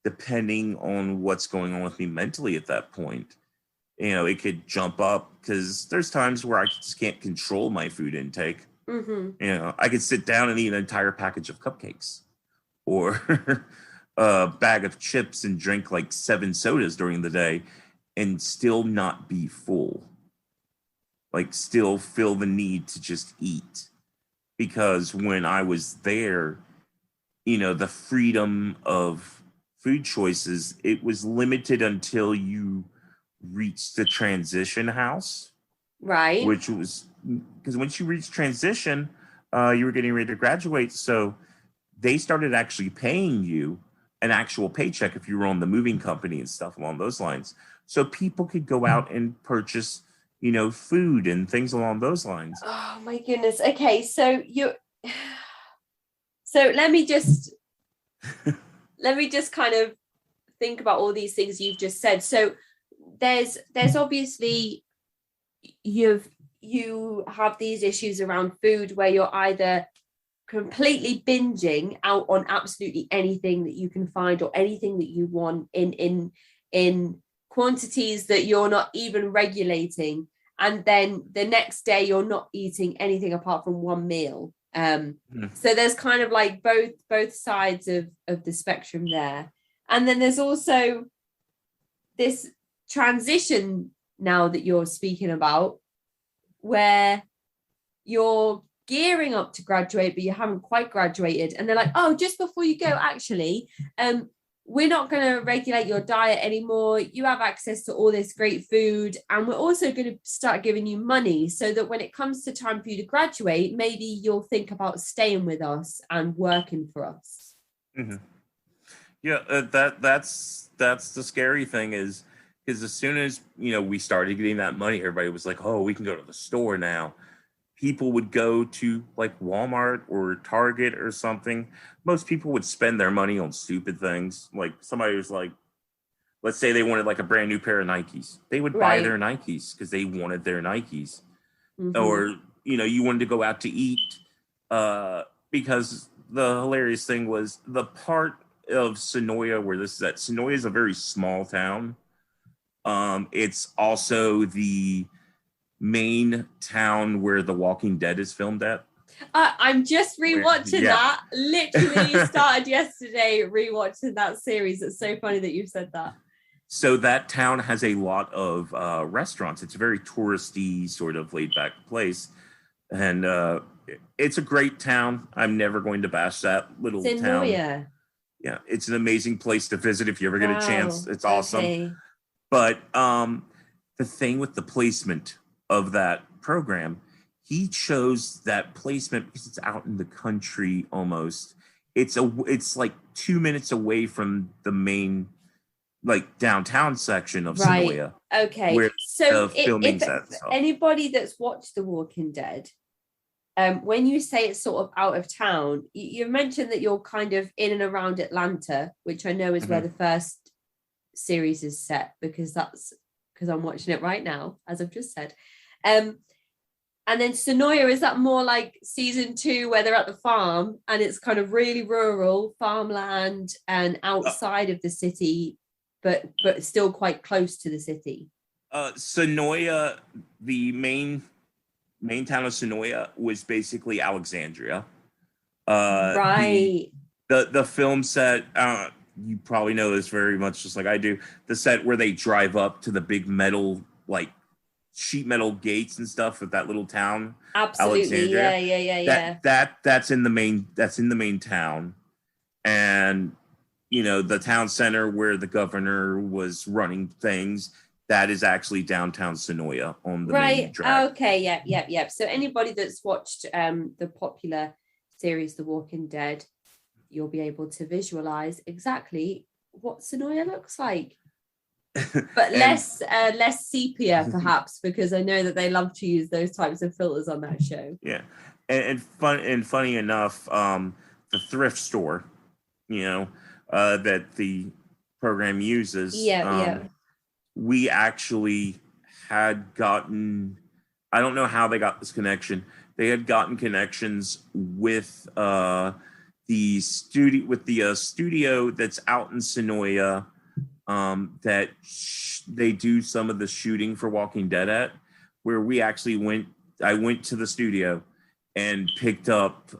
depending on what's going on with me mentally at that point. It could jump up because there's times where I just can't control my food intake. I could sit down and eat an entire package of cupcakes, or a bag of chips, and drink like 7 sodas during the day, and still not be full. Like, still feel the need to just eat. Because when I was there, the freedom of food choices, it was limited until you reached the transition house. Right. Which was, because once you reached transition, you were getting ready to graduate. So they started actually paying you an actual paycheck if you were on the moving company and stuff along those lines. So people could go out and purchase, food and things along those lines. Oh my goodness. Okay, so let me just kind of think about all these things you've just said. So there's obviously you have these issues around food where you're either completely binging out on absolutely anything that you can find or anything that you want in quantities that you're not even regulating, and then the next day you're not eating anything apart from one meal. So there's kind of like both sides of the spectrum there. And then there's also this transition now that you're speaking about, where you're gearing up to graduate, but you haven't quite graduated. And they're like, oh, just before you go, actually, we're not going to regulate your diet anymore. You have access to all this great food. And we're also going to start giving you money so that when it comes to time for you to graduate, maybe you'll think about staying with us and working for us. Mm-hmm. Yeah, that's the scary thing, is as soon as, we started getting that money, everybody was like, oh, we can go to the store now. People would go to like Walmart or Target or something. Most people would spend their money on stupid things. Like, somebody was like, let's say they wanted like a brand new pair of Nikes. They would buy their Nikes because they wanted their Nikes. Mm-hmm. Or, you wanted to go out to eat, because the hilarious thing was, the part of Sonoya where this is at, Sonoya is a very small town. It's also the main town where The Walking Dead is filmed at. I'm just rewatching that. Literally started yesterday rewatching that series. It's so funny that you've said that. So that town has a lot of restaurants. It's a very touristy, sort of laid-back place. And it's a great town. I'm never going to bash that little town. Yeah, it's an amazing place to visit if you ever get a chance. It's awesome. Okay. But the thing with the placement of that program, he chose that placement because it's out in the country almost. It's like 2 minutes away from the main, like, downtown section of Sonoya. Okay. Where so if anybody that's watched The Walking Dead, when you say it's sort of out of town, you mentioned that you're kind of in and around Atlanta, which I know is where the first series is set, because I'm watching it right now, as I've just said. And then Sonoya, is that more like season 2 where they're at the farm and it's kind of really rural farmland and outside of the city, but still quite close to the city? Sonoya, the main town of Sonoya was basically Alexandria. Right. The film set, you probably know this very much just like I do, the set where they drive up to the big metal, like, sheet metal gates and stuff of that little town. Absolutely. Yeah. That's in the main town. And the town center where the governor was running things, that is actually downtown Sonoya on the main drag. Okay. Yep. So anybody that's watched the popular series The Walking Dead, you'll be able to visualize exactly what Sonoya looks like. But less sepia, perhaps, because I know that they love to use those types of filters on that show. Yeah, and funny enough, the thrift store, that the program uses. We actually had gotten, I don't know how they got this connection. They had gotten connections with the studio that's out in Sonoya. That they do some of the shooting for Walking Dead at, where we actually I went to the studio and picked up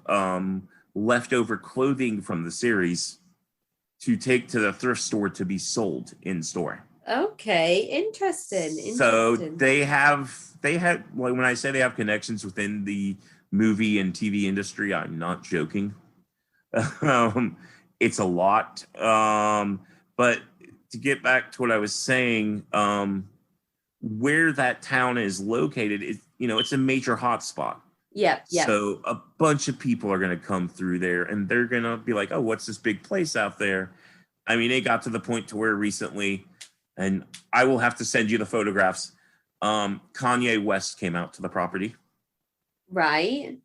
leftover clothing from the series to take to the thrift store to be sold in store. Okay, interesting. So they had, when I say they have connections within the movie and TV industry, I'm not joking. It's a lot. But to get back to what I was saying, where that town is located, it's a major hotspot. Yeah. So a bunch of people are going to come through there, and they're going to be like, oh, what's this big place out there? I mean, it got to the point to where recently, and I will have to send you the photographs, Kanye West came out to the property. Right.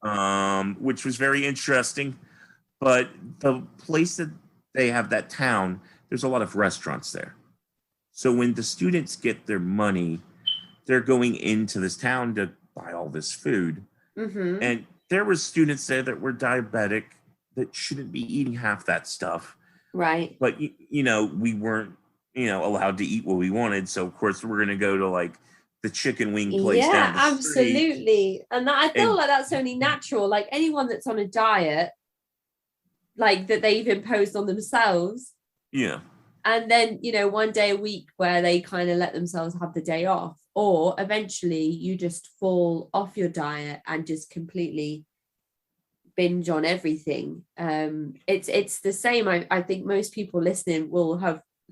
Which was very interesting. But the place that they have, that town, there's a lot of restaurants there. So when the students get their money, they're going into this town to buy all this food. Mm-hmm. And there were students there that were diabetic that shouldn't be eating half that stuff. Right. But, we weren't, allowed to eat what we wanted. So, of course, we're going to go to, like, the chicken wing place down the street. Absolutely. And I feel like that's only natural. Like, anyone that's on a diet, like, that they've imposed on themselves. Yeah. And then, one day a week where they kind of let themselves have the day off, or eventually you just fall off your diet and just completely binge on everything. It's the same. I think most people listening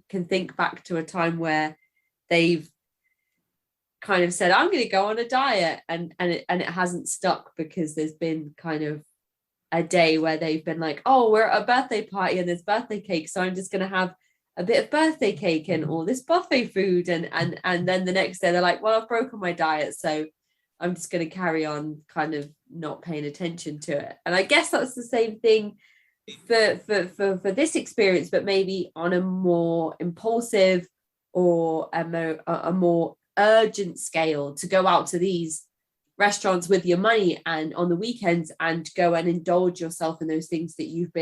can think back to a time where they've kind of said, I'm going to go on a diet, and it hasn't stuck because there's been kind of a day where they've been like, oh, we're at a birthday party and there's birthday cake, so I'm just going to have a bit of birthday cake and all this buffet food, and then the next day they're like, well, I've broken my diet, so I'm just going to carry on kind of not paying attention to it. And I guess that's the same thing for this experience, but maybe on a more impulsive or a more urgent scale, to go out to these restaurants with your money and on the weekends and go and indulge yourself in those things that you've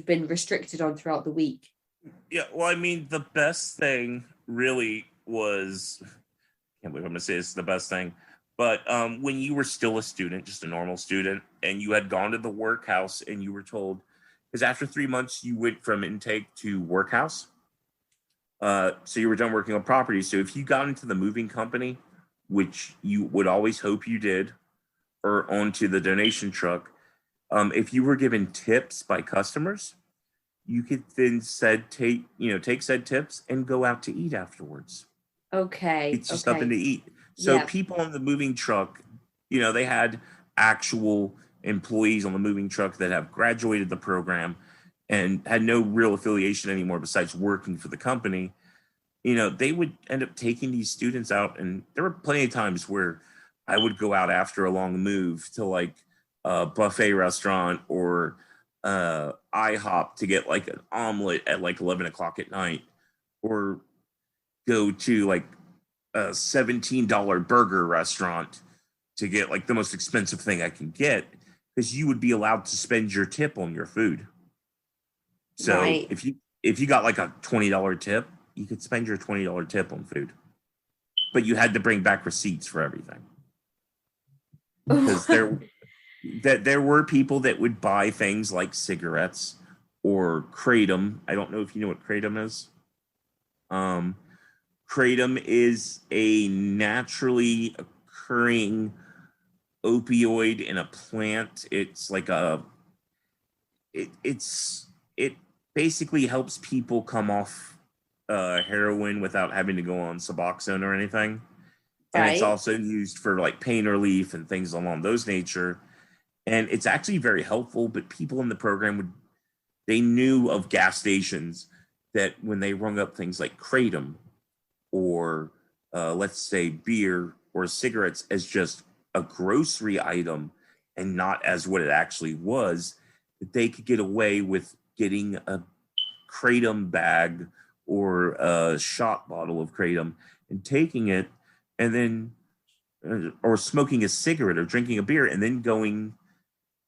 been restricted on throughout the week. Yeah, well, I mean, the best thing really was can't believe I'm gonna say this is the best thing, but when you were still a student, just a normal student, and you had gone to the workhouse and you were told, because after 3 months you went from intake to workhouse, so you were done working on property. So if you got into the moving company, which you would always hope you did, or onto the donation truck, if you were given tips by customers, you could then take said tips and go out to eat afterwards. Okay. It's just something to eat. So Yeah. people on the moving truck, they had actual employees on the moving truck that have graduated the program and had no real affiliation anymore besides working for the company. They would end up taking these students out, and there were plenty of times where I would go out after a long move to like a buffet restaurant or IHOP to get like an omelet at like 11 o'clock at night, or go to like a $17 burger restaurant to get like the most expensive thing I can get, because you would be allowed to spend your tip on your food. So Right. if you got like a $20 tip, you could spend your $20 tip on food, but you had to bring back receipts for everything, because there were people that would buy things like cigarettes or kratom. I don't know if you know what kratom is. Kratom is a naturally occurring opioid in a plant. It's like it basically helps people come off heroin without having to go on Suboxone or anything. And it's Right. also used for like pain relief and things along those nature. And it's actually very helpful, but people in the program they knew of gas stations that when they rung up things like kratom or let's say beer or cigarettes as just a grocery item and not as what it actually was, that they could get away with getting a kratom bag or a shot bottle of kratom and taking it, and then or smoking a cigarette or drinking a beer and then going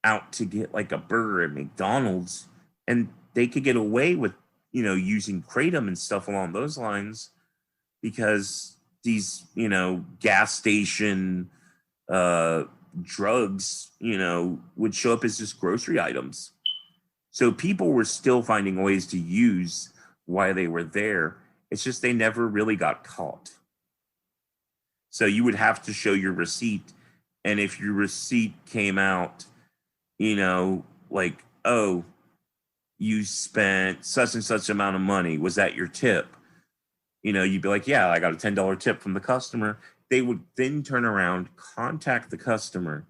out to get like a burger at McDonald's, and they could get away with using kratom and stuff along those lines, because these gas station drugs would show up as just grocery items. So people were still finding ways to use while they were there. It's just they never really got caught. So you would have to show your receipt, and if your receipt came out like, oh, you spent such and such amount of money, was that your tip? You'd be like, yeah, I got a $10 tip from the customer. They would then turn around, contact the customer,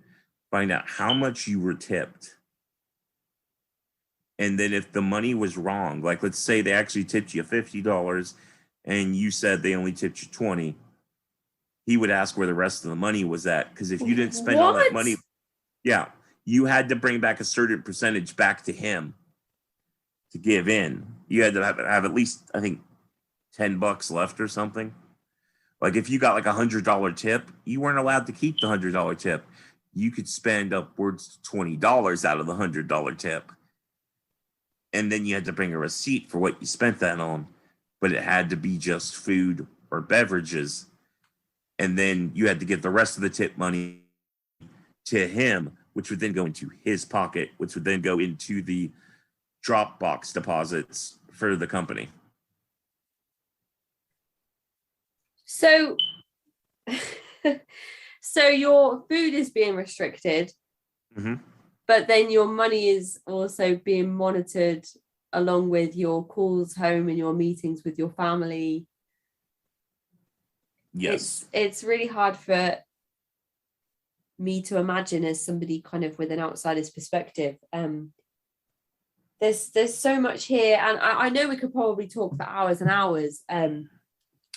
find out how much you were tipped. And then if the money was wrong, like let's say they actually tipped you $50 and you said they only tipped you $20, he would ask where the rest of the money was at. Because if you didn't spend all that money, yeah, you had to bring back a certain percentage back to him to give in. You had to have at least, I think, $10 left or something. Like if you got like $100 tip, you weren't allowed to keep the $100 tip. You could spend upwards to $20 out of the $100 tip. And then you had to bring a receipt for what you spent that on, but it had to be just food or beverages. And then you had to give the rest of the tip money to him, which would then go into his pocket, which would then go into the Dropbox deposits for the company. So, so your food is being restricted, but then your money is also being monitored along with your calls home and your meetings with your family. Yes. It's really hard for me to imagine as somebody kind of with an outsider's perspective. There's so much here, and I know we could probably talk for hours and hours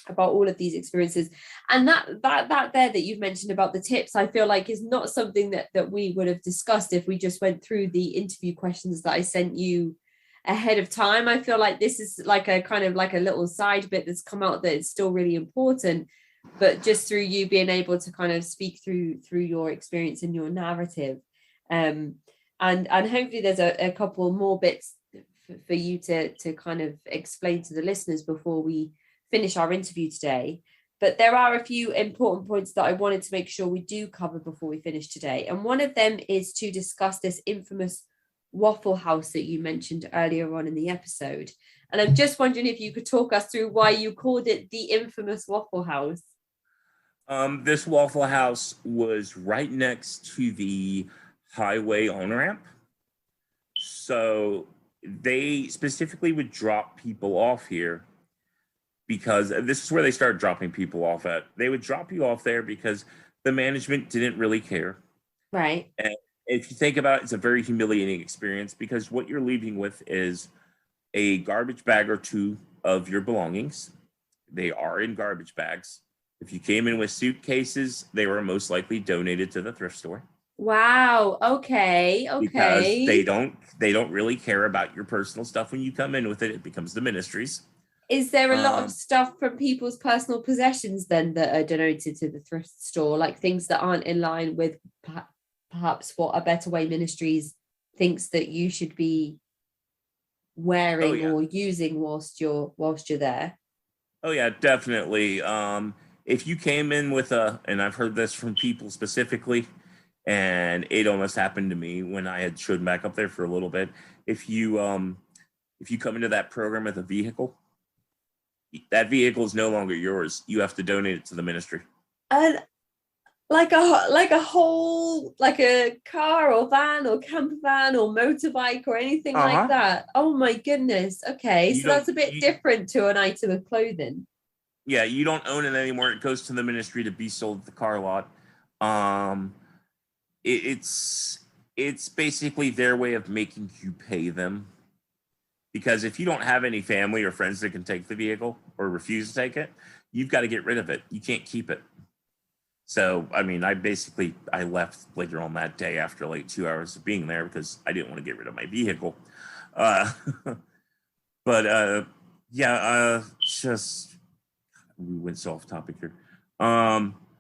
about all of these experiences. And that there that you've mentioned about the tips, I feel like is not something that we would have discussed if we just went through the interview questions that I sent you ahead of time. I feel like this is like a kind of like a little side bit that's come out that is still really important, but just through you being able to kind of speak through your experience and your narrative. And hopefully there's a couple more bits for you to kind of explain to the listeners before we finish our interview today. But there are a few important points that I wanted to make sure we do cover before we finish today. And one of them is to discuss this infamous Waffle House that you mentioned earlier on in the episode. And I'm just wondering if you could talk us through why you called it the infamous Waffle House. This Waffle House was right next to the highway on-ramp. So they specifically would drop people off here because this is where they started dropping people off at. They would drop you off there because the management didn't really care. Right. And if you think about it, it's a very humiliating experience because what you're leaving with is a garbage bag or two of your belongings. They are in garbage bags. If you came in with suitcases, they were most likely donated to the thrift store. Wow. Okay. Because they don't really care about your personal stuff when you come in with it. It becomes the ministries. Is there a lot of stuff from people's personal possessions then that are donated to the thrift store, like things that aren't in line with perhaps what A Better Way Ministries thinks that you should be wearing or using whilst you're there? Oh yeah, definitely. If you came in with and I've heard this from people specifically, and it almost happened to me when I had showed back up there for a little bit. If you come into that program with a vehicle, that vehicle is no longer yours. You have to donate it to the ministry. Like a car or van or camper van or motorbike or anything like that. Oh my goodness. Okay, so that's a bit different to an item of clothing. Yeah, you don't own it anymore. It goes to the ministry to be sold at the car lot. It's basically their way of making you pay them. Because if you don't have any family or friends that can take the vehicle or refuse to take it, you've got to get rid of it. You can't keep it. So, I mean, I left later on that day after like 2 hours of being there because I didn't want to get rid of my vehicle. Just we went so off topic here.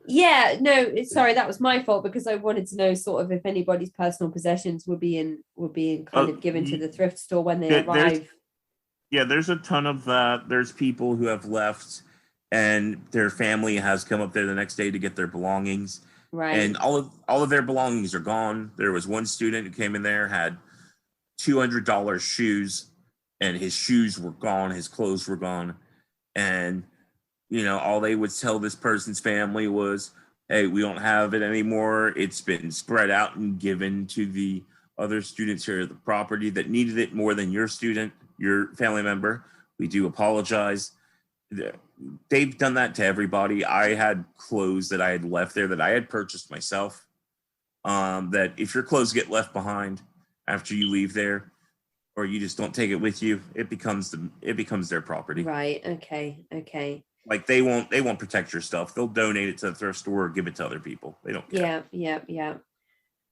Yeah, no, sorry, that was my fault because I wanted to know sort of if anybody's personal possessions were being kind of given to the thrift store when they arrive. There's a ton of that. There's people who have left and their family has come up there the next day to get their belongings. Right. And all of their belongings are gone. There was one student who came in there, had $200 shoes, and his shoes were gone, his clothes were gone. And all they would tell this person's family was, hey, we don't have it anymore. It's been spread out and given to the other students here at the property that needed it more than your family member. We do apologize. They've done that to everybody. I had clothes that I had left there that I had purchased myself. That if your clothes get left behind after you leave there, or you just don't take it with you, it becomes their property. Right. Okay. Like they won't protect your stuff. They'll donate it to the thrift store or give it to other people. They don't care. Yeah.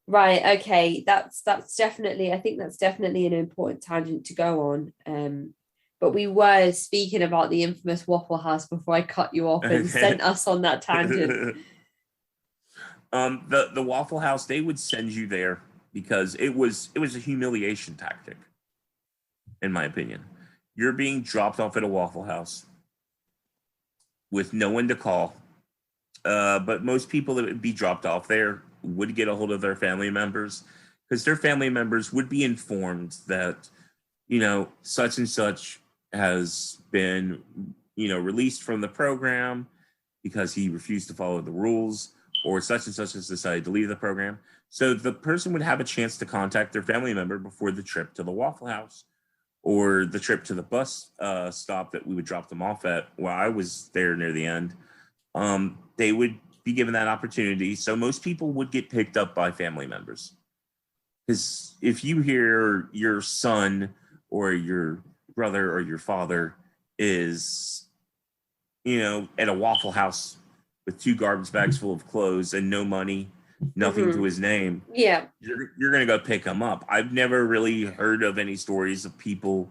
Right. Okay. That's definitely, I think that's definitely an important tangent to go on. But we were speaking about the infamous Waffle House before I cut you off and sent us on that tangent. The Waffle House, they would send you there because it was a humiliation tactic, in my opinion. You're being dropped off at a Waffle House with no one to call. But most people that would be dropped off there would get a hold of their family members because their family members would be informed that, such and such has been, released from the program because he refused to follow the rules, or such and such has decided to leave the program. So the person would have a chance to contact their family member before the trip to the Waffle House or the trip to the bus stop that we would drop them off at while I was there near the end. They would be given that opportunity. So most people would get picked up by family members. Because if you hear your son or your brother or your father is, at a Waffle House with 2 garbage bags full of clothes and no money, nothing to his name, yeah, you're going to go pick him up. I've never really heard of any stories of people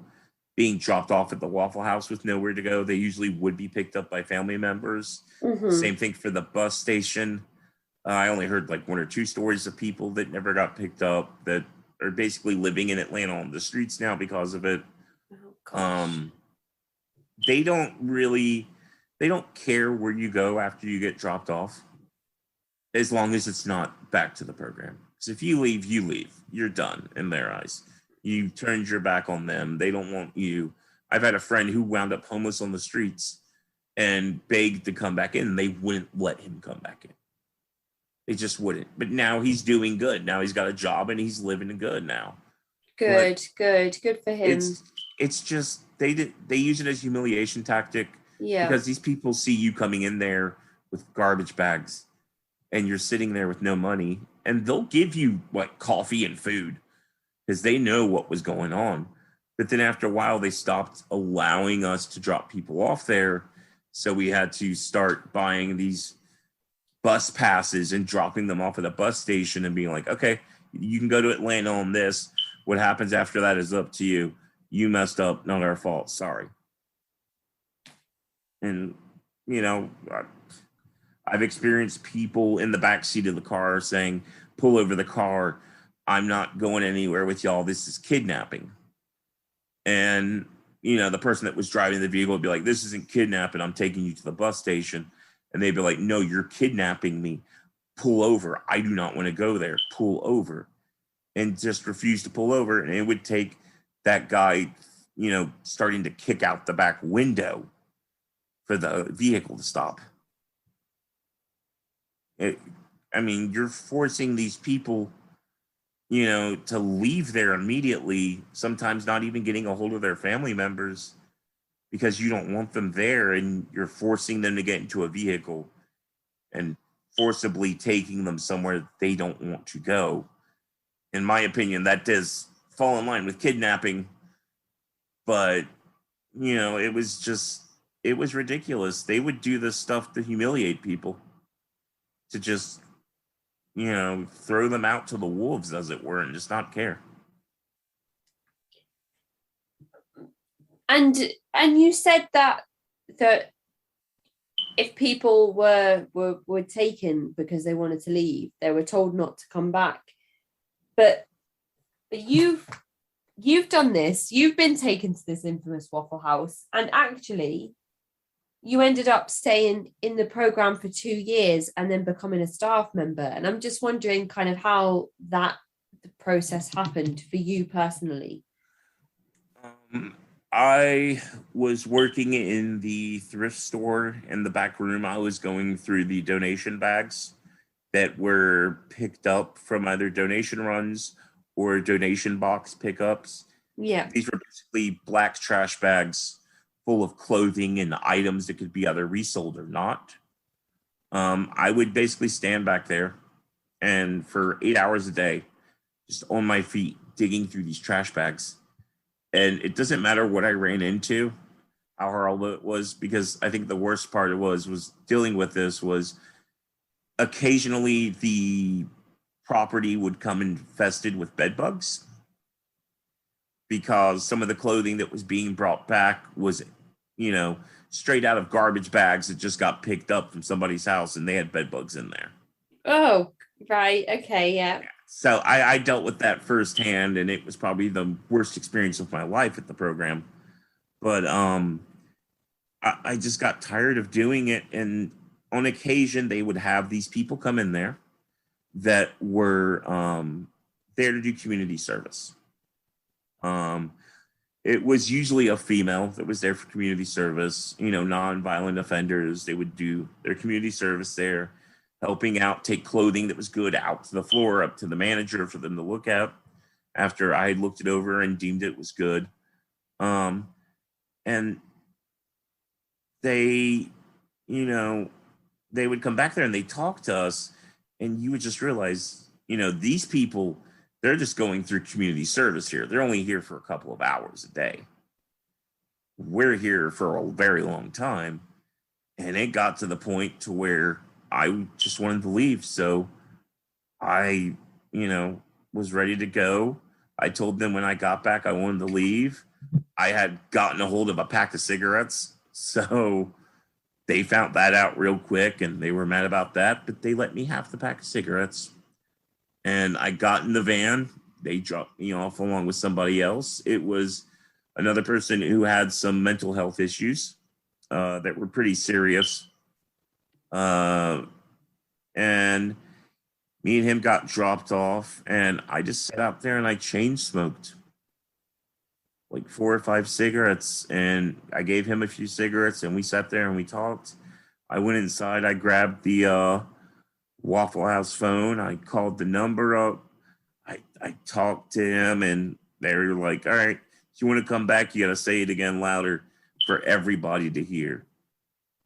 being dropped off at the Waffle House with nowhere to go. They usually would be picked up by family members. Same thing for the bus station. I only heard like 1 or 2 stories of people that never got picked up that are basically living in Atlanta on the streets now because of it. They don't really, they don't care where you go after you get dropped off, as long as it's not back to the program. Because if you leave, you leave. You're done in their eyes. You turned your back on them. They don't want you. I've had a friend who wound up homeless on the streets and begged to come back in, and they wouldn't let him come back in. They just wouldn't. But now he's doing good. Now he's got a job and he's living good now. Good for him. It's just they use it as humiliation tactic. Yeah. Because these people see you coming in there with garbage bags and you're sitting there with no money, and they'll give you like coffee and food because they know what was going on. But then after a while, they stopped allowing us to drop people off there. So we had to start buying these bus passes and dropping them off at a bus station and being like, okay, you can go to Atlanta on this. What happens after that is up to you. You messed up, not our fault. Sorry. And, you know, I've experienced people in the backseat of the car saying, pull over the car. I'm not going anywhere with y'all. This is kidnapping. And, you know, the person that was driving the vehicle would be like, this isn't kidnapping. I'm taking you to the bus station. And they'd be like, no, you're kidnapping me. Pull over. I do not want to go there. Pull over. And just refuse to pull over. And it would take that guy, you know, starting to kick out the back window for the vehicle to stop. You're forcing these people, you know, to leave there immediately, sometimes not even getting a hold of their family members because you don't want them there, and you're forcing them to get into a vehicle and forcibly taking them somewhere they don't want to go. In my opinion, that does fall in line with kidnapping, but, you know, it was ridiculous. They would do this stuff to humiliate people, to just, you know, throw them out to the wolves, as it were, and just not care. And you said that if people were taken because they wanted to leave, they were told not to come back. But you've done this. You've been taken to this infamous Waffle House, and actually, you ended up staying in the program for 2 years and then becoming a staff member. And I'm just wondering kind of how the process happened for you personally. I was working in the thrift store in the back room. I was going through the donation bags that were picked up from either donation runs or donation box pickups. Yeah. These were basically black trash bags full of clothing and items that could be either resold or not. I would basically stand back there and for 8 hours a day, just on my feet, digging through these trash bags. And it doesn't matter what I ran into, how horrible it was, because I think the worst part was dealing with this was occasionally the property would come infested with bed bugs because some of the clothing that was being brought back was, you know, straight out of garbage bags that just got picked up from somebody's house and they had bed bugs in there. Oh, right. Okay. Yeah. So I dealt with that firsthand, and it was probably the worst experience of my life at the program. But I just got tired of doing it. And on occasion, they would have these people come in there that were there to do community service. It was usually a female that was there for community service, you know, non-violent offenders. They would do their community service there, helping out, take clothing that was good out to the floor, up to the manager for them to look at after I had looked it over and deemed it was good. And they, you know, they would come back there and they talk to us, and you would just realize, you know, these people, they're just going through community service here. They're only here for a couple of hours a day. We're here for a very long time. And it got to the point to where I just wanted to leave. So I, you know, was ready to go. I told them when I got back I wanted to leave. I had gotten a hold of a pack of cigarettes. So they found that out real quick and they were mad about that. But they let me have the pack of cigarettes. And I got in the van. They dropped me off along with somebody else. It was another person who had some mental health issues. that were pretty serious. And me and him got dropped off, and I just sat out there and I chain smoked like 4 or 5 cigarettes, and I gave him a few cigarettes, and we sat there and we talked. I went inside, I grabbed the Waffle House phone, I called the number up, I talked to him, and they were like, all right, if you want to come back, you got to say it again louder for everybody to hear.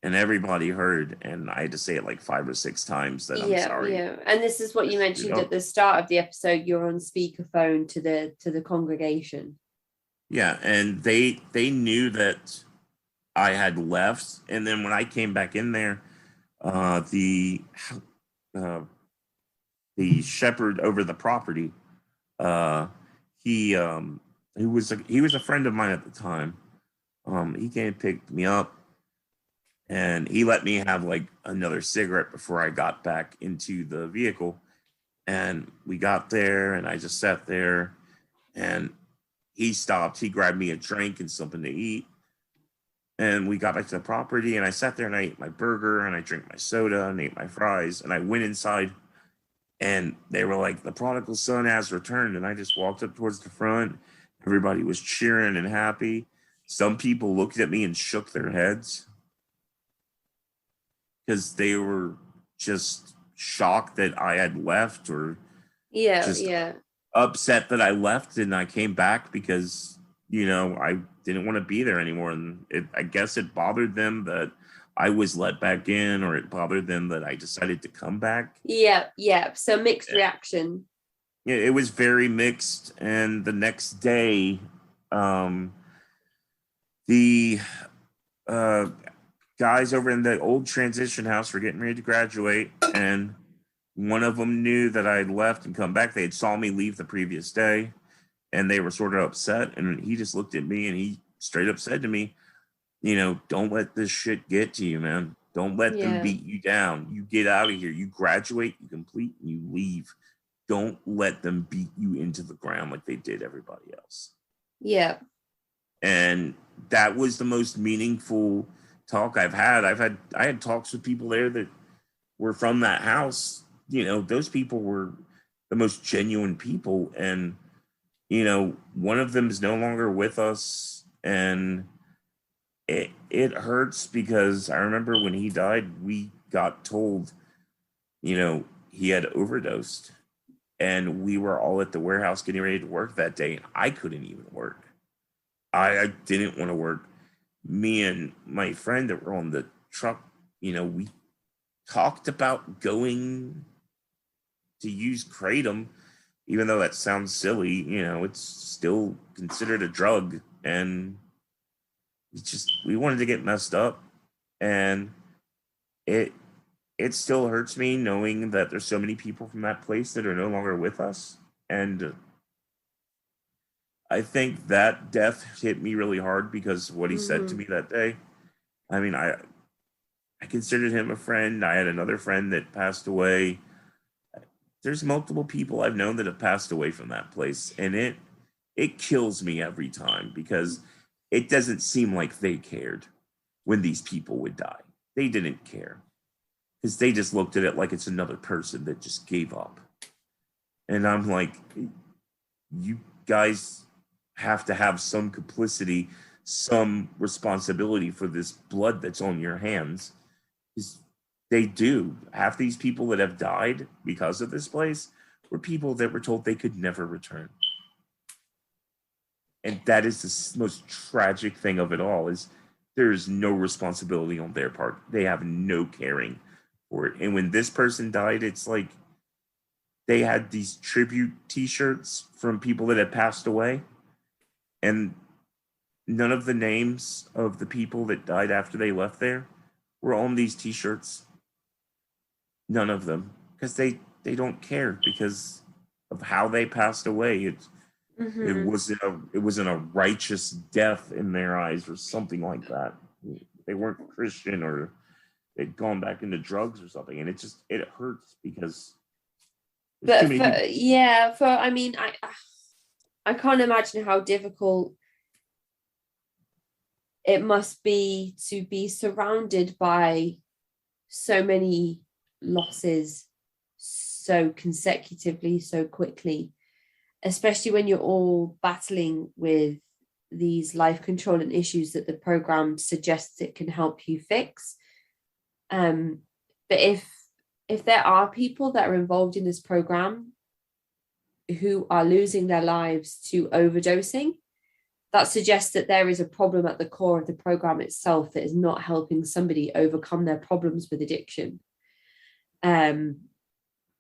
And everybody heard, and I had to say it like 5 or 6 times that I'm sorry. Yeah. And this is what you mentioned at the start of the episode. You're on speakerphone to the congregation. Yeah, and they knew that I had left, and then when I came back in there, the shepherd over the property, he was a friend of mine at the time. He came and picked me up, and he let me have like another cigarette before I got back into the vehicle. And we got there, and I just sat there, and he stopped. He grabbed me a drink and something to eat. And we got back to the property, and I sat there and I ate my burger and I drank my soda and ate my fries. And I went inside, and they were like, the prodigal son has returned. And I just walked up towards the front. Everybody was cheering and happy. Some people looked at me and shook their heads because they were just shocked that I had left, or upset that I left and I came back because, I didn't want to be there anymore. And I guess it bothered them that I was let back in, or it bothered them that I decided to come back. Yeah. So mixed reaction. Yeah, it was very mixed. And the next day, the guys over in the old transition house were getting ready to graduate, and one of them knew that I had left and come back. They had saw me leave the previous day, and they were sort of upset. And he just looked at me and he straight up said to me, don't let this shit get to you, man. Don't let them beat you down. You get out of here. You graduate, you complete, and you leave. Don't let them beat you into the ground like they did everybody else. Yeah. And that was the most meaningful talk I've had. I had talks with people there that were from that house. Those people were the most genuine people. And, one of them is no longer with us. And it hurts because I remember when he died, we got told, he had overdosed. And we were all at the warehouse getting ready to work that day. I couldn't even work. I didn't want to work. Me and my friend that were on the truck, we talked about going to use kratom, even though that sounds silly. It's still considered a drug, and we wanted to get messed up. And it still hurts me knowing that there's so many people from that place that are no longer with us. And I think that death hit me really hard because of what he said to me that day. I mean, I considered him a friend. I had another friend that passed away. There's multiple people I've known that have passed away from that place. And it kills me every time because it doesn't seem like they cared when these people would die. They didn't care because they just looked at it like it's another person that just gave up. And I'm like, you guys have to have some complicity, some responsibility for this blood that's on your hands. They do. Half these people that have died because of this place were people that were told they could never return. And that is the most tragic thing of it all, is there is no responsibility on their part. They have no caring for it. And when this person died, it's like they had these tribute t-shirts from people that had passed away. And none of the names of the people that died after they left there were on these t-shirts. None of them. Because they don't care because of how they passed away. It wasn't a righteous death in their eyes or something like that. They weren't Christian, or they'd gone back into drugs or something. And it hurts because I can't imagine how difficult it must be to be surrounded by so many losses so consecutively, so quickly, especially when you're all battling with these life controlling issues that the program suggests it can help you fix. But if there are people that are involved in this program who are losing their lives to overdosing, that suggests that there is a problem at the core of the program itself that is not helping somebody overcome their problems with addiction. And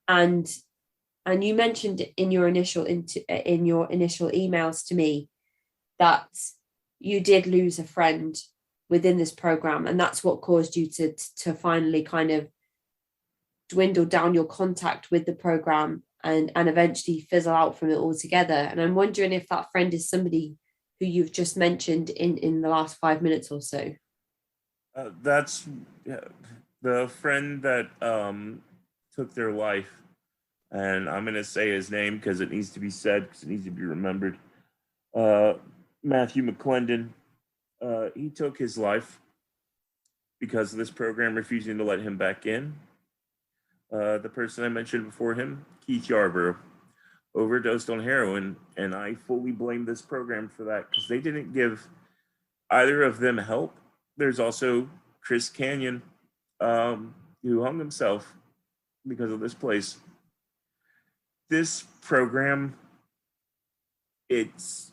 you mentioned in your initial emails to me that you did lose a friend within this program, and that's what caused you to finally kind of dwindle down your contact with the program and eventually fizzle out from it altogether. And I'm wondering if that friend is somebody who you've just mentioned in the last 5 minutes or so. That's the friend that took their life, and I'm going to say his name because it needs to be said, because it needs to be remembered. Matthew McClendon, he took his life because of this program refusing to let him back in. The person I mentioned before him, Keith Yarborough, overdosed on heroin, and I fully blame this program for that because they didn't give either of them help. There's also Chris Canyon, who hung himself because of this place. This program, it's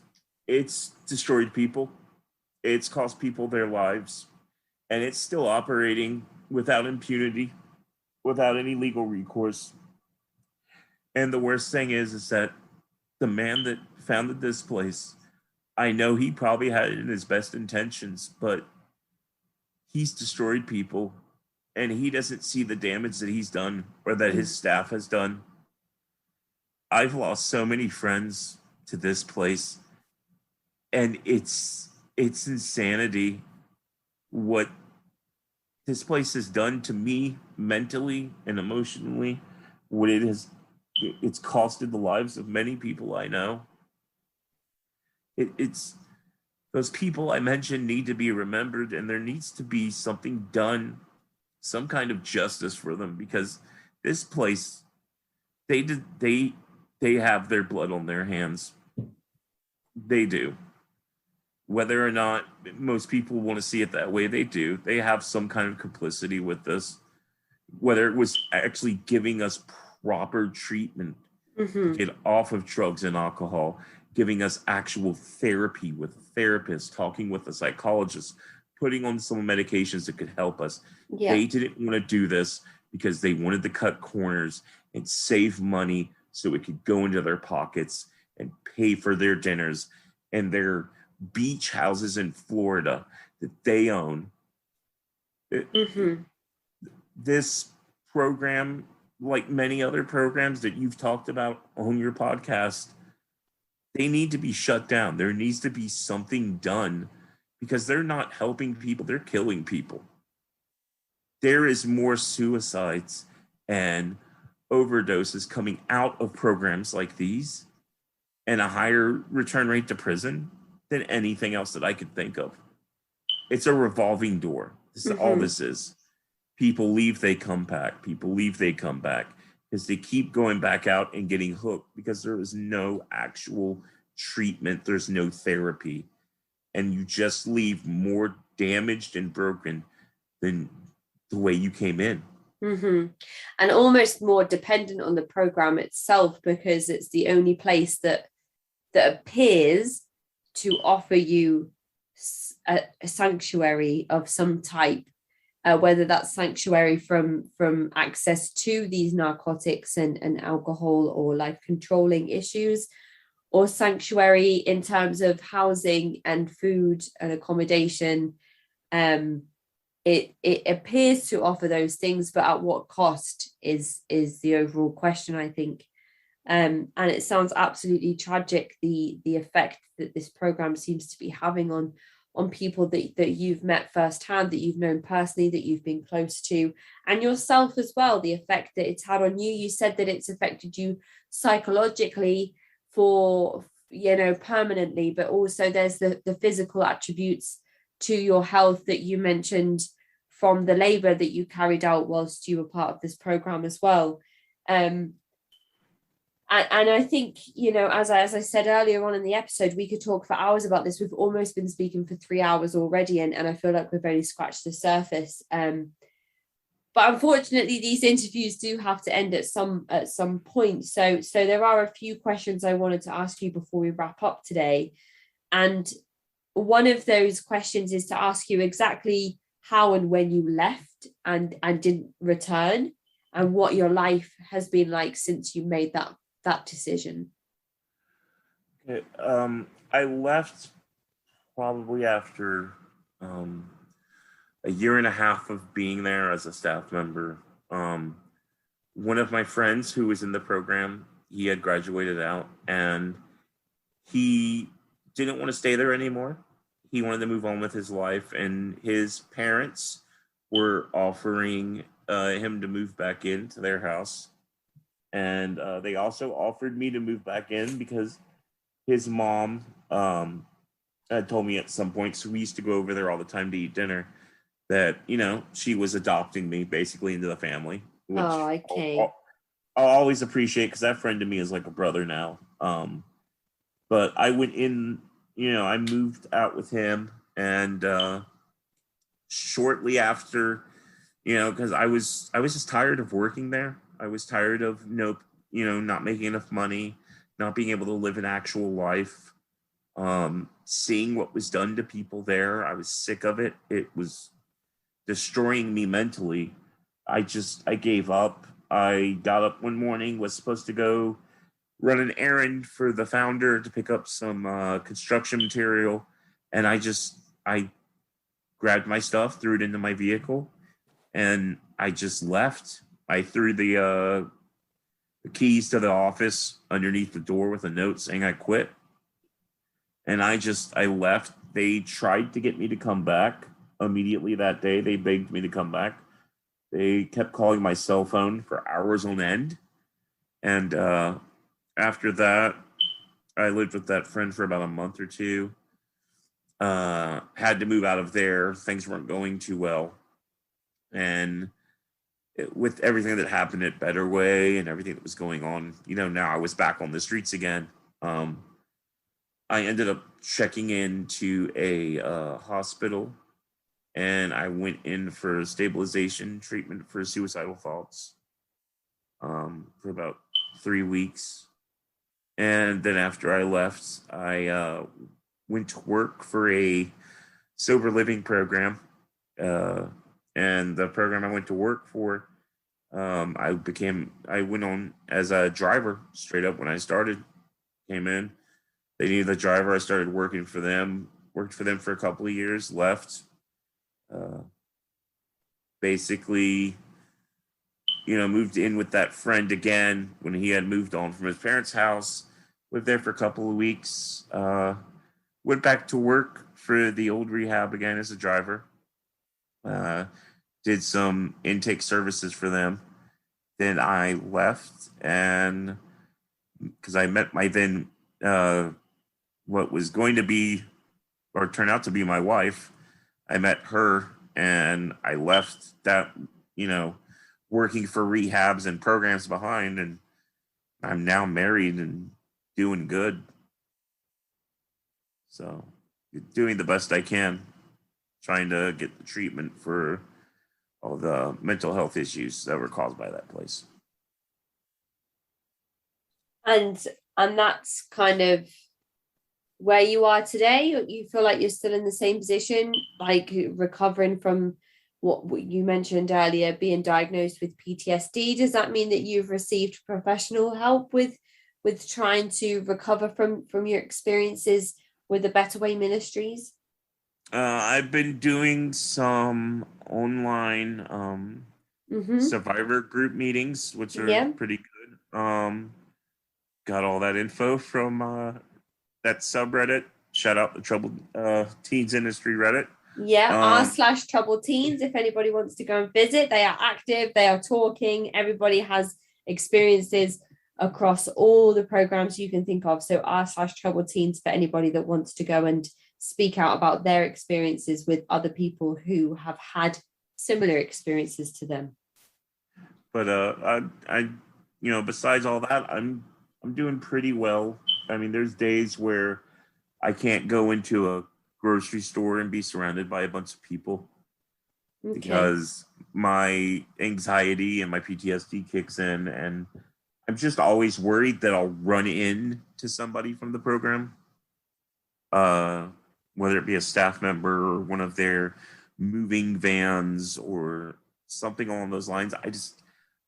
destroyed people. It's cost people their lives, and it's still operating without impunity, without any legal recourse. And the worst thing is that the man that founded this place, I know he probably had it in his best intentions, but he's destroyed people, and he doesn't see the damage that he's done or that his staff has done. I've lost so many friends to this place, and it's insanity what this place has done to me mentally and emotionally, what it's costed the lives of many people I know. It's those people I mentioned need to be remembered, and there needs to be something done, some kind of justice for them, because this place, they have their blood on their hands. They do. Whether or not most people want to see it that way, they do. They have some kind of complicity with this. Whether it was actually giving us proper treatment to get off of drugs and alcohol, giving us actual therapy with a therapist, talking with a psychologist, putting on some medications that could help us. Yeah. They didn't want to do this because they wanted to cut corners and save money so it could go into their pockets and pay for their dinners and their beach houses in Florida that they own. This program, like many other programs that you've talked about on your podcast, they need to be shut down. There needs to be something done because they're not helping people. They're killing people. There is more suicides and overdoses coming out of programs like these and a higher return rate to prison than anything else that I could think of. It's a revolving door. This is all this is. People leave, they come back. People leave, they come back because they keep going back out and getting hooked because there is no actual treatment. There's no therapy. And you just leave more damaged and broken than the way you came in. And almost more dependent on the program itself because it's the only place that appears to offer you a sanctuary of some type, whether that's sanctuary from access to these narcotics and alcohol or life controlling issues, or sanctuary in terms of housing and food and accommodation. It appears to offer those things, but at what cost is the overall question, I think. And it sounds absolutely tragic, the effect that this program seems to be having on people that you've met firsthand, that you've known personally, that you've been close to, and yourself as well, the effect that it's had on you. You said that it's affected you psychologically for, permanently, but also there's the physical attributes to your health that you mentioned from the labor that you carried out whilst you were part of this program as well. And I think, as I said earlier on in the episode, we could talk for hours about this. We've almost been speaking for 3 hours already, and I feel like we've only scratched the surface. But unfortunately, these interviews do have to end at some point. So there are a few questions I wanted to ask you before we wrap up today. And one of those questions is to ask you exactly how and when you left and didn't return, and what your life has been like since you made that decision. Okay, I left probably after a year and a half of being there as a staff member. One of my friends who was in the program, he had graduated out and he didn't want to stay there anymore. He wanted to move on with his life, and his parents were offering him to move back into their house. And they also offered me to move back in because his mom had told me at some point, so we used to go over there all the time to eat dinner, that, she was adopting me basically into the family, which okay. I'll always appreciate, because that friend to me is like a brother now. But I went in, I moved out with him, and shortly after, because I was just tired of working there. I was tired of not making enough money, not being able to live an actual life, seeing what was done to people there. I was sick of it. It was destroying me mentally. I gave up. I got up one morning, was supposed to go run an errand for the founder to pick up some construction material, and I grabbed my stuff, threw it into my vehicle, and I just left. I threw the keys to the office underneath the door with a note saying I quit, and I left. They tried to get me to come back immediately that day. They begged me to come back. They kept calling my cell phone for hours on end, and after that, I lived with that friend for about a month or two. Had to move out of there. Things weren't going too well. And with everything that happened at Better Way and everything that was going on, now I was back on the streets again. I ended up checking into a hospital, and I went in for stabilization treatment for suicidal thoughts for about 3 weeks. And then after I left, I went to work for a sober living program. And the program I went to work for, I went on as a driver straight up when I came in. They needed a driver. I started working for them, worked for them for a couple of years, left. Basically, moved in with that friend again when he had moved on from his parents' house, lived there for a couple of weeks, went back to work for the old rehab again as a driver, did some intake services for them. Then I left, and because I met my then, what was going to be, or turn out to be my wife, I met her, and I left that, working for rehabs and programs behind, and I'm now married and doing good. So, doing the best I can, trying to get the treatment for all the mental health issues that were caused by that place. And that's kind of where you are today. You feel like you're still in the same position, like recovering from what you mentioned earlier, being diagnosed with PTSD. Does that mean that you've received professional help with trying to recover from your experiences with the Better Way Ministries? I've been doing some online survivor group meetings, which are pretty good. Got all that info from that subreddit. Shout out the Troubled Teens Industry Reddit. r/Troubled Teens. If anybody wants to go and visit, they are active. They are talking. Everybody has experiences across all the programs you can think of. So r/Troubled Teens for anybody that wants to go and speak out about their experiences with other people who have had similar experiences to them. But I besides all that, I'm doing pretty well. I mean, there's days where I can't go into a grocery store and be surrounded by a bunch of people because my anxiety and my PTSD kicks in, and I'm just always worried that I'll run into somebody from the program, whether it be a staff member or one of their moving vans or something along those lines.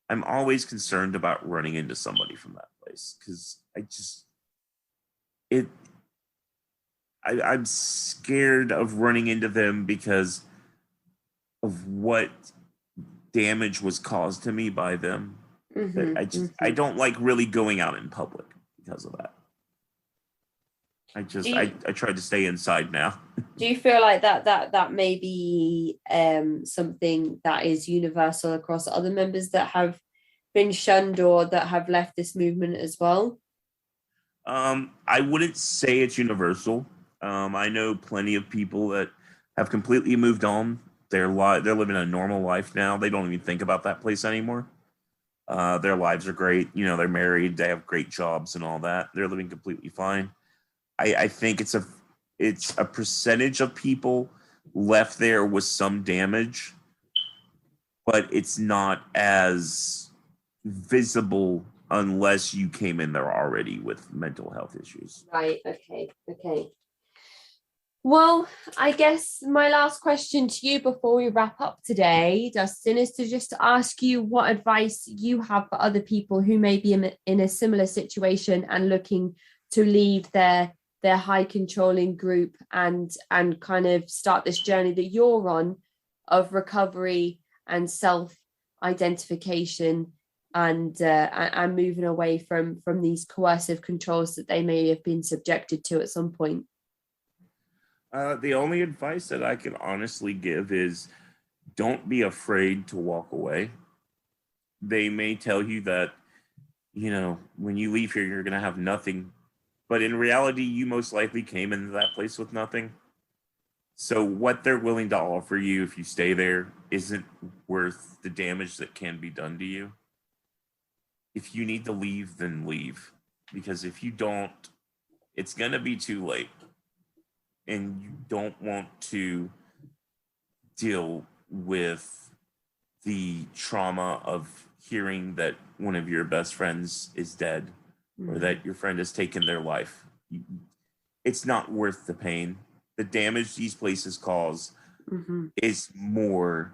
I'm always concerned about running into somebody from that place because I'm scared of running into them because of what damage was caused to me by them. I don't like really going out in public because of that. I try to stay inside now. Do you feel like that may be something that is universal across other members that have been shunned or that have left this movement as well? I wouldn't say it's universal. I know plenty of people that have completely moved on. They're living a normal life now. They don't even think about that place anymore. Their lives are great. They're married. They have great jobs and all that. They're living completely fine. I think it's a percentage of people left there with some damage, but it's not as visible unless you came in there already with mental health issues. Right. Okay. Well, I guess my last question to you before we wrap up today, Dustin, is to just ask you what advice you have for other people who may be in a similar situation and looking to leave their high controlling group and kind of start this journey that you're on of recovery and self-identification and moving away from these coercive controls that they may have been subjected to at some point. The only advice that I can honestly give is don't be afraid to walk away. They may tell you that, when you leave here, you're going to have nothing. But in reality, you most likely came into that place with nothing. So what they're willing to offer you if you stay there isn't worth the damage that can be done to you. If you need to leave, then leave. Because if you don't, it's going to be too late. And you don't want to deal with the trauma of hearing that one of your best friends is dead or that your friend has taken their life. It's not worth the pain. The damage these places cause is more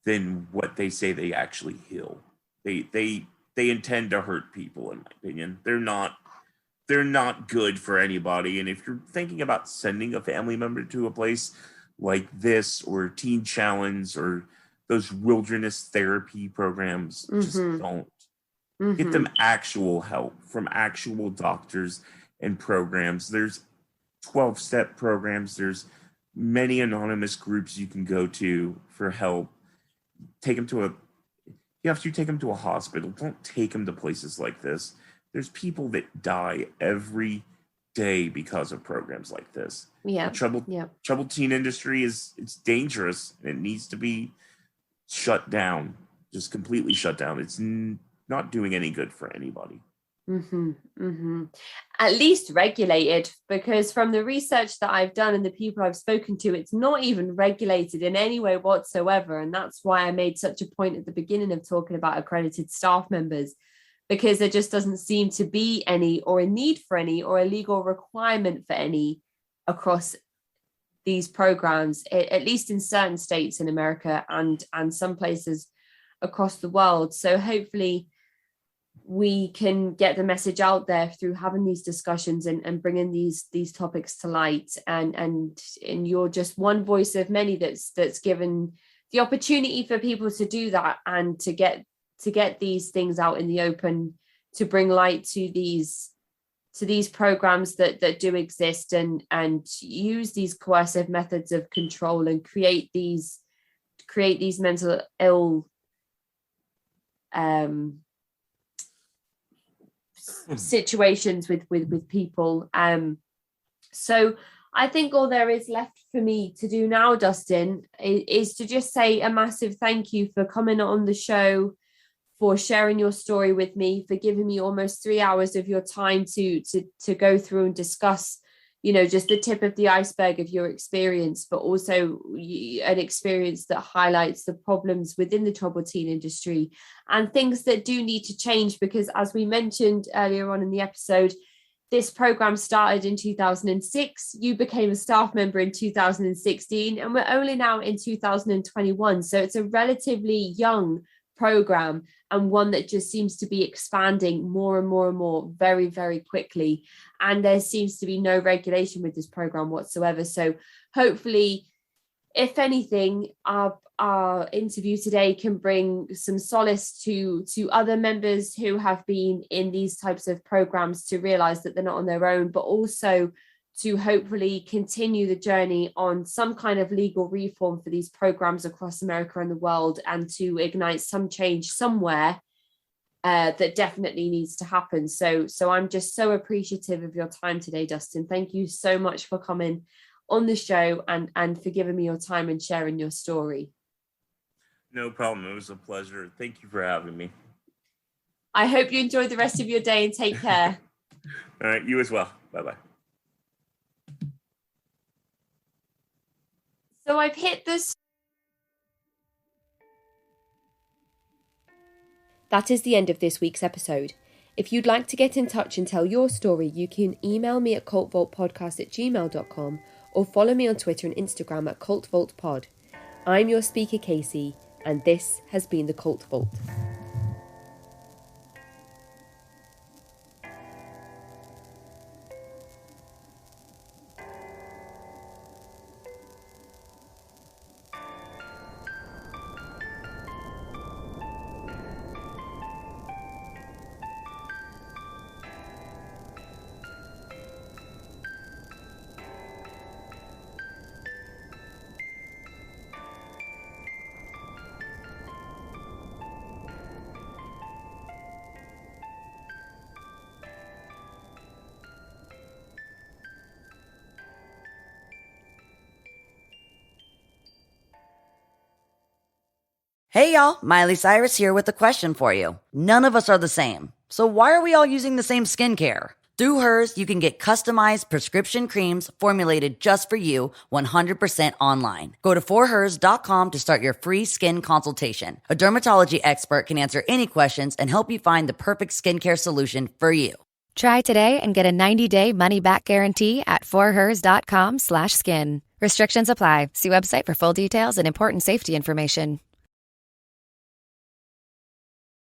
than what they say they actually heal. They intend to hurt people, in my opinion. They're not good for anybody. And if you're thinking about sending a family member to a place like this or Teen Challenge or those wilderness therapy programs, just don't. Get them actual help from actual doctors and programs. There's 12-step programs. There's many anonymous groups you can go to for help. You have to take them to a hospital. Don't take them to places like this. There's people that die every day because of programs like this. Yeah. The troubled teen industry it's dangerous. And it needs to be shut down, just completely shut down. It's not doing any good for anybody. At least regulated, because from the research that I've done and the people I've spoken to, it's not even regulated in any way whatsoever. And that's why I made such a point at the beginning of talking about accredited staff members, because there just doesn't seem to be any or a need for any or a legal requirement for any across these programs, at least in certain states in America and some places across the world. So hopefully we can get the message out there through having these discussions and bringing these topics to light. And you're just one voice of many that's given the opportunity for people to do that and to get these things out in the open, to bring light to these programs that do exist and use these coercive methods of control and create these mental ill situations with people. So I think all there is left for me to do now, Dustin, is to just say a massive thank you for coming on the show, for sharing your story with me, for giving me almost 3 hours of your time to go through and discuss, just the tip of the iceberg of your experience, but also an experience that highlights the problems within the troubled teen industry and things that do need to change. Because as we mentioned earlier on in the episode, this program started in 2006. You became a staff member in 2016, and we're only now in 2021. So it's a relatively young program, and one that just seems to be expanding more and more and more very, very quickly. And there seems to be no regulation with this program whatsoever. So hopefully, if anything, our interview today can bring some solace to other members who have been in these types of programs to realize that they're not on their own, but also to hopefully continue the journey on some kind of legal reform for these programs across America and the world, and to ignite some change somewhere that definitely needs to happen. So I'm just so appreciative of your time today, Dustin. Thank you so much for coming on the show and for giving me your time and sharing your story. No problem. It was a pleasure. Thank you for having me. I hope you enjoy the rest of your day and take care. All right. You as well. Bye-bye. So I've hit this. That is the end of this week's episode. If you'd like to get in touch and tell your story, you can email me at cultvaultpodcast@gmail.com or follow me on Twitter and Instagram at cultvaultpod. I'm your speaker, Casey, and this has been the Cult Vault. Hey y'all, Miley Cyrus here with a question for you. None of us are the same, so why are we all using the same skincare? Through Hers, you can get customized prescription creams formulated just for you 100% online. Go to forhers.com to start your free skin consultation. A dermatology expert can answer any questions and help you find the perfect skincare solution for you. Try today and get a 90-day money-back guarantee at forhers.com/skin. Restrictions apply. See website for full details and important safety information.